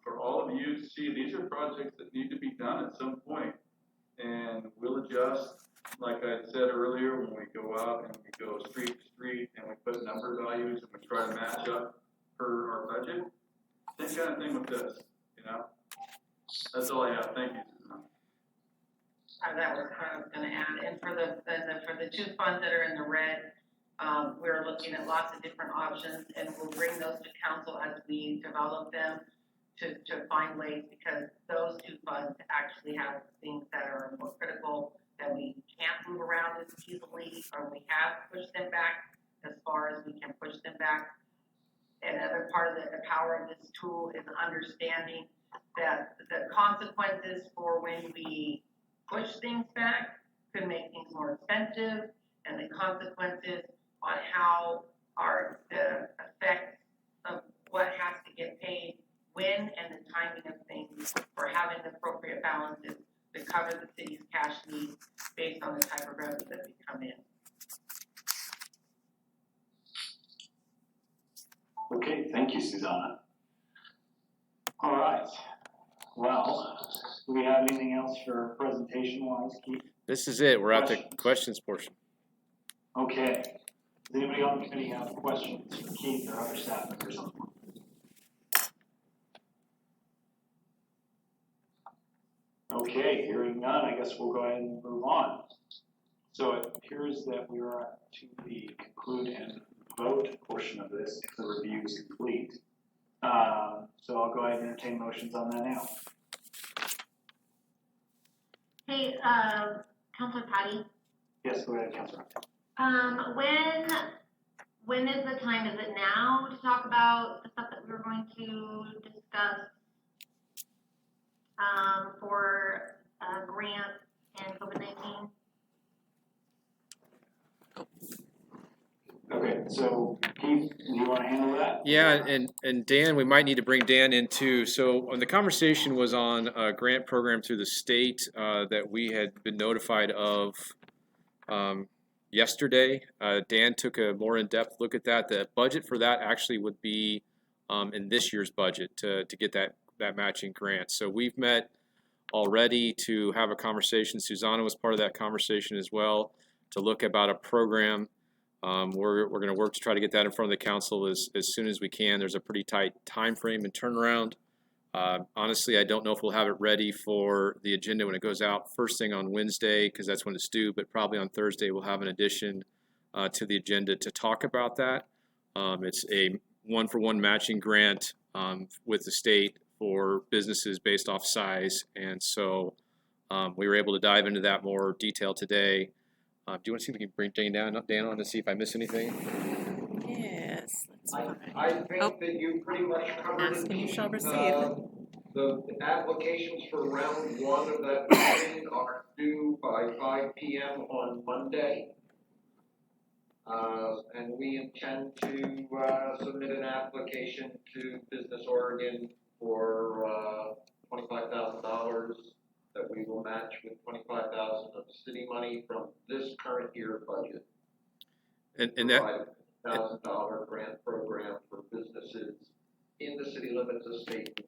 For all of you to see, these are projects that need to be done at some point, and we'll adjust, like I said earlier, when we go out and we go street to street and we put number values and we try to match up per our budget. Same kind of thing with this, you know? That's all I have. Thank you, Susan. That was what I was gonna add, and for the two funds that are in the red, we're looking at lots of different options, and we'll bring those to council as we develop them to find ways, because those two funds actually have things that are more critical that we can't move around as easily, or we have pushed them back as far as we can push them back. Another part of the power of this tool is understanding that the consequences for when we push things back could make things more expensive, and the consequences on how the effects of what has to get paid when, and the timing of things for having the appropriate balances to cover the city's cash needs based on the type of revenue that we come in. Okay, thank you, Susanna. All right. Well, do we have anything else for presentation-wise, Keith? This is it. We're at the questions portion. Okay. Does anybody on the committee have questions for Keith or other staff members on the board? Okay, hearing none, I guess we'll go ahead and move on. So it appears that we are to the conclude and vote portion of this if the review is complete. So I'll go ahead and entertain motions on that now. Hey, Counselor Patty, Yes, go ahead, Councilor. when is the time? Is it now to talk about the stuff that we were going to discuss, for, grant and COVID-19? Okay, so Keith, do you want to handle that? Yeah, and Dan, we might need to bring Dan in too. So the conversation was on a grant program through the state that we had been notified of yesterday. Dan took a more in-depth look at that. The budget for that actually would be in this year's budget to get that matching grant. So we've met already to have a conversation. Susanna was part of that conversation as well, to look about a program. We're going to work to try to get that in front of the council as soon as we can. There's a pretty tight time frame and turnaround. Honestly, I don't know if we'll have it ready for the agenda when it goes out first thing on Wednesday, because that's when it's due, but probably on Thursday we'll have an addition to the agenda to talk about that. It's a one-for-one matching grant with the state for businesses based off size, and so we were able to dive into that more detail today. Do you want to see if we can bring Dan on to see if I miss anything? Yes. I think that you pretty much covered it. Ask and you shall receive. The applications for round one of that meeting are due by 5 p.m. on Monday. And we intend to submit an application to Business Oregon for $25,000 that we will match with $25,000 of city money from this current year budget. And that $5,000 grant program for businesses in the city limits of Stayton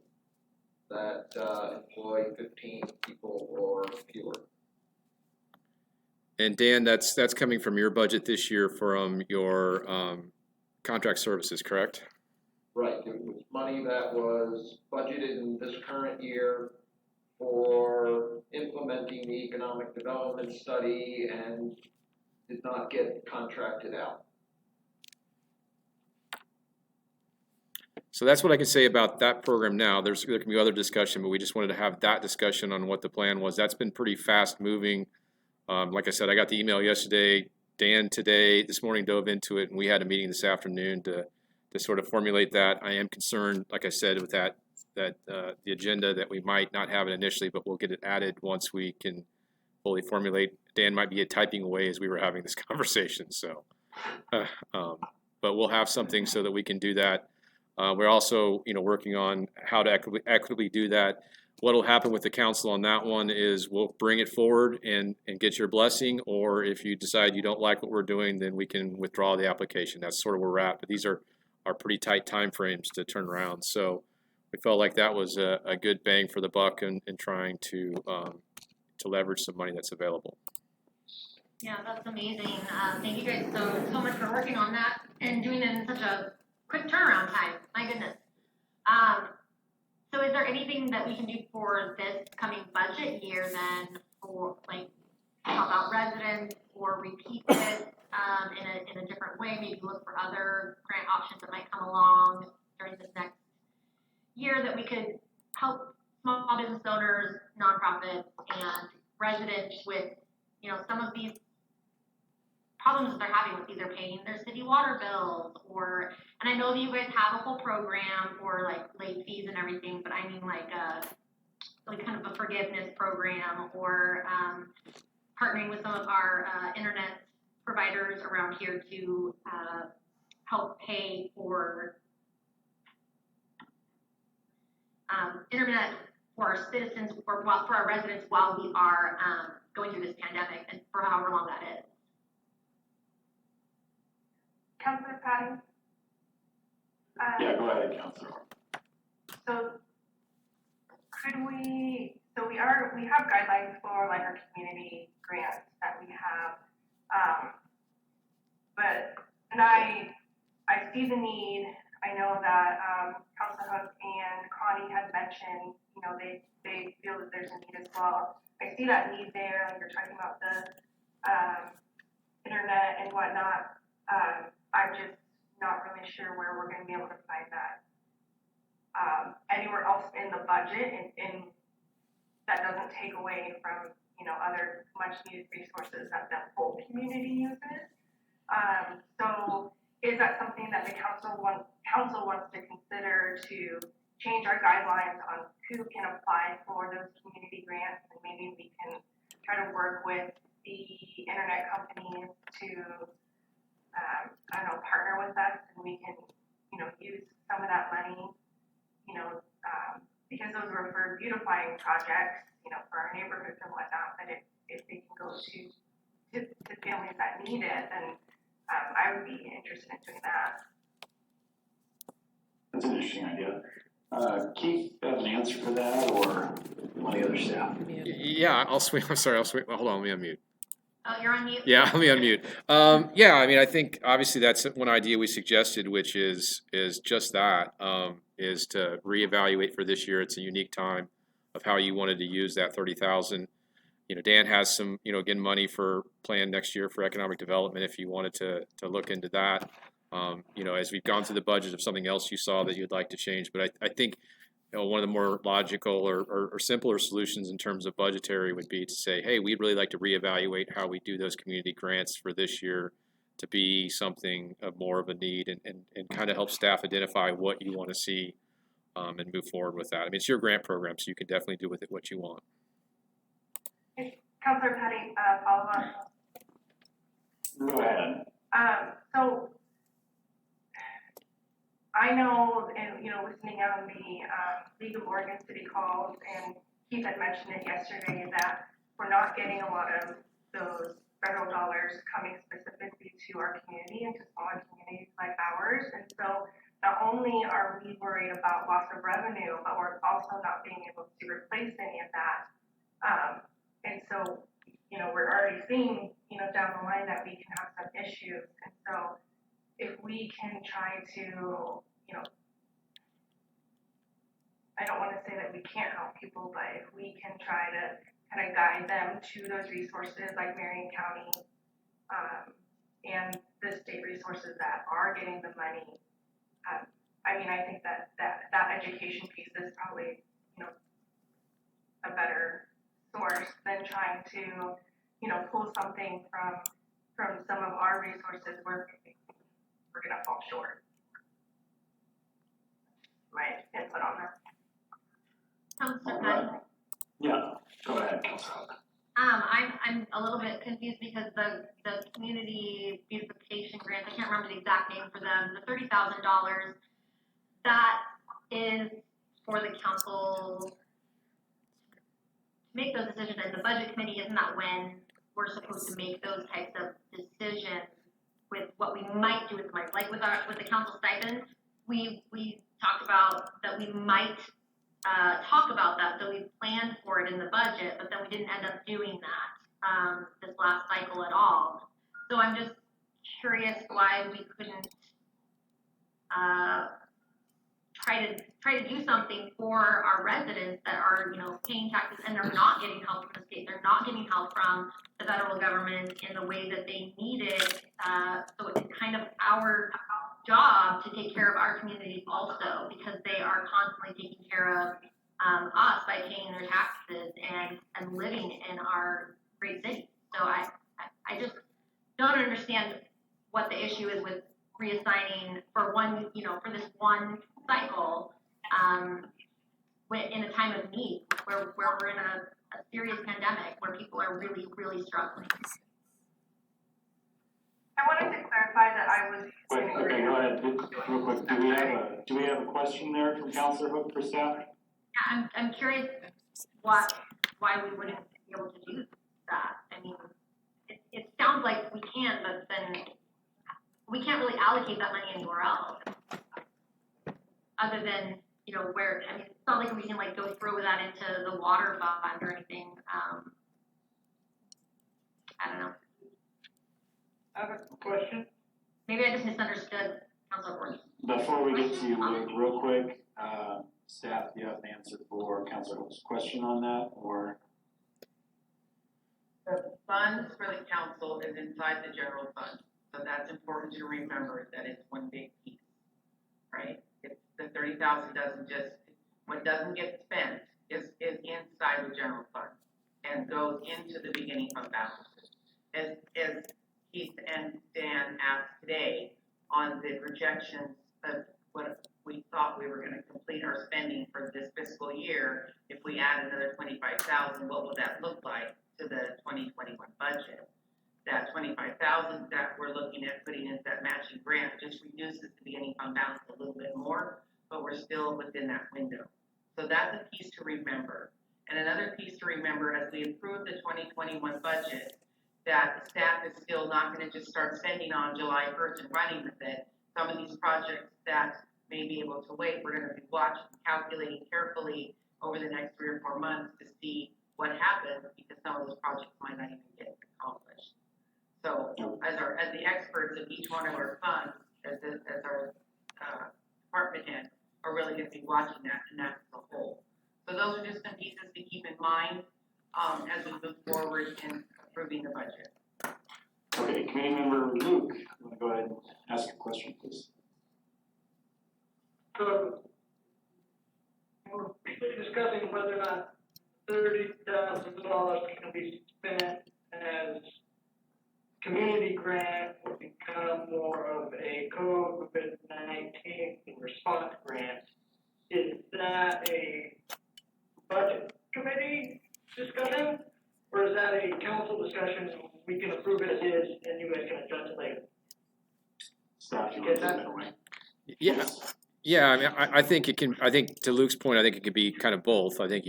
that employ 15 people or fewer. And Dan, that's coming from your budget this year from your contract services, correct? Right. It was money that was budgeted in this current year for implementing the economic development study and did not get contracted out. So that's what I can say about that program now. There can be other discussion, but we just wanted to have that discussion on what the plan was. That's been pretty fast moving. Like I said, I got the email yesterday. Dan this morning dove into it, and we had a meeting this afternoon to sort of formulate that. I am concerned, like I said, with that the agenda that we might not have it initially, but we'll get it added once we can fully formulate. Dan might be typing away as we were having this conversation. So, but we'll have something so that we can do that. We're also, working on how to equitably do that. What will happen with the council on that one is we'll bring it forward and get your blessing, or if you decide you don't like what we're doing, then we can withdraw the application. That's sort of where we're at. But these are pretty tight time frames to turn around. So we felt like that was a good bang for the buck in trying to leverage some money that's available. Yeah, that's amazing. Thank you guys so much for working on that and doing it in such a quick turnaround time. My goodness. So is there anything that we can do for this coming budget year then for help out residents or repeat this in a different way? Maybe look for other grant options that might come along during this next year that we could help small business owners, nonprofits, and residents with, some of these problems that they're having with either paying their city water bills and I know that you guys have a whole program for late fees and everything, but I mean kind of a forgiveness program or partnering with some of our internet providers around here to help pay for internet for our citizens or for our residents while we are going through this pandemic and for however long that is. Councilor Patty? Yeah, go ahead, Councilor. So we have guidelines for our community grants that we have, and I see the need. I know that, Council Hook and Connie had mentioned, you know, they feel that there's a need as well. I see that need there, like you're talking about the, internet and whatnot. I'm just not really sure where we're gonna be able to find that, anywhere else in the budget, and that doesn't take away from, you know, other much needed resources that the whole community uses. So is that something that the council wants to consider to change our guidelines on who can apply for those community grants? And maybe we can try to work with the internet companies to, I don't know, partner with us, and we can, you know, use some of that money, you know, because those were for beautifying projects, you know, for our neighborhoods and whatnot. But if they can go to families that need it, then I would be interested in doing that. That's an interesting idea. Keith, have an answer for that, or one of the other staff? Yeah, I'll swing. I'm sorry. I'll swing. Hold on. Let me unmute. Oh, you're on mute? Yeah, let me unmute. Yeah, I mean, I think obviously that's one idea we suggested, which is just that, is to reevaluate for this year. It's a unique time of how you wanted to use that 30,000. You know, Dan has some, you know, again, money for plan next year for economic development if you wanted to look into that. You know, as we've gone through the budget of something else you saw that you'd like to change. But I think, you know, one of the more logical or simpler solutions in terms of budgetary would be to say, hey, we'd really like to reevaluate how we do those community grants for this year to be something of more of a need, and kind of help staff identify what you want to see, and move forward with that. I mean, it's your grant program, so you can definitely do with it what you want. Councilor Patty, follow up. Go ahead. So I know, and you know, listening on the League of Oregon City calls, and Keith had mentioned it yesterday, that we're not getting a lot of those federal dollars coming specifically to our community and to smaller communities like ours. And so not only are we worried about loss of revenue, but we're also not being able to replace any of that. And so, you know, we're already seeing, you know, down the line that we can have some issues. And so if we can try to, you know, I don't want to say that we can't help people, but if we can try to kind of guide them to those resources like Marion County, and the state resources that are getting the money, I mean, I think that education piece is probably, you know, a better source than trying to, you know, pull something from some of our resources where we're gonna fall short. My input on that. Councilor All Patty? right. Yeah, go ahead, Councilor. I'm a little bit confused because the community beautification grant, I can't remember the exact name for them, the $30,000, that is for the council to make those decisions, and the budget committee, isn't that when we're supposed to make those types of decisions with what we might do with the money? Like with the council stipend, we talked about that we might talk about that, so we planned for it in the budget, but then we didn't end up doing that this last cycle at all. So I'm just curious why we couldn't try to do something for our residents that are, you know, paying taxes and they're not getting help from the state, they're not getting help from the federal government in the way that they need it. So it's kind of our job to take care of our communities also, because they are constantly taking care of us by paying their taxes and living in our great city. So I just don't understand what the issue is with reassigning for one, you know, for this one cycle, in a time of need where we're in a serious pandemic where people are really, really struggling. I wanted to clarify that I was. Wait, okay, go ahead, real quick, do we have a question there from Councilor Hook for staff? Yeah, I'm curious why we wouldn't be able to do that. I mean, it sounds like we can, but then we can't really allocate that money anywhere else. Other than, you know, where, I mean, it's not like we can like go throw that into the water fund or anything. I don't know. I have a question. maybe I just misunderstood Councilor Gordon. Before we get to you, Luke, real quick, staff, do you have an answer for Councilor Hook's question on that, or? The funds for the council is inside the general fund, so that's important to remember that it's one big piece, right? It's the 30,000 doesn't just, what doesn't get spent is inside the general fund and goes into the beginning fund balances. As Keith and Dan asked today on the projections of what we thought we were gonna complete our spending for this fiscal year, if we add another 25,000, what will that look like to the 2021 budget? That 25,000 that we're looking at putting into that matching grant just reduces the beginning fund balance a little bit more, but we're still within that window. So that's a piece to remember. And another piece to remember as we approve the 2021 budget, that the staff is still not gonna just start spending on July 1st and running with it. Some of these projects that may be able to wait, we're gonna be watching, calculating carefully over the next 3 or 4 months to see what happens, because some of those projects might not even get accomplished. So as the experts of each one of our funds, as our department heads are really gonna be watching that, and that's the whole. So those are just some pieces to keep in mind, as we move forward in approving the budget. Okay, committee member Luke, you wanna go ahead and ask a question, please? So, we're discussing whether or not $30,000 can be spent as community grant or become more of a COVID-19 response grant. Is that a budget committee discussion, or is that a council discussion? We can approve it as is, and you guys can adjust it later. Staff, you want to take that away? Yeah, I mean, I think it can, I think to Luke's point, I think it could be kind of both. I think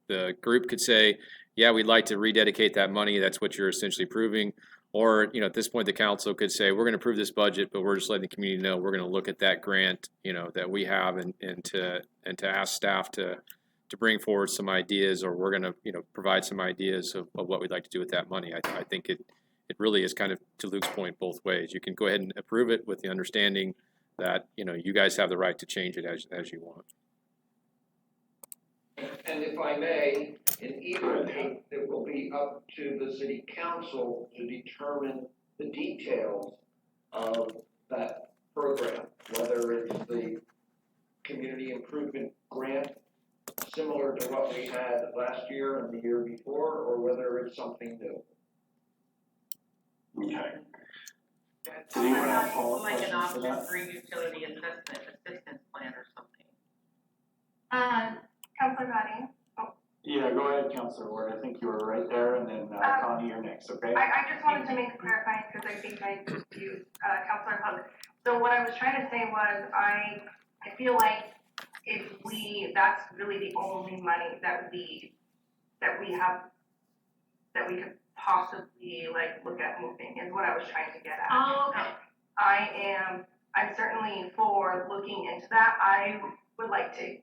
the group could say, yeah, we'd like to rededicate that money, that's what you're essentially approving. Or, at this point, the council could say, we're gonna approve this budget, but we're just letting the community know, we're gonna look at that grant, that we have and to ask staff to bring forward some ideas, or we're gonna, provide some ideas of what we'd like to do with that money. I think it really is kind of, to Luke's point, both ways. You can go ahead and approve it with the understanding that, you guys have the right to change it as you want. And if I may, in either case, it will be up to the city council to determine the details of that program, whether it's the community improvement grant, similar to what we had last year and the year before, or whether it's something new. Okay. Does anyone have follow-up Like an questions for option that? for utility assistance plan or something. Councilor Patty? Yeah, go ahead, Councilor Ward. I think you were right there, and then Connie, you're next, okay? I just wanted to make a clarifying, because I think I confused Councilor Hug. So what I was trying to say was, I feel like that's really the only money that we have, that we could possibly look at moving, is what I was trying to get at. Oh, okay. I'm certainly for looking into that. I would like to,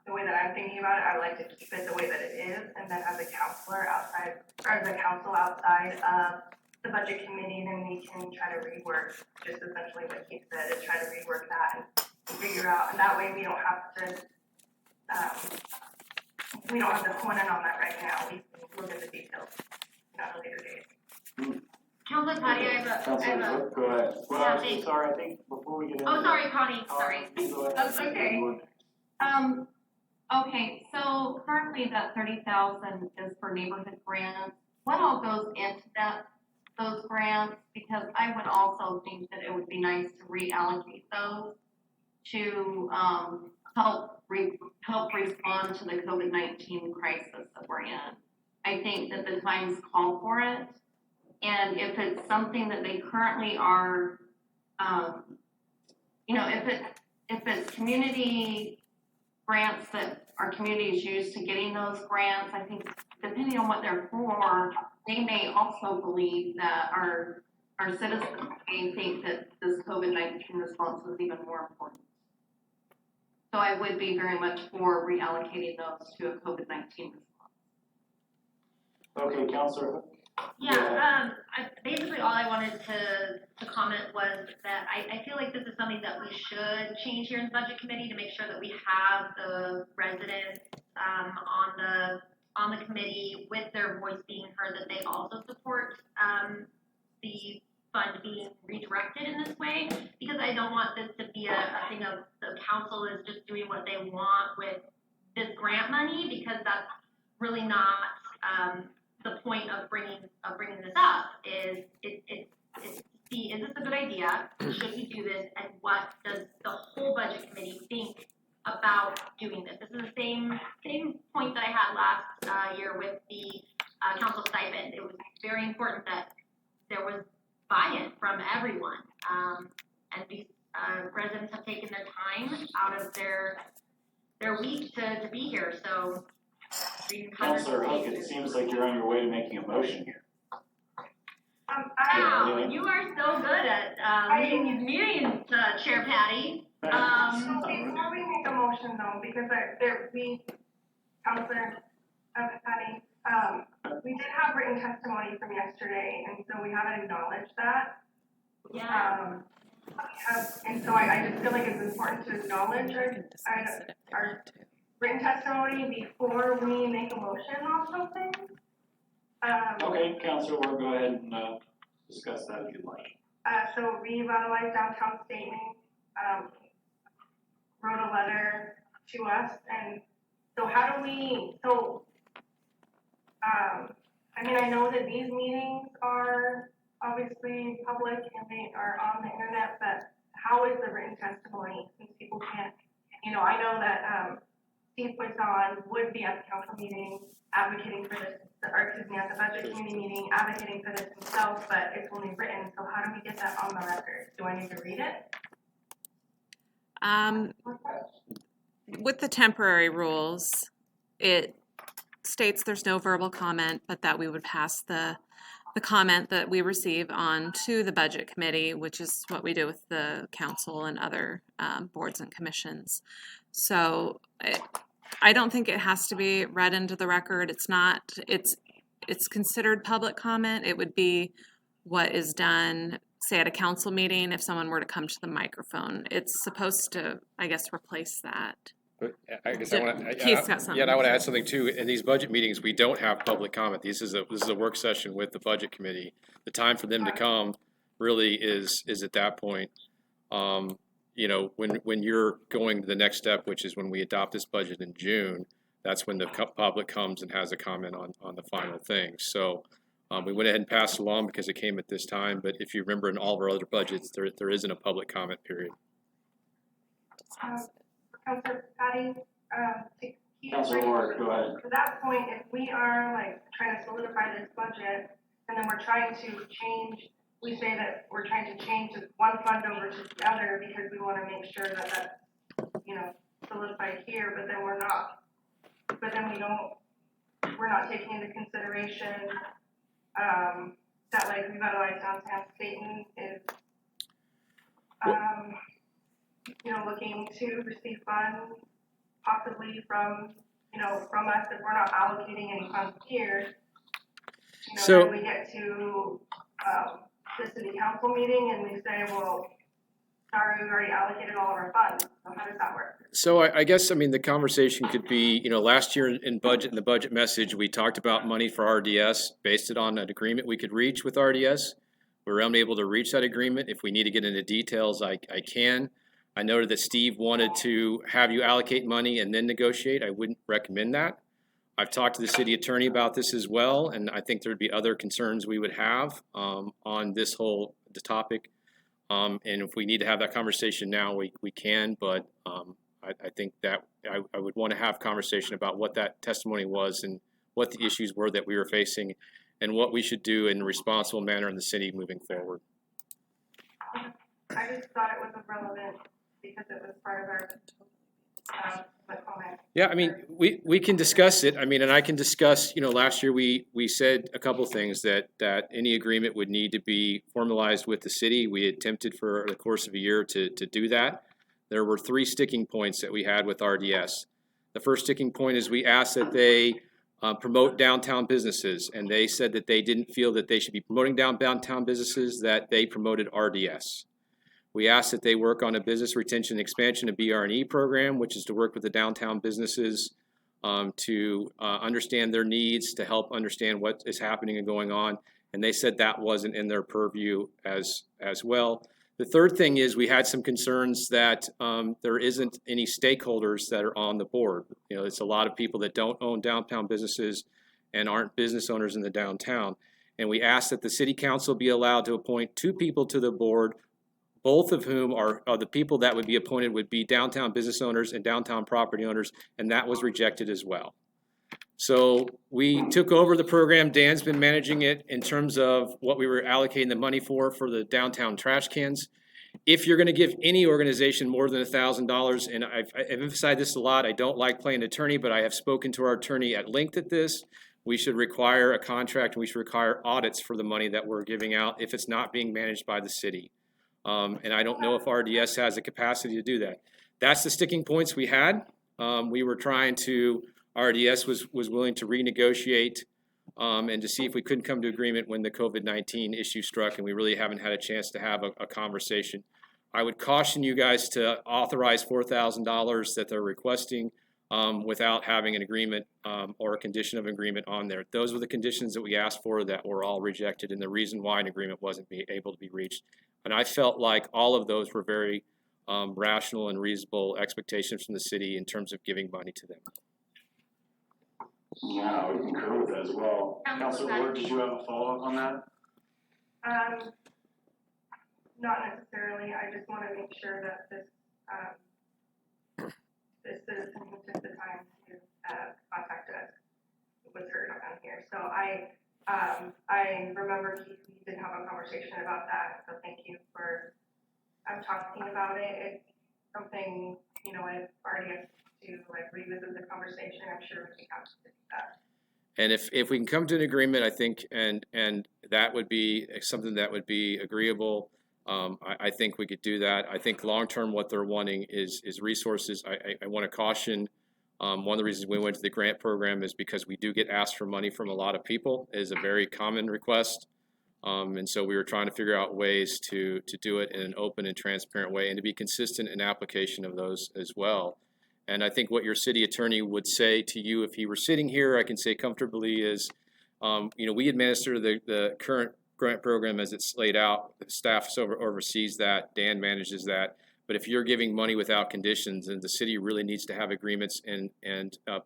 the way that I'm thinking about it, I would like to keep it the way that it is, and then as a counselor outside, or as a council outside of the budget committee, then we can try to rework, just essentially what Keith said, is try to rework that and figure out, and that way we don't have to hone in on that right now. We can look at the details at a later date. Councilor Patty, I have a. Councilor Hook, go ahead. Well, Yeah, actually, thanks. sorry, I think before we get into Oh, sorry, Connie, Connie, sorry. go ahead. That's okay. You were next. Okay, so currently that 30,000 is for neighborhood grants. What all goes into those grants? Because I would also think that it would be nice to reallocate those to, help respond to the COVID-19 crisis that we're in. I think that the times call for it. And if it's something that they currently are, if it's community grants that our communities use to getting those grants, I think depending on what they're for, they may also believe that our citizens may think that this COVID-19 response is even more important. So I would be very much for reallocating those to a COVID-19 response. Okay, Councilor Hook. Basically all I wanted to comment was that I feel like this is something that we should change here in the budget committee to make sure that we have the residents, on the committee with their voice being heard, that they also support, the fund being redirected in this way, because I don't want this to be a thing of the council is just doing what they want with this grant money, because that's really not, the point of bringing this up. Is see, is this a good idea? Should we do this? And what does the whole budget committee think about doing this? This is the same point that I had last year with the council stipend. It was very important that there was buy-in from everyone, and these residents have taken their time out of their week to be here. So, Councilor Hook, it seems like you're on your way to making a motion here. Wow, you are so good at leading these meetings, Chair Patty. So before we make a motion though, because Councilor Patty, we did have written testimony from yesterday, and so we haven't acknowledged that. Yeah. And so I just feel like it's important to acknowledge our written testimony before we make a motion on something. Okay, Councilor Ward, go ahead and discuss that if you'd like. So Revitalize Downtown Stayton wrote a letter to us, and so how do we, I know that these meetings are obviously public and they are on the internet, but how is the written testimony, since people can't, I know that Steve Poisson would be at the council meeting advocating for this, at the budget committee meeting advocating for this himself, but it's only written, so how do we get that on the record? Do I need to read it? With the temporary rules, it states there's no verbal comment, but that we would pass the comment that we receive on to the budget committee, which is what we do with the council and other boards and commissions. So I don't think it has to be read into the record. It's considered public comment. It would be what is done, say at a council meeting, if someone were to come to the microphone. It's supposed to, I guess, replace that. But I guess Keith's got something. Yeah, I want to add something too. In these budget meetings, we don't have public comment. This is a work session with the budget committee. The time for them to come really is at that point. When you're going to the next step, which is when we adopt this budget in June, that's when the public comes and has a comment on the final thing. So we went ahead and passed along because it came at this time. But if you remember, in all of our other budgets, there isn't a public comment period. Councilor Patty, Councilor Ward, go ahead. to that point, if we are trying to solidify this budget, and then we're trying to change, we say that we're trying to change one fund over to the other because we want to make sure that that's, solidified here, but then we're not. But then we're not taking into consideration that Revitalize Downtown Stayton is looking to receive funds possibly from us if we're not allocating any funds here. So then we get to the city council meeting and we say, well, sorry, we've already allocated all of our funds. So how does that work? So I guess, the conversation could be, last year in the budget message, we talked about money for RDS, based it on an agreement we could reach with RDS. We were unable to reach that agreement. If we need to get into details, I can. I noted that Steve wanted to have you allocate money and then negotiate. I wouldn't recommend that. I've talked to the city attorney about this as well, and I think there'd be other concerns we would have on this topic. And if we need to have that conversation now, we can, but I think that I would want to have conversation about what that testimony was and what the issues were that we were facing and what we should do in a responsible manner in the city moving forward. I just thought it was irrelevant because it was part of our comment. Yeah, we can discuss it. And I can discuss, last year we said a couple things that any agreement would need to be formalized with the city. We attempted for the course of a year to do that. There were 3 sticking points that we had with RDS. The first sticking point is we asked that they promote downtown businesses, and they said that they didn't feel that they should be promoting downtown businesses, that they promoted RDS. We asked that they work on a business retention expansion, a BR&E program, which is to work with the downtown businesses to understand their needs, to help understand what is happening and going on. And they said that wasn't in their purview as well. The third thing is we had some concerns that there isn't any stakeholders that are on the board. You know, it's a lot of people that don't own downtown businesses and aren't business owners in the downtown. And we asked that the city council be allowed to appoint 2 people to the board, both of whom are the people that would be appointed would be downtown business owners and downtown property owners, and that was rejected as well. So we took over the program. Dan's been managing it in terms of what we were allocating the money for the downtown trash cans. If you're going to give any organization more than $1,000, and I've emphasized this a lot, I don't like playing attorney, but I have spoken to our attorney at length at this. We should require a contract, and we should require audits for the money that we're giving out if it's not being managed by the city. And I don't know if RDS has the capacity to do that. That's the sticking points we had. We were trying to, RDS was willing to renegotiate and to see if we couldn't come to agreement when the COVID-19 issue struck, and we really haven't had a chance to have a conversation. I would caution you guys to authorize $4,000 that they're requesting without having an agreement or a condition of agreement on there. Those were the conditions that we asked for that were all rejected, and the reason why an agreement wasn't able to be reached. And I felt like all of those were very rational and reasonable expectations from the city in terms of giving money to them. Yeah, I would concur with that as well. Councilor Ward, did you have a follow-up on that? Not necessarily. I just want to make sure that this citizen who took the time to contact us was heard on here. So I remember Keith, we did have a conversation about that. So thank you for talking about it. It's something, you know, I've already have to like revisit the conversation. I'm sure we have to do that. And if we can come to an agreement, I think, and that would be something that would be agreeable. I think we could do that. I think long-term what they're wanting is resources. I want to caution, one of the reasons we went to the grant program is because we do get asked for money from a lot of people. It is a very common request. And so we were trying to figure out ways to do it in an open and transparent way and to be consistent in application of those as well. And I think what your city attorney would say to you if he were sitting here, I can say comfortably is, you know, we administer the current grant program as it's laid out. The staff oversees that. Dan manages that. But if you're giving money without conditions, then the city really needs to have agreements and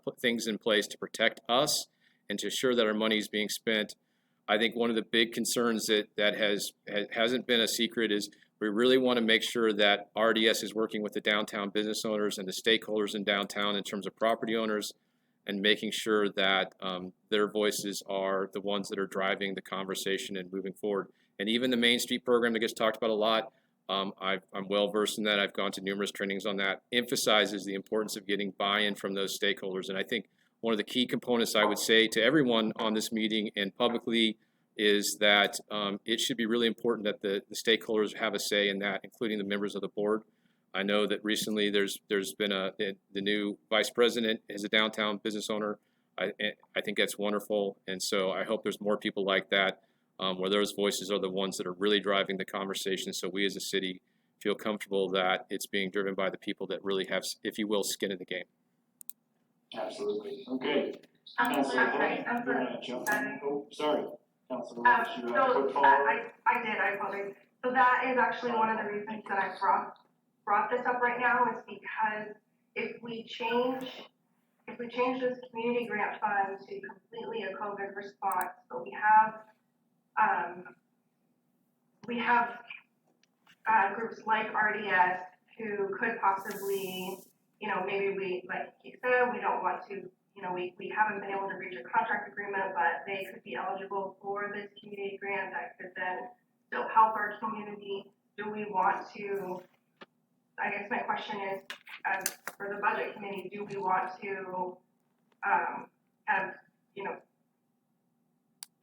put things in place to protect us and to ensure that our money is being spent. I think one of the big concerns that hasn't been a secret is we really want to make sure that RDS is working with the downtown business owners and the stakeholders in downtown in terms of property owners and making sure that their voices are the ones that are driving the conversation and moving forward. And even the Main Street program that gets talked about a lot, I'm well versed in that. I've gone to numerous trainings on that, emphasizes the importance of getting buy-in from those stakeholders. And I think one of the key components I would say to everyone on this meeting and publicly is that it should be really important that the stakeholders have a say in that, including the members of the board. I know that recently there's been the new vice president is a downtown business owner. I think that's wonderful. And so I hope there's more people like that where those voices are the ones that are really driving the conversation. So we as a city feel comfortable that it's being driven by the people that really have, if you will, skin in the game. Absolutely. Okay. I'm Councilor sorry. Ward, you want to jump in? Oh, sorry. Councilor So Ward, did you have a quick follow-up? I apologize. So that is actually one of the reasons that I brought this up right now is because if we change this community grant fund to completely a COVID response, but we have groups like RDS who could possibly, you know, maybe we, like he said, we don't want to, you know, we haven't been able to reach a contract agreement, but they could be eligible for this community grant that could then still help our community. Do we want to, I guess my question is, for the budget committee, do we want to have, you know,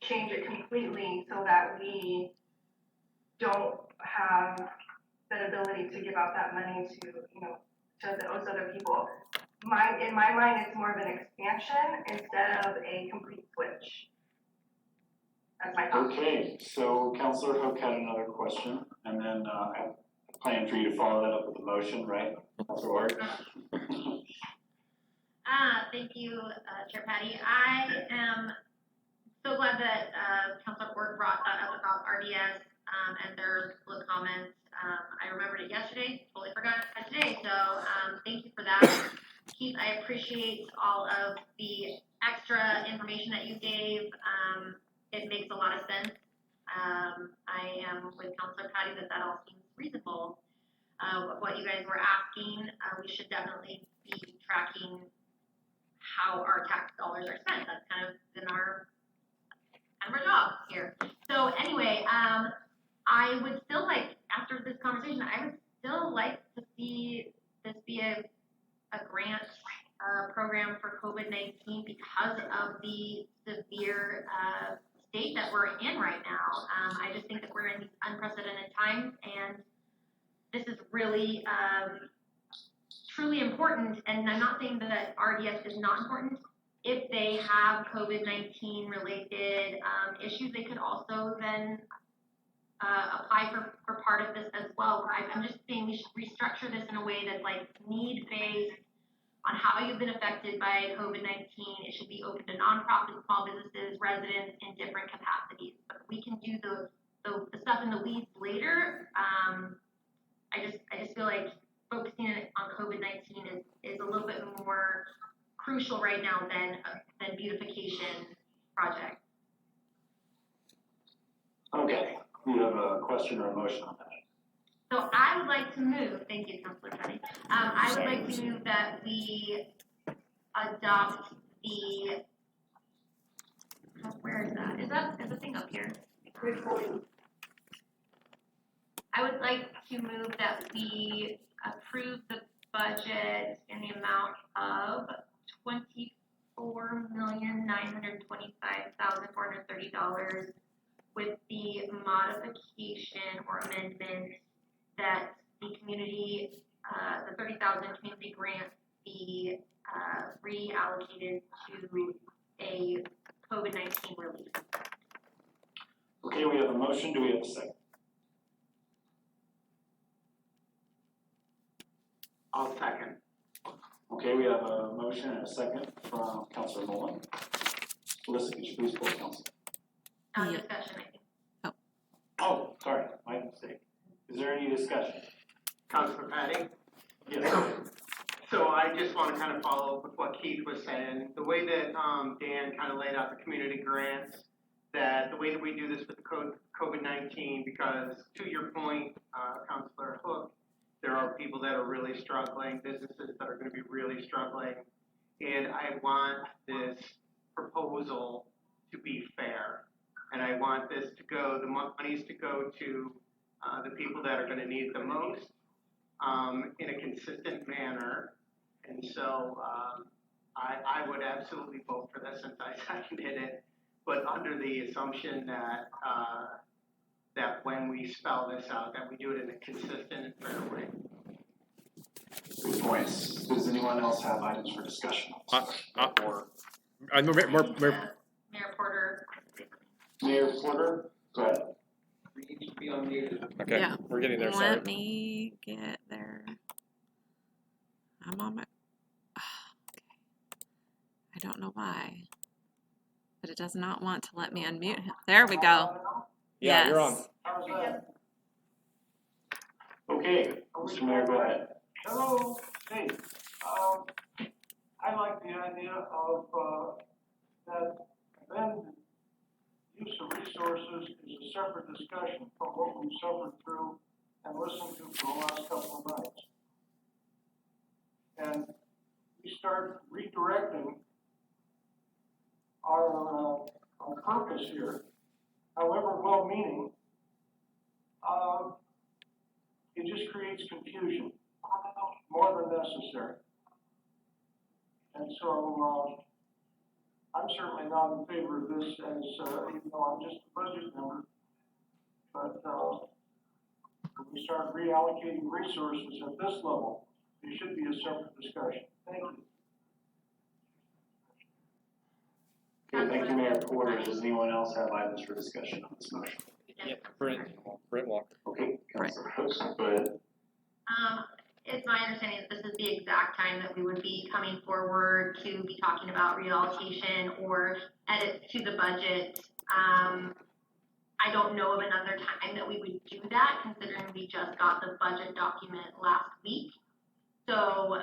change it completely so that we don't have that ability to give out that money to, you know, to those other people? in my mind, it's more of an expansion instead of a complete switch. That's my thought. Okay, so Counselor Hook had another question, and then, I plan for you to follow that up with a motion, right? Counselor Ward? Thank you, Chair Patty. I am so glad that, Councilor Ford brought that up about RDS, and their public comments. I remembered it yesterday, totally forgot it today, so, thank you for that. Keith, I appreciate all of the extra information that you gave. It makes a lot of sense. I am with Councilor Patty that all seems reasonable. What you guys were asking, we should definitely be tracking how our tax dollars are spent. That's kind of been our job here. So anyway, I would still like, after this conversation, I would still like to see this be a grant program for COVID-19 because of the severe state that we're in right now. I just think that we're in these unprecedented times, and this is really truly important. And I'm not saying that RDS is not important. If they have COVID-19 related issues, they could also then apply for part of this as well. I'm just saying we should restructure this in a way that's like need-based on how you've been affected by COVID-19. It should be open to nonprofits, small businesses, residents in different capacities. But we can do the stuff in the weeds later. I just feel like focusing on COVID-19 is a little bit more crucial right now than beautification project. Okay, we have a question or a motion on that. So I would like to move, thank you, Councilor Penny. I would like to move that we adopt the, where is that? Is the thing up here? I would like to move that we approve the budget in the amount of $24,925,430 with the modification or amendment that the community, the 30,000 community grant be reallocated to a COVID-19 relief. Okay, we have a motion, do we have a second? I'll second. Okay, we have a motion and a second from Councilor Mullen. Alyssa, could you please pull the council? Yeah. Discussion, I think. Oh, sorry, my mistake. Is there any discussion? Councilor Patty? Yes. So I just want to kind of follow up with what Keith was saying. The way that Dan kind of laid out the community grants, that the way that we do this with COVID-19, because to your point, Councilor Hook, there are people that are really struggling, businesses that are going to be really struggling, and I want this proposal to be fair. And I want this to go, the monies to go to the people that are going to need it the most in a consistent manner. And so I would absolutely vote for this since I seconded it, but under the assumption that that when we spell this out, that we do it in a consistent and fair way. Good points. Does anyone else have items for discussion? Mayor Mayor Porter. Mayor Porter, go ahead. You need to be unmuted. Okay, Yeah. we're getting there, sorry. Let me get there. I'm on my, okay. I don't know why, but it does not want to let me unmute him. There we go. Yeah, you're on. Yes. How's that? Okay, Mr. Mayor, go ahead. Hello, hey, I like the idea of, that then use of resources is a separate discussion from what we've suffered through and listened to for the last couple of nights. And we start redirecting our purpose here, however well-meaning, it just creates confusion, more than necessary. And so, I'm certainly not in favor of this as, even though I'm just a budget member. But, when we start reallocating resources at this level, there should be a separate discussion. Thank you. Okay, thank you, Mayor Porter. Does anyone else have items for discussion on this motion? Yeah, Brent Walker. Okay, Councilor Hooks, go ahead. It's my understanding that this is the exact time that we would be coming forward to be talking about reallocation or edits to the budget. I don't know of another time that we would do that, considering we just got the budget document last week. So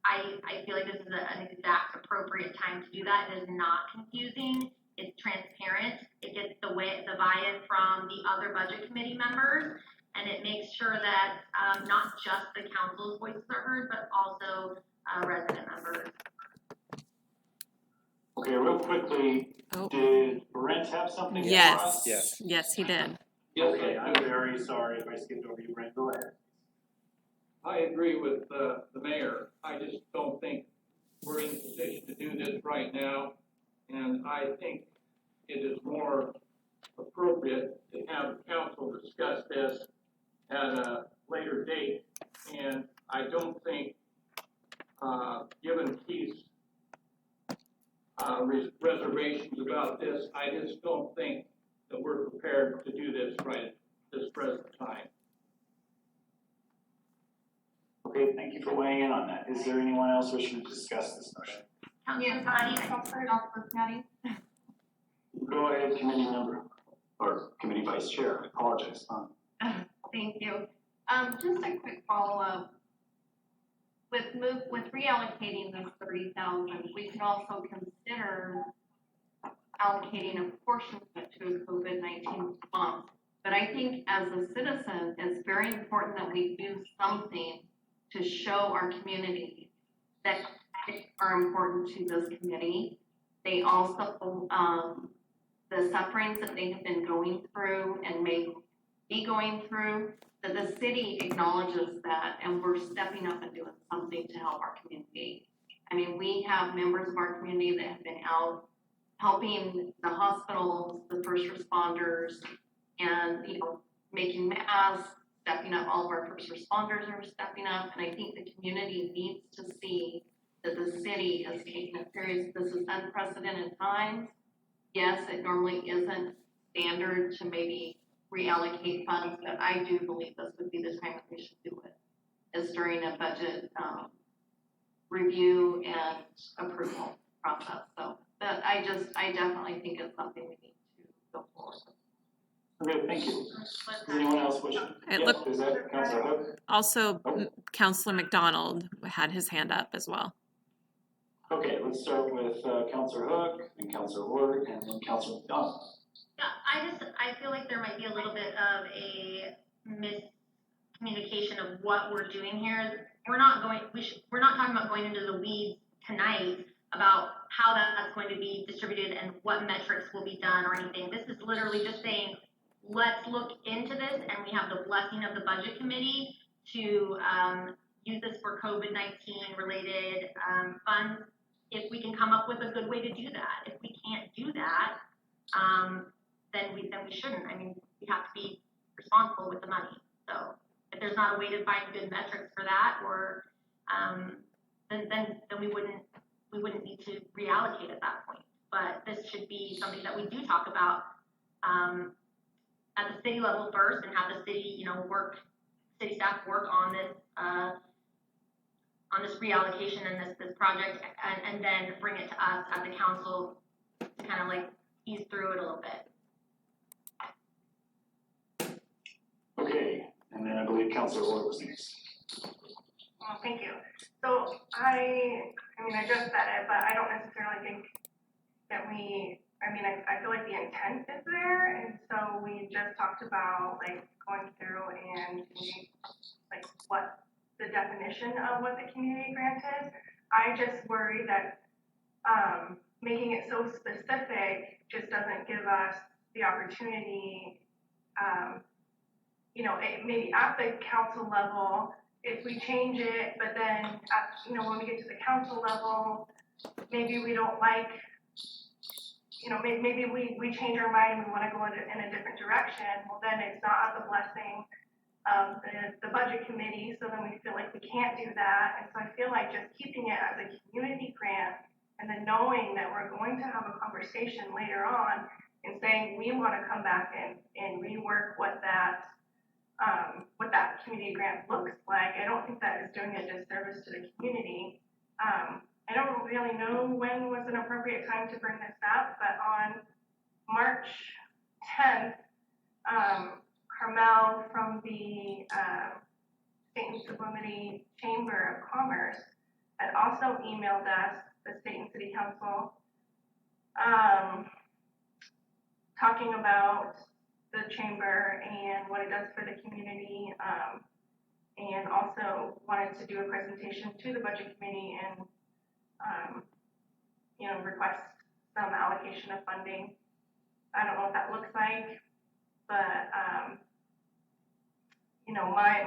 I feel like this is an exact appropriate time to do that. It is not confusing. It's transparent. It gets the buy-in from the other budget committee members, and it makes sure that not just the council's voices are heard, but also resident members. Okay, real quickly, Oh. did Brent have something? Yes. Yes. Yes, he did. Okay, I'm very sorry if I skipped over you, Brent. Go ahead. I agree with, the mayor. I just don't think we're in a position to do this right now. And I think it is more appropriate to have the council discuss this at a later date. And I don't think, given Keith's, reservations about this, I just don't think that we're prepared to do this right at this present time. Okay, thank you for weighing in on that. Is there anyone else wishing to discuss this motion? Councilor Patty, Councilor Patty? Go ahead, committee member, or committee vice chair, I apologize. Thank you. Just a quick follow-up. With reallocating this 30,000, we could also consider allocating a portion of it to a COVID-19 response. But I think as a citizen, it's very important that we do something to show our community that are important to this committee. They also, the sufferings that they have been going through and may be going through, that the city acknowledges that, and we're stepping up and doing something to help our community. I mean, we have members of our community that have been out helping the hospitals, the first responders, and, you know, making masks, stepping up. All of our first responders are stepping up, and I think the community needs to see that the city is taking it serious. This is unprecedented times. Yes, it normally isn't standard to maybe reallocate funds, but I do believe this would be the time that we should do it, is during a budget review and approval process. So, but I definitely think it's something we need to go forward with. Okay, thank you. Does anyone else wish? It Yes, looked- is that Councilor Hook? Also, Councilor McDonald had his hand up as well. Okay, let's start with Councilor Hook, and Councilor Ward, and then Councilor McDonald. Yeah, I feel like there might be a little bit of a miscommunication of what we're doing here. We're not talking about going into the weeds tonight about how that's going to be distributed and what metrics will be done or anything. This is literally just saying, let's look into this, and we have the blessing of the budget committee to use this for COVID-19 related funds. If we can come up with a good way to do that. If we can't do that, then we shouldn't. I mean, we have to be responsible with the money. So if there's not a way to find good metrics for that, or then we wouldn't need to reallocate at that point. But this should be something that we do talk about at the city level first, and have the city, city staff work on this reallocation and this project, and then bring it to us as a council to kind of like ease through it a little bit. Okay, and then I believe Councilor Ward was next. Well, thank you. So I just said it, but I don't necessarily think that I feel like the intent is there, and so we just talked about like going through and like what the definition of what the community grant is. I just worry that making it so specific just doesn't give us the opportunity, maybe at the council level, if we change it, but then, when we get to the council level, maybe we don't like, maybe we change our mind and we want to go in a different direction. Well, then it's not at the blessing of the budget committee, so then we feel like we can't do that. And so I feel like just keeping it as a community grant and then knowing that we're going to have a conversation later on and saying we want to come back and rework what that community grant looks like, I don't think that is doing a disservice to the community. I don't really know when was an appropriate time to bring this up, but on March 10th, Carmel from the Stayton Sublimity Chamber of Commerce had also emailed us, the Stayton City Council, talking about the chamber and what it does for the community, and also wanted to do a presentation to the budget committee and request some allocation of funding. I don't know what that looks like, but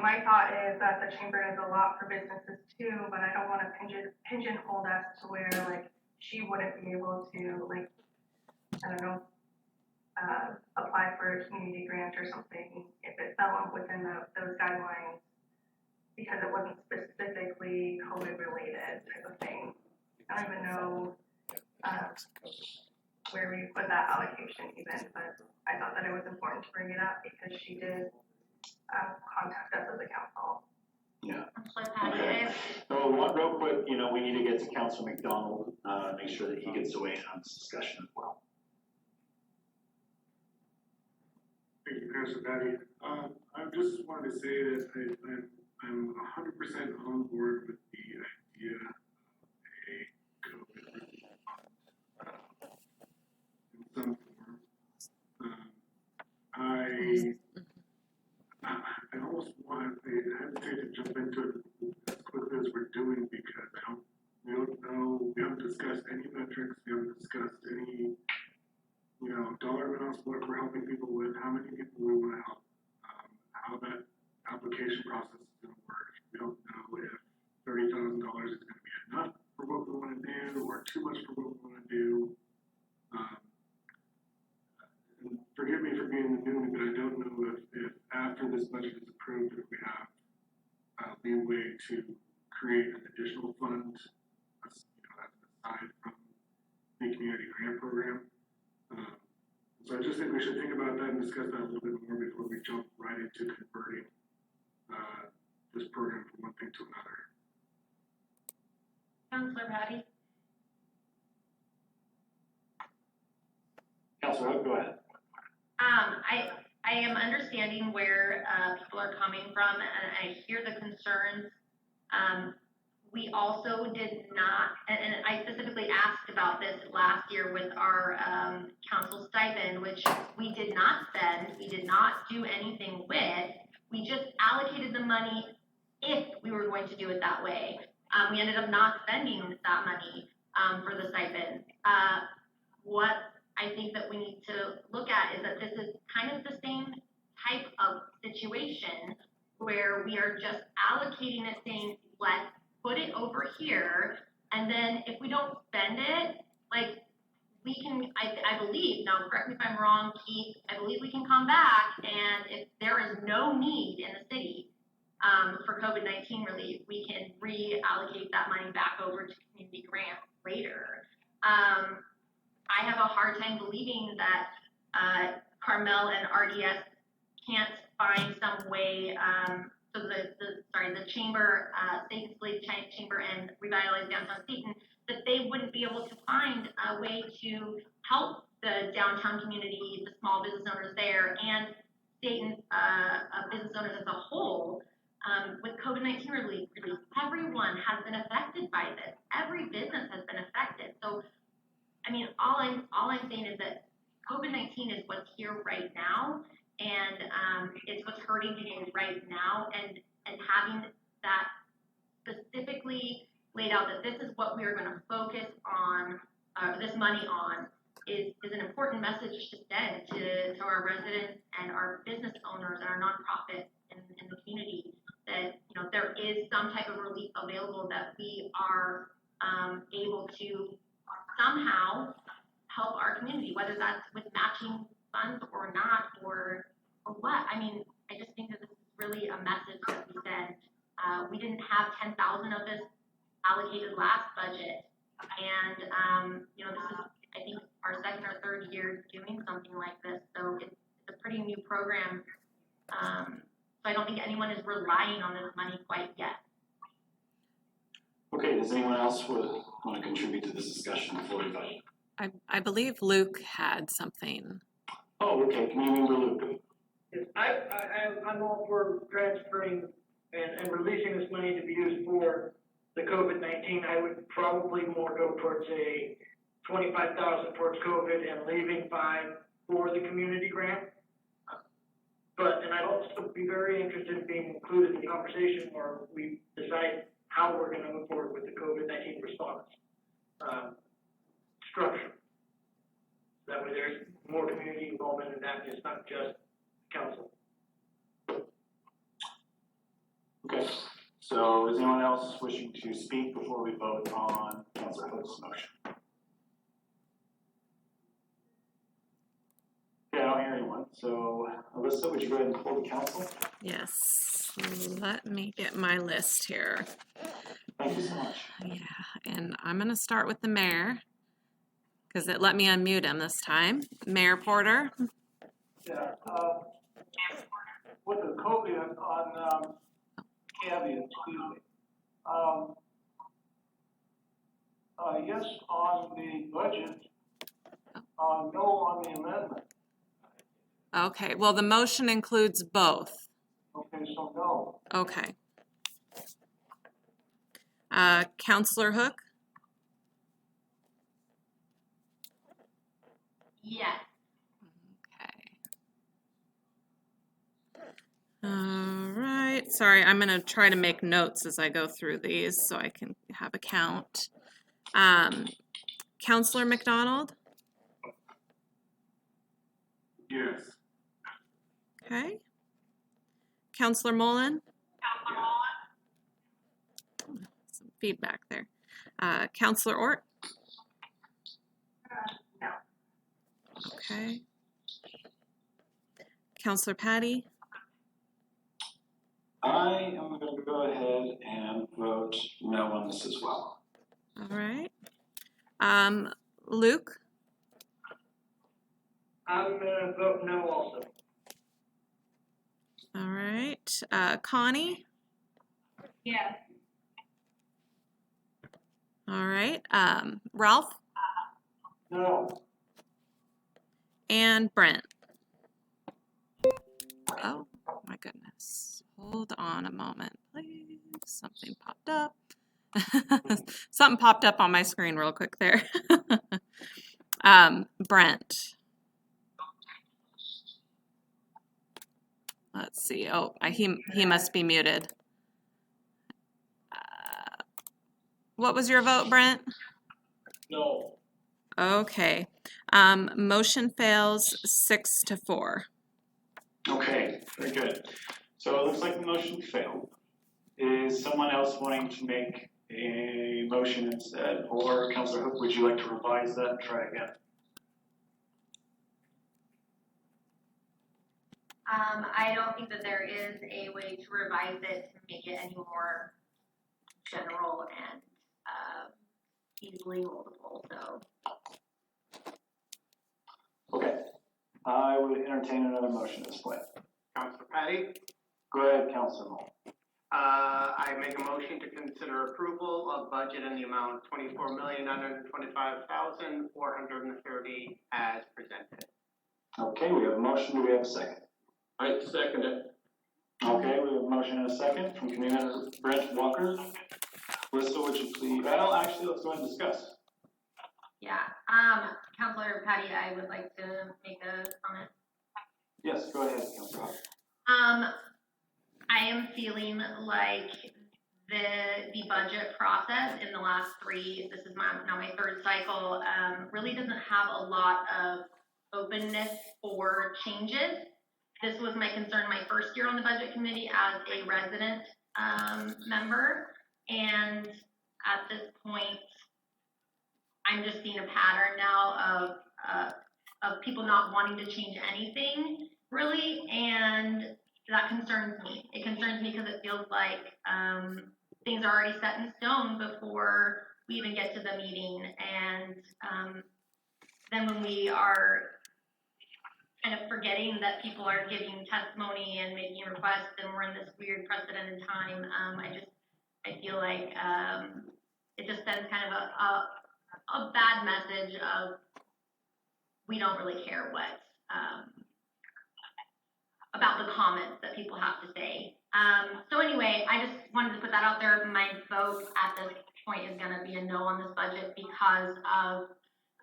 my thought is that the chamber does a lot for businesses too, but I don't want to pigeonhole us to where like she wouldn't be able to apply for a community grant or something if it fell within those guidelines because it wasn't specifically COVID related type of thing. I don't even know where we put that allocation even, but I thought that it was important to bring it up because she did contact us as a council. Yeah. Okay. So real quick, we need to get to Councilor McDonald, make sure that he gets to weigh in on this discussion as well. Thank you, Councilor Patty. I just wanted to say that I'm 100% on board with the idea of a COVID relief in some form. I almost hesitate to jump into it as quickly as we're doing because we don't know, we haven't discussed any metrics, we haven't discussed any dollar amounts, what we're helping people with, how many people we want to help, how that application process is going to work. We don't know if $30,000 is going to be enough for what we want to do or too much for what we want to do. And forgive me for being the newbie, but I don't know if after this budget is approved, if we have leeway to create an additional fund aside from the community grant program. So I just think we should think about that and discuss that a little bit more before we jump right into converting this program from one thing to another. Councilor Patty? Councilor, go ahead. I am understanding where people are coming from, and I hear the concerns. We also did not, and I specifically asked about this last year with our council stipend, which we did not spend, we did not do anything with. We just allocated the money if we were going to do it that way. We ended up not spending that money for the stipend. What I think that we need to look at is that this is kind of the same type of situation where we are just allocating it, saying, let's put it over here, and then if we don't spend it, like, we can, I believe, now correct me if I'm wrong, Keith, I believe we can come back, and if there is no need in the city for COVID-19 relief, we can reallocate that money back over to community grants later. I have a hard time believing that Carmel and RDS can't find some way, so the chamber, Stayton Slate Chamber and Revitalize Downtown Stayton, that they wouldn't be able to find a way to help the downtown community, the small business owners there, and Stayton business owners as a whole. With COVID-19 relief, everyone has been affected by this. Every business has been affected. So, I mean, all I'm saying is that COVID-19 is what's here right now, and it's what's hurting people right now, and having that specifically laid out that this is what we are going to focus on, this money on, is an important message to send to our residents and our business owners and our nonprofits in the community, that there is some type of relief available, that we are able to somehow help our community, whether that's with matching funds or not, or what. I mean, I just think that this is really a message that we send. We didn't have 10,000 of this allocated last budget, And, you know, this is, I think, our second or third year doing something like this, so it's a pretty new program. So I don't think anyone is relying on this money quite yet. Okay, does anyone else want to contribute to this discussion before we vote? I believe Luke had something. Oh, okay, Community Member Luke. I'm all for transferring and releasing this money to be used for the COVID-19. I would probably more go towards a 25,000 towards COVID and leaving 5 for the community grant. And I'd also be very interested in being included in the conversation where we decide how we're gonna move forward with the COVID-19 response, structure. That way there's more community involvement in that, it's not just council. Okay, so is anyone else wishing to speak before we vote on Councilor Hook's motion? Okay, I don't hear anyone, so Alyssa, would you go ahead and pull the council? Yes, let me get my list here. Thank you so much. Yeah, and I'm gonna start with the mayor, because it let me unmute him this time. Mayor Porter? Yeah, with the COVID on, caveat, excuse me. Yes on the budget, no on the amendment. Okay, well, the motion includes both. Okay, so no. Okay. Counselor Hook? Yes. All right, sorry, I'm gonna try to make notes as I go through these so I can have a count. Counselor McDonald? Yes. Okay. Counselor Mullen? Some feedback there. Counselor Ort? No. Okay. Counselor Patty? I am going to go ahead and vote no on this as well. All right. Luke? I'm gonna vote no also. All right. Connie? Yes. All right. Ralph? No. And Brent? Oh, my goodness. Hold on a moment, please. Something popped up. Something popped up on my screen real quick there. Brent. Let's see. Oh, he must be muted. What was your vote, Brent? No. Okay. Motion fails 6-4. Okay, very good. So it looks like the motion failed. Is someone else wanting to make a motion instead? Or Councilor Hook, would you like to revise that and try again? I don't think that there is a way to revise it to make it any more general and easily moldable, so. Okay, I would entertain another motion at this point. Councilor Patty? Go ahead, Councilor Mull. I make a motion to consider approval of budget in the amount of $24,925,430 as presented. Okay, we have a motion. Do we have a second? I second it. Okay, we have a motion and a second from Community Member Brent Walker. Alyssa, would you please? Well, actually, let's go ahead and discuss. Yeah, Counselor Patty, I would like to make a comment. Yes, go ahead, Councilor Hook. I am feeling like the budget process in the last this is now my third cycle, really doesn't have a lot of openness for changes. This was my concern my first year on the budget committee as a resident member, and at this point, I'm just seeing a pattern now of people not wanting to change anything really, and that concerns me. It concerns me because it feels like things are already set in stone before we even get to the meeting, and then when we are kind of forgetting that people are giving testimony and making requests, and we're in this weird precedented time, I feel like it just sends kind of a bad message of we don't really care what about the comments that people have to say. So anyway, I just wanted to put that out there. My vote at this point is going to be a no on this budget because of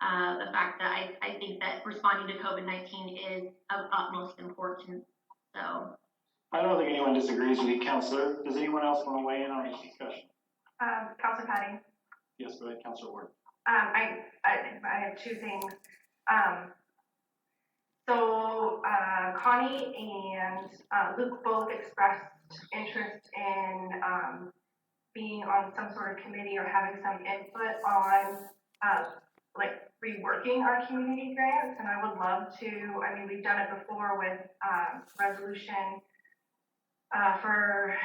the fact that I think that responding to COVID-19 is of utmost importance. So I don't think anyone disagrees with you, Counselor. Does anyone else want to weigh in on this discussion? Councilor Patty. Yes, go ahead, Counselor Ward. I have two things. So Connie and Luke both expressed interest in being on some sort of committee or having some input on like reworking our community grants, and I would love to. I mean, we've done it before with resolution for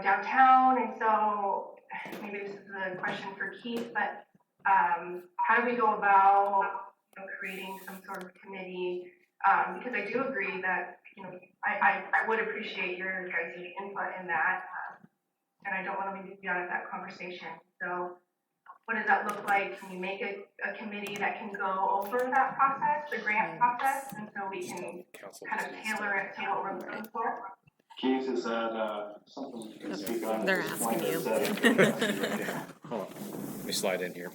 downtown, and so maybe this is a question for Keith, but how do we go about creating some sort of committee? Because I do agree that I would appreciate your guys' input in that, and I don't want to be out of that conversation. So what does that look like? Can you make a committee that can go over that process, the grant process, and so we can kind of tailor it to what we're looking for? Keith, is that something you can speak on? They're at this asking point, or you. is that- Hold on, let me slide in here.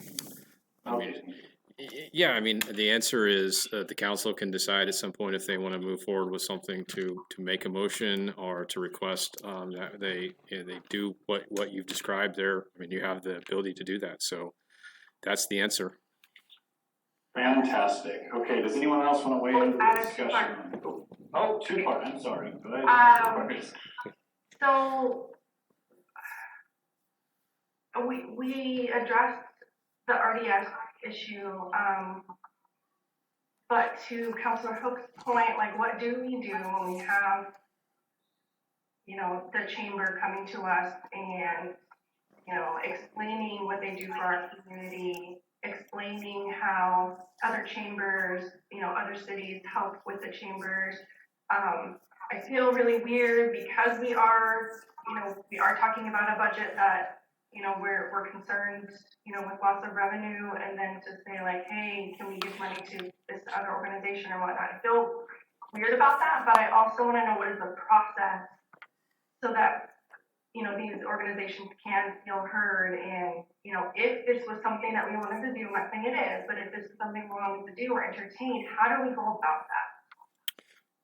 Okay. Yeah, I mean, the answer is the council can decide at some point if they want to move forward with something to make a motion or to request that they do what you've described there. I mean, you have the ability to do that, so that's the answer. Fantastic. Okay, does anyone else want to weigh in on the discussion? Oh, two-part, I'm sorry. Go ahead. So we addressed the RDS issue, but to Councilor Hook's point, like, what do we do when we have, the chamber coming to us and, explaining what they do for our community, explaining how other chambers, other cities help with the chambers. I feel really weird because we are talking about a budget that, we're concerned, with lots of revenue, and then to say like, hey, can we give money to this other organization or whatnot? I feel weird about that, but I also want to know what is the process so that, these organizations can feel heard. And, if this was something that we wanted to do, I'm not saying it is, but if this is something we wanted to do or entertain, how do we go about that?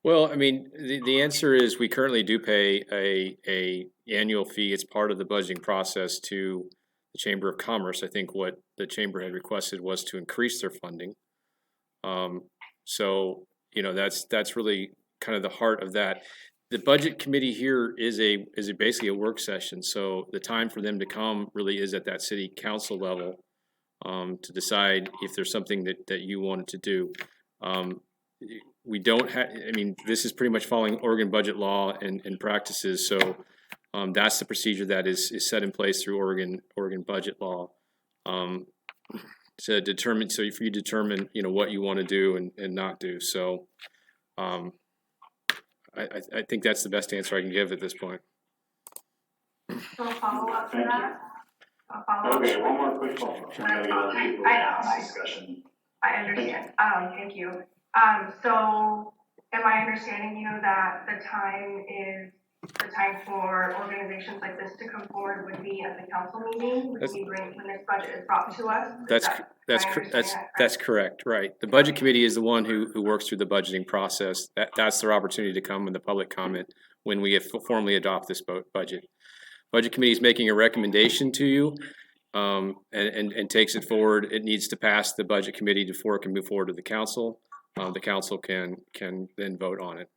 Well, I mean, the answer is we currently do pay a annual fee. It's part of the budgeting process to the Chamber of Commerce. I think what the Chamber had requested was to increase their funding. So, that's really kind of the heart of that. The budget committee here is basically a work session. So the time for them to come really is at that city council level to decide if there's something that you wanted to do. We don't have, I mean, this is pretty much following Oregon budget law and practices. So that's the procedure that is set in place through Oregon budget law to determine, so if you determine, what you want to do and not do. So I think that's the best answer I can give at this point. So a follow-up to that? Okay, one more quick follow-up. I'm gonna get a lot of people in this discussion. I understand. Thank you. So am I understanding, that the time for organizations like this to come forward would be at the council meeting when this budget is brought to us? That's correct, right. The budget committee is the one who works through the budgeting process. That's their opportunity to come in the public comment when we formally adopt this budget. Budget committee is making a recommendation to you and takes it forward. It needs to pass the budget committee before it can move forward to the council. The council can then vote on it.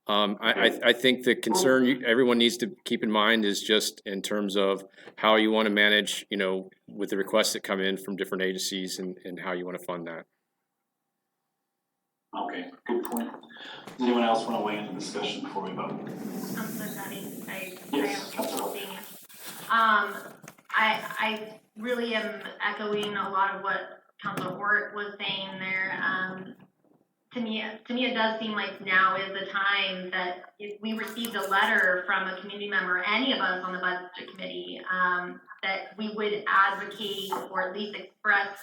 I think the concern everyone needs to keep in mind is just in terms of how you want to manage, with the requests that come in from different agencies and how you want to fund that. Okay, good point. Does anyone else want to weigh in the discussion before we vote? I'm so sorry. Yes, I I really am echoing a lot of what Councilor Hort was saying there. To me, it does seem like now is the time that if we received a letter from a community member, any of us on the budget committee, that we would advocate or at least express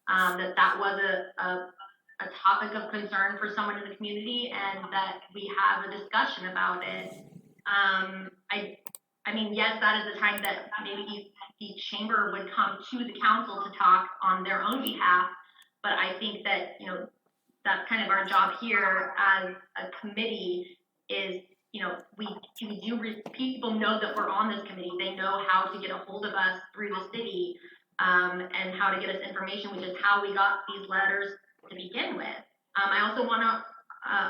that was a topic of concern for someone in the community, and that we have a discussion about it. I mean, yes, that is the time that maybe the chamber would come to the council to talk on their own behalf, but I think that, you know, that's kind of our job here as a committee is, you know, people know that we're on this committee. They know how to get a hold of us through the city, and how to get us information, which is how we got these letters to begin with. I also want to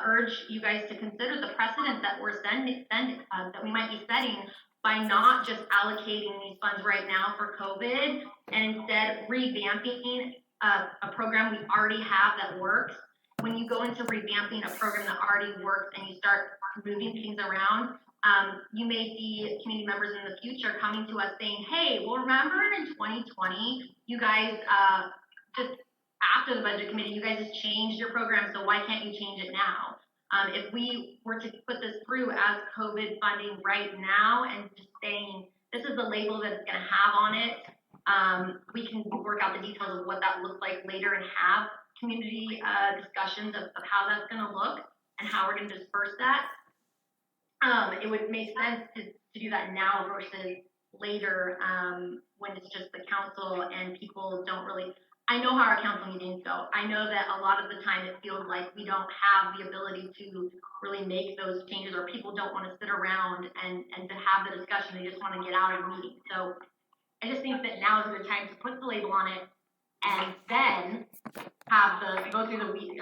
urge you guys to consider the precedent that we're that we might be setting by not just allocating these funds right now for COVID and instead revamping a program we already have that works. When you go into revamping a program that already works and you start moving things around, you may see community members in the future coming to us saying, hey, well, remember in 2020, you guys, just after the budget committee, you guys just changed your program, so why can't you change it now? If we were to put this through as COVID funding right now and just saying, this is the label that it's gonna have on it, we can work out the details of what that looks like later and have community discussions of how that's gonna look and how we're gonna disperse that. It would make sense to do that now versus later, when it's just the council and people don't really, I know how our council meetings go. I know that a lot of the time it feels like we don't have the ability to really make those changes, or people don't want to sit around and to have the discussion. They just want to get out of the meeting. So I just think that now is the time to put the label on it and then have go through the weeds,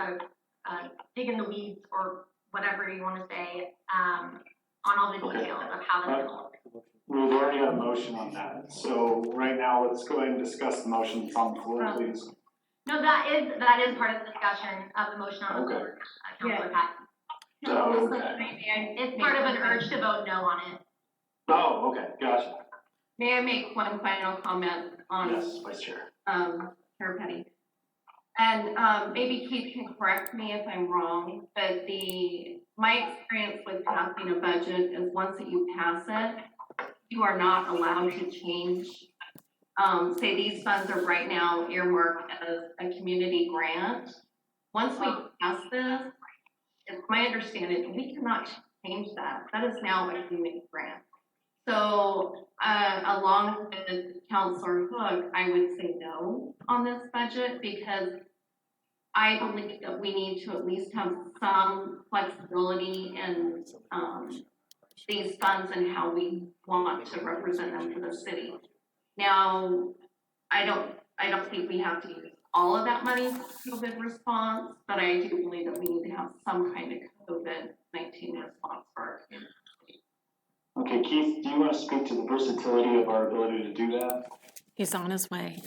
dig in the weeds, or whatever you want to say, on all the details of how that's going to look. We've already got a motion on that, so right now, let's go ahead and discuss the motion that's on the floor, please. No, that is part of the discussion of the motion on the floor, Councilor Pat. It's part of an urge to vote no on it. Oh, okay, gotcha. May I make one final comment on? Yes, Vice Chair. Chair Petty. And maybe Keith can correct me if I'm wrong, but my experience with passing a budget is once that you pass it, you are not allowed to change. Say these funds are right now earmarked as a community grant. Once we pass this, it's my understanding, we cannot change that. That is now a community grant. So along with Councilor Hook, I would say no on this budget because I believe that we need to at least have some flexibility in these funds and how we want to represent them for the city. Now, I don't think we have to use all of that money for COVID response, but I do believe that we need to have some kind of COVID-19 response for our community. Okay, Keith, do you want to speak to the versatility of our ability to do that? He's on his way.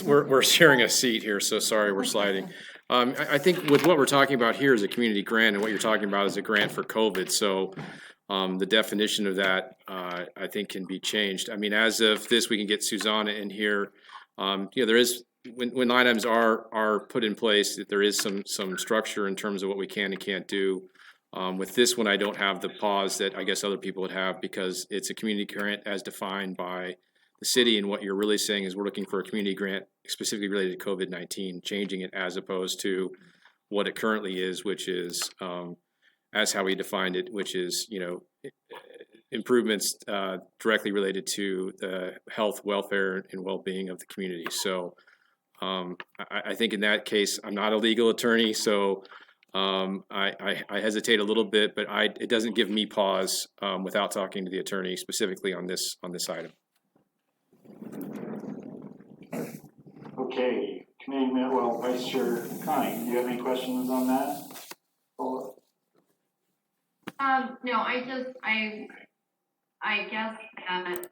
We're sharing a seat here, so sorry, we're sliding. I think with what we're talking about here is a community grant, and what you're talking about is a grant for COVID. So the definition of that, I think, can be changed. I mean, as of this, we can get Susanna in here. There is, when line items are put in place, that there is some structure in terms of what we can and can't do. With this one, I don't have the pause that I guess other people would have because it's a community grant as defined by the city, and what you're really saying is we're looking for a community grant specifically related to COVID-19, changing it as opposed to what it currently is, which is as how we defined it, which is improvements directly related to the health, welfare, and well-being of the community. So I think in that case, I'm not a legal attorney, so I hesitate a little bit, but it doesn't give me pause without talking to the attorney specifically on this item. Okay, Vice Chair Connie, do you have any questions on that? No, I guess that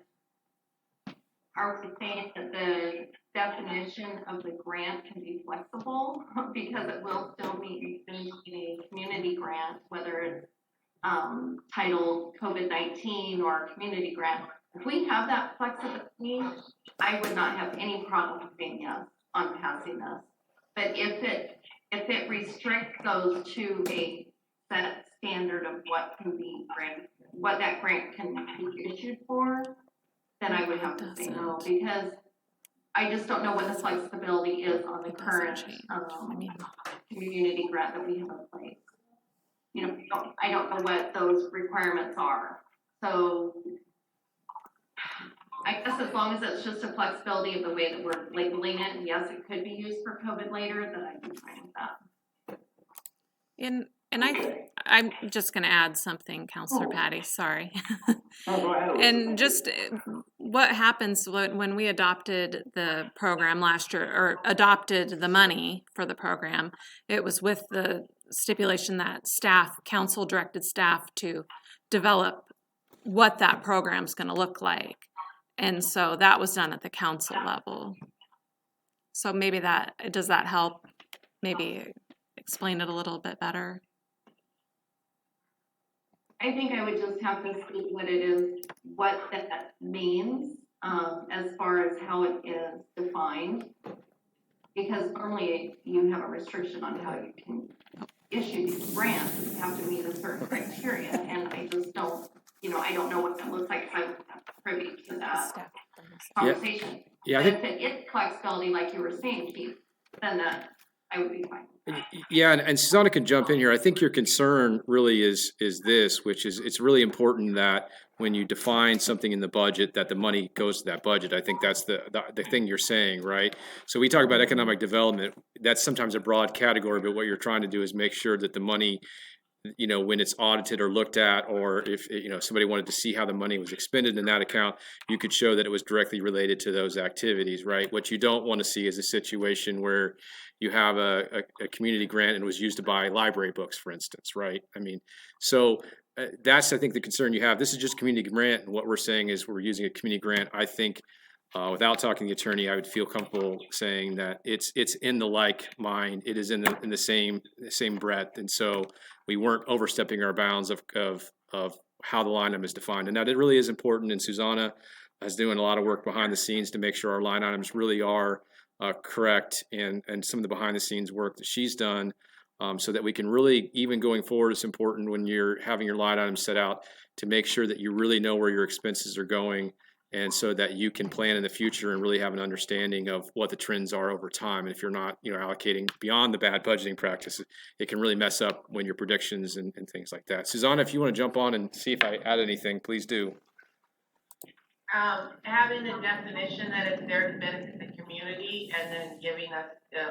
are we saying that the definition of the grant can be flexible because it will still be a community grant, whether it's titled COVID-19 or a community grant. If we have that flexibility, I would not have any problem saying yes on passing this. But if it restricts those to a set standard of what can be what that grant can be issued for, then I would have to say no, because I just don't know what the flexibility is on the current community grant that we have in place. You know, I don't know what those requirements are. So I guess as long as it's just a flexibility of the way that we're labeling it, and yes, it could be used for COVID later, then I'd be fine with that. And I'm just going to add something, Counselor Patty, sorry. No, go ahead. And just what happens when we adopted the program last year, or adopted the money for the program, it was with the stipulation that council directed staff to develop what that program's going to look like. And so that was done at the council level. So maybe does that help? Maybe explain it a little bit better. I think I would just have to see what it is, what that means, as far as how it is defined. Because normally you have a restriction on how you can issue these grants, you have to meet a certain criteria, and I just don't, I don't know what that looks like, so I'm not privy to that conversation. Yeah, I But think. if it is flexibility, like you were saying, Keith, then I would be fine. Yeah, and Susanna can jump in here. I think your concern really is this, which is it's really important that when you define something in the budget, that the money goes to that budget. I think that's the thing you're saying, right? So we talk about economic development. That's sometimes a broad category, but what you're trying to do is make sure that the money, when it's audited or looked at, or if somebody wanted to see how the money was expended in that account, you could show that it was directly related to those activities, right? What you don't want to see is a situation where you have a community grant and it was used to buy library books, for instance, right? I mean, so that's, I think, the concern you have. This is just community grant, and what we're saying is we're using a community grant. I think without talking to the attorney, I would feel comfortable saying that it's in the like mind. It is in the same breadth, and so we weren't overstepping our bounds of how the line item is defined. And that it really is important. And Susanna is doing a lot of work behind the scenes to make sure our line items really are correct, and some of the behind the scenes work that she's done, so that we can really, even going forward, it's important when you're having your line items set out to make sure that you really know where your expenses are going, and so that you can plan in the future and really have an understanding of what the trends are over time. And if you're not, allocating beyond the bad budgeting practices, it can really mess up when your predictions and things like that. Susanna, if you want to jump on and see if I add anything, please do. Having a definition that it's there to benefit the community, and then giving us,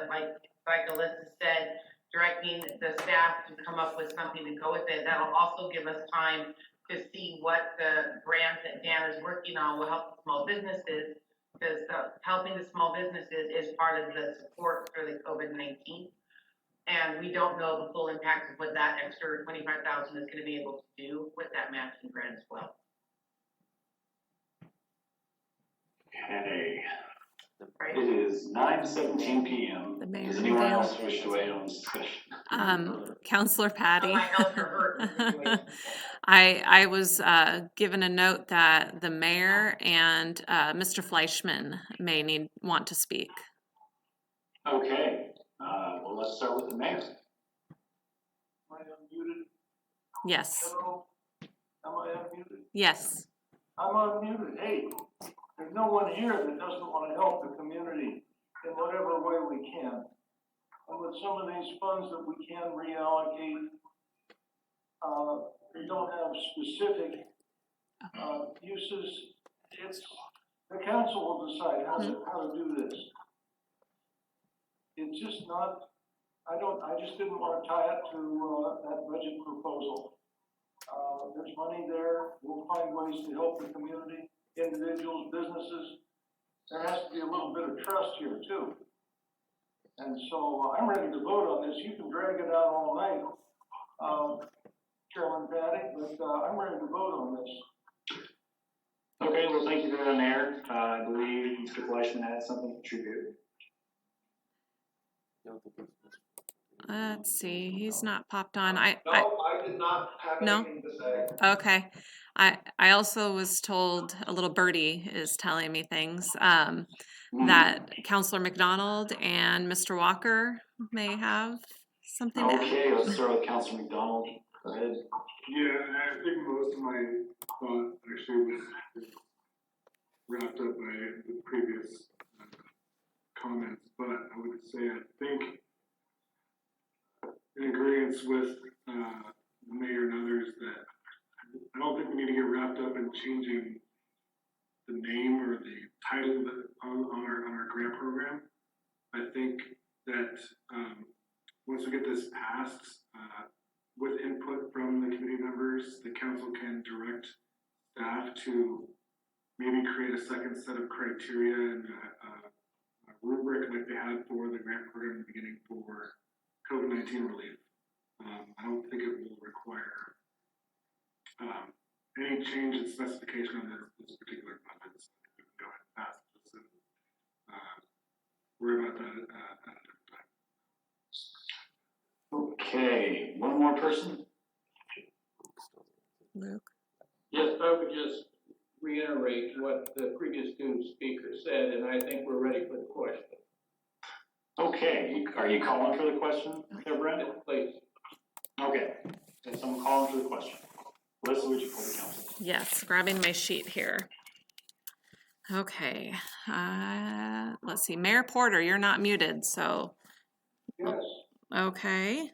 like Alyssa said, directing the staff to come up with something to go with it. That'll also give us time to see what the grant that Dan is working on will help the small businesses, because helping the small businesses is part of the support for the COVID-19. And we don't know the full impact of what that extra $25,000 is going to be able to do with that matching grant as well. Okay. It is 9:17 p.m. The mayor Does anyone again. else wish to weigh in on this discussion? Counselor Patty. My health or hurt. I was given a note that the mayor and Mr. Fleischman may want to speak. Okay, well, let's start with the mayor. Am I unmuted? Yes. Hello? Am I unmuted? Yes. I'm unmuted. Hey, there's no one here that doesn't want to help the community in whatever way we can. And with some of these funds that we can reallocate, we don't have specific uses. It's the council will decide how to do this. It's just not. I just didn't want to tie it to that budget proposal. There's money there. We'll find ways to help the community, individuals, businesses. There has to be a little bit of trust here too. And so I'm ready to vote on this. You can drag it out all night, Chairman Patty, but I'm ready to vote on this. Okay, well, thank you for that, Mayor. I believe Mr. Fleischman had something to contribute. Let's see. He's not popped on. No, I I did not have No? anything to say. Okay. I also was told, a little birdie is telling me things, that Counselor McDonald and Mr. Walker may have something to add. Okay, let's start with Councilor McDonald. Go ahead. Yeah, and I think most of my thought actually was wrapped up by the previous comments, but I would say I think in agreement with the mayor and others that I don't think we need to get wrapped up in changing the name or the title on our grant program. I think that once we get this passed, with input from the committee members, the council can direct staff to maybe create a second set of criteria and a rubric like they had for the grant program in the beginning for COVID-19 relief. I don't think it will require any change in specification on this particular budget. So we can go ahead and pass this and worry about that at a different time. Okay, one more person? Luke? Yes, I would just reiterate what the previous two speakers said, and I think we're ready for the question. Okay, are you calling for the question there, Brent? Please. Okay, is someone calling for the question? Melissa, would you pull the council? Yes, grabbing my sheet here. Okay, let's see, Mayor Porter, you're not muted, so. Yes. Okay.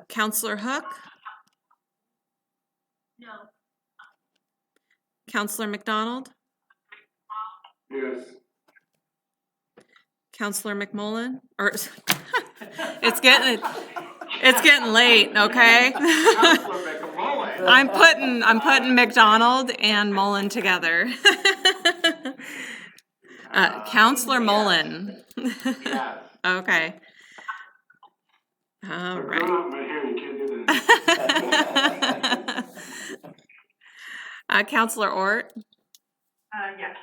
Counselor Hook, No. Counselor McDonald, Yes. Counselor McMullen, or it's getting late, okay? Councilor McMullen. I'm putting McDonald and Mullen together. Counselor Mullen. Yes. Okay. All right. Grown up right here, you can't do that. Counselor Ort. Yes.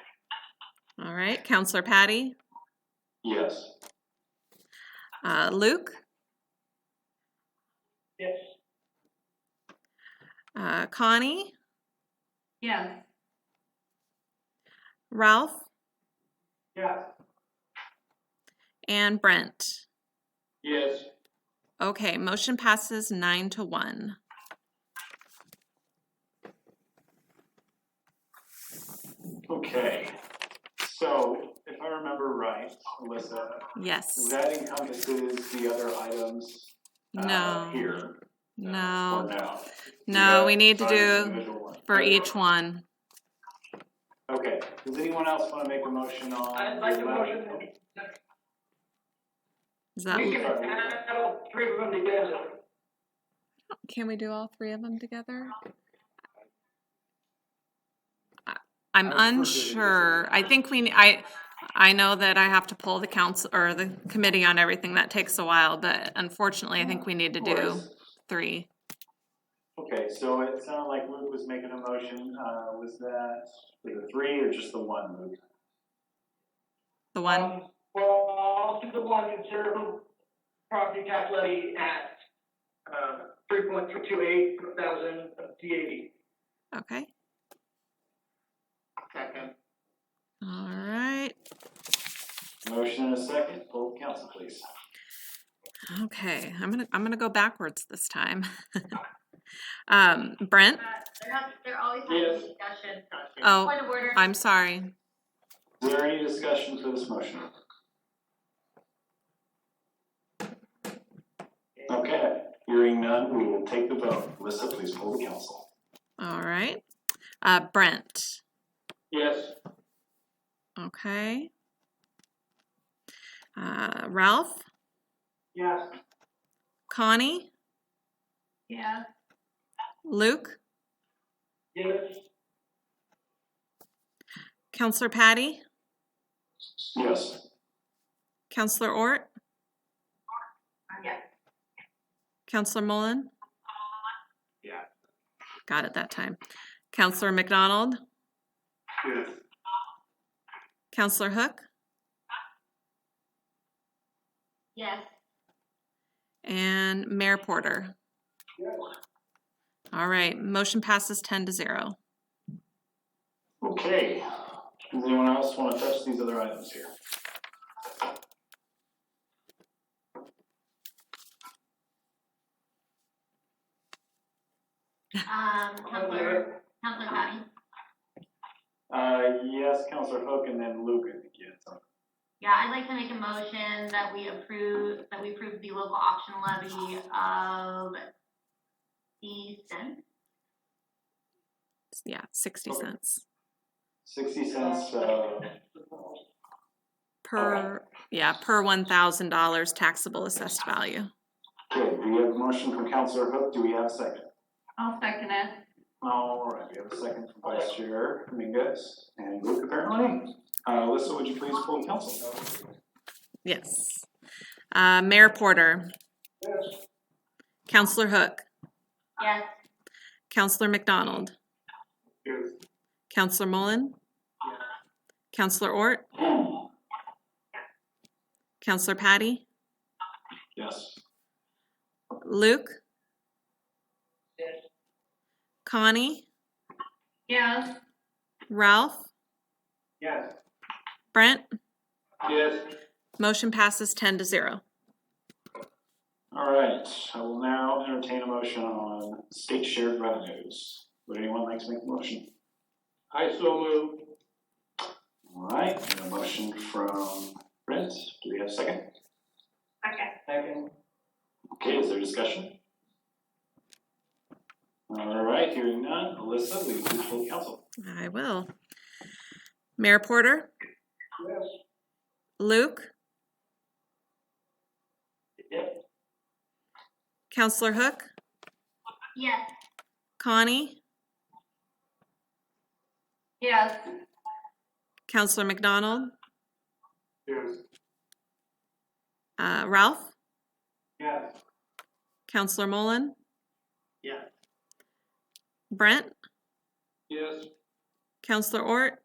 All right. Counselor Patty. Yes. Luke. Yes. Connie. Yes. Ralph. Yes. And Brent. Yes. Okay, motion passes 9-1. Okay, so if I remember right, Melissa, Yes. that encompasses the other items No. here. No. Or no? No, we need to do individual one. for each one. Okay, does anyone else want to make a motion on? I'd like to motion. Is that, We can add all three of them together. can we do all three of them together? I'm unsure. I think I know that I have to pull the council or the committee on everything. That takes a while, but unfortunately, I think we need to do 3. Okay, so it sounded like Luke was making a motion. Was that for the 3 or just the 1, Luke? The one? Well, I'll do the one considerable property tax levy at, 3.228 thousand DAD. Okay. Second. All right. Motion and a second. Poll the council, please. Okay. I'm gonna go backwards this time. Brent? There always has to Yes. be discussion. Oh, Point of order. I'm sorry. Is there any discussion for this motion? Okay, hearing none, we will take the vote. Melissa, please poll the council. All right. Brent? Yes. Okay. Ralph? Yes. Connie? Yeah. Luke? Yes. Counselor Patty? Yes. Counselor Ort? Yes. Counselor Mullen? Yeah. Got it that time. Counselor McDonald? Yes. Counselor Hook? Yes. And Mayor Porter? Yes. All right, motion passes 10-0. Okay, does anyone else want to touch these other items here? Counselor Patty? Yes, Counselor Hook, and then Luke, I think you had something. Yeah, I'd like to make a motion that we approve the local option levy of the cent. Yeah, 60 cents 60 cents, per, yeah, per $1,000 taxable assessed value. okay, we have a motion from Counselor Hook, do we have a second? I'll second it. All right, we have a second from Vice Chair Dominguez and Luke apparently. Alyssa, would you please pull the council? Yes. Mayor Porter, Yes. Counselor Hook, Yes. Counselor McDonald, Yes. Counselor Mullen, Counselor Ort, Counselor Patty, Yes. Luke, Yes. Connie, Yes. Ralph, Yes. Brent. Yes. Motion passes 10-0. All right, I will now entertain a motion on state shared revenues. Would anyone like to make a motion? I so move. All right, we have a motion from Brent. Do we have a second? Okay. Second. Okay, is there discussion? All right, hearing none. Alyssa, will you please pull the council? I will. Mayor Porter, Yes. Luke, Yes. Counselor Hook, Yes. Connie, Yes. Counselor McDonald, Yes. Ralph, Yes. Counselor Mullen, Yes. Brent, Yes. Counselor Ort,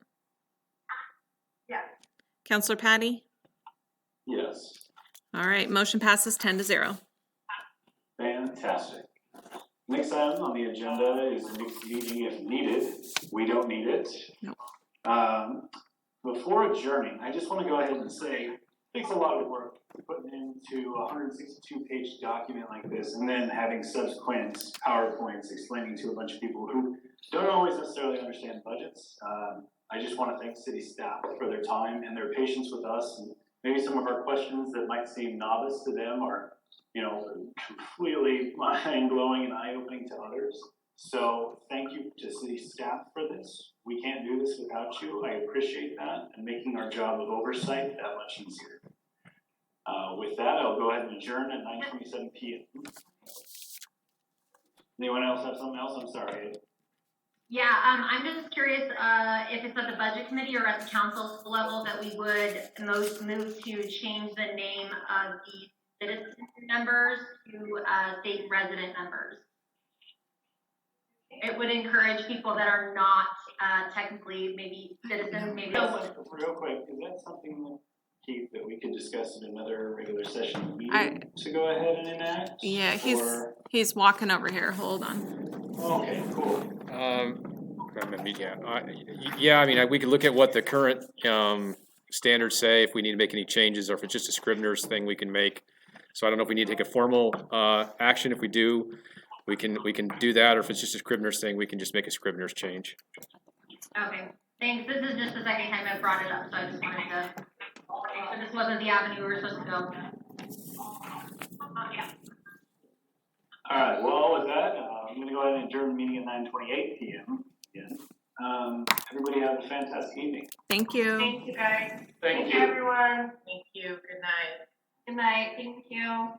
Yes. Counselor Patty. Yes. All right, motion passes 10-0. Fantastic. Next item on the agenda is a mixed meeting if needed. We don't need it. Nope. Before adjourning, I just want to go ahead and say, it takes a lot of work putting into a 162-page document like this and then having subsequent PowerPoints explaining to a bunch of people who don't always necessarily understand budgets. I just want to thank city staff for their time and their patience with us. And maybe some of our questions that might seem novice to them are, you know, completely mind-blowing and eye-opening to others. So thank you to city staff for this. We can't do this without you. I appreciate that and making our job of oversight that much easier. With that, I'll go ahead and adjourn at 9:27 p.m. Anyone else have something else? I'm sorry. Yeah, I'm just curious, if it's at the budget committee or at the council level that we would move to change the name of the citizen members to, state resident members. It would encourage people that are not, technically maybe citizens, maybe. Real quick, is that something, Keith, that we could discuss in another regular session meeting to go ahead and enact? Yeah, Or- he's walking over here. Hold on. Okay, cool. Yeah, I mean, we could look at what the current standards say, if we need to make any changes, or if it's just a Scrivener's thing we can make. So I don't know if we need to take a formal action. If we do, we can do that, or if it's just a Scrivener's thing, we can just make a Scrivener's change. Okay, thanks. This is just the second time I've brought it up, so I just wanted to, so this wasn't the avenue we were supposed to go. All right, well, with that, I'm going to go ahead and adjourn the meeting at 9:28 p.m. again. Everybody have a fantastic evening. Thank you. Thank you, guys. Thank Thank you. you, everyone. Thank you, good night. Good night. Thank you.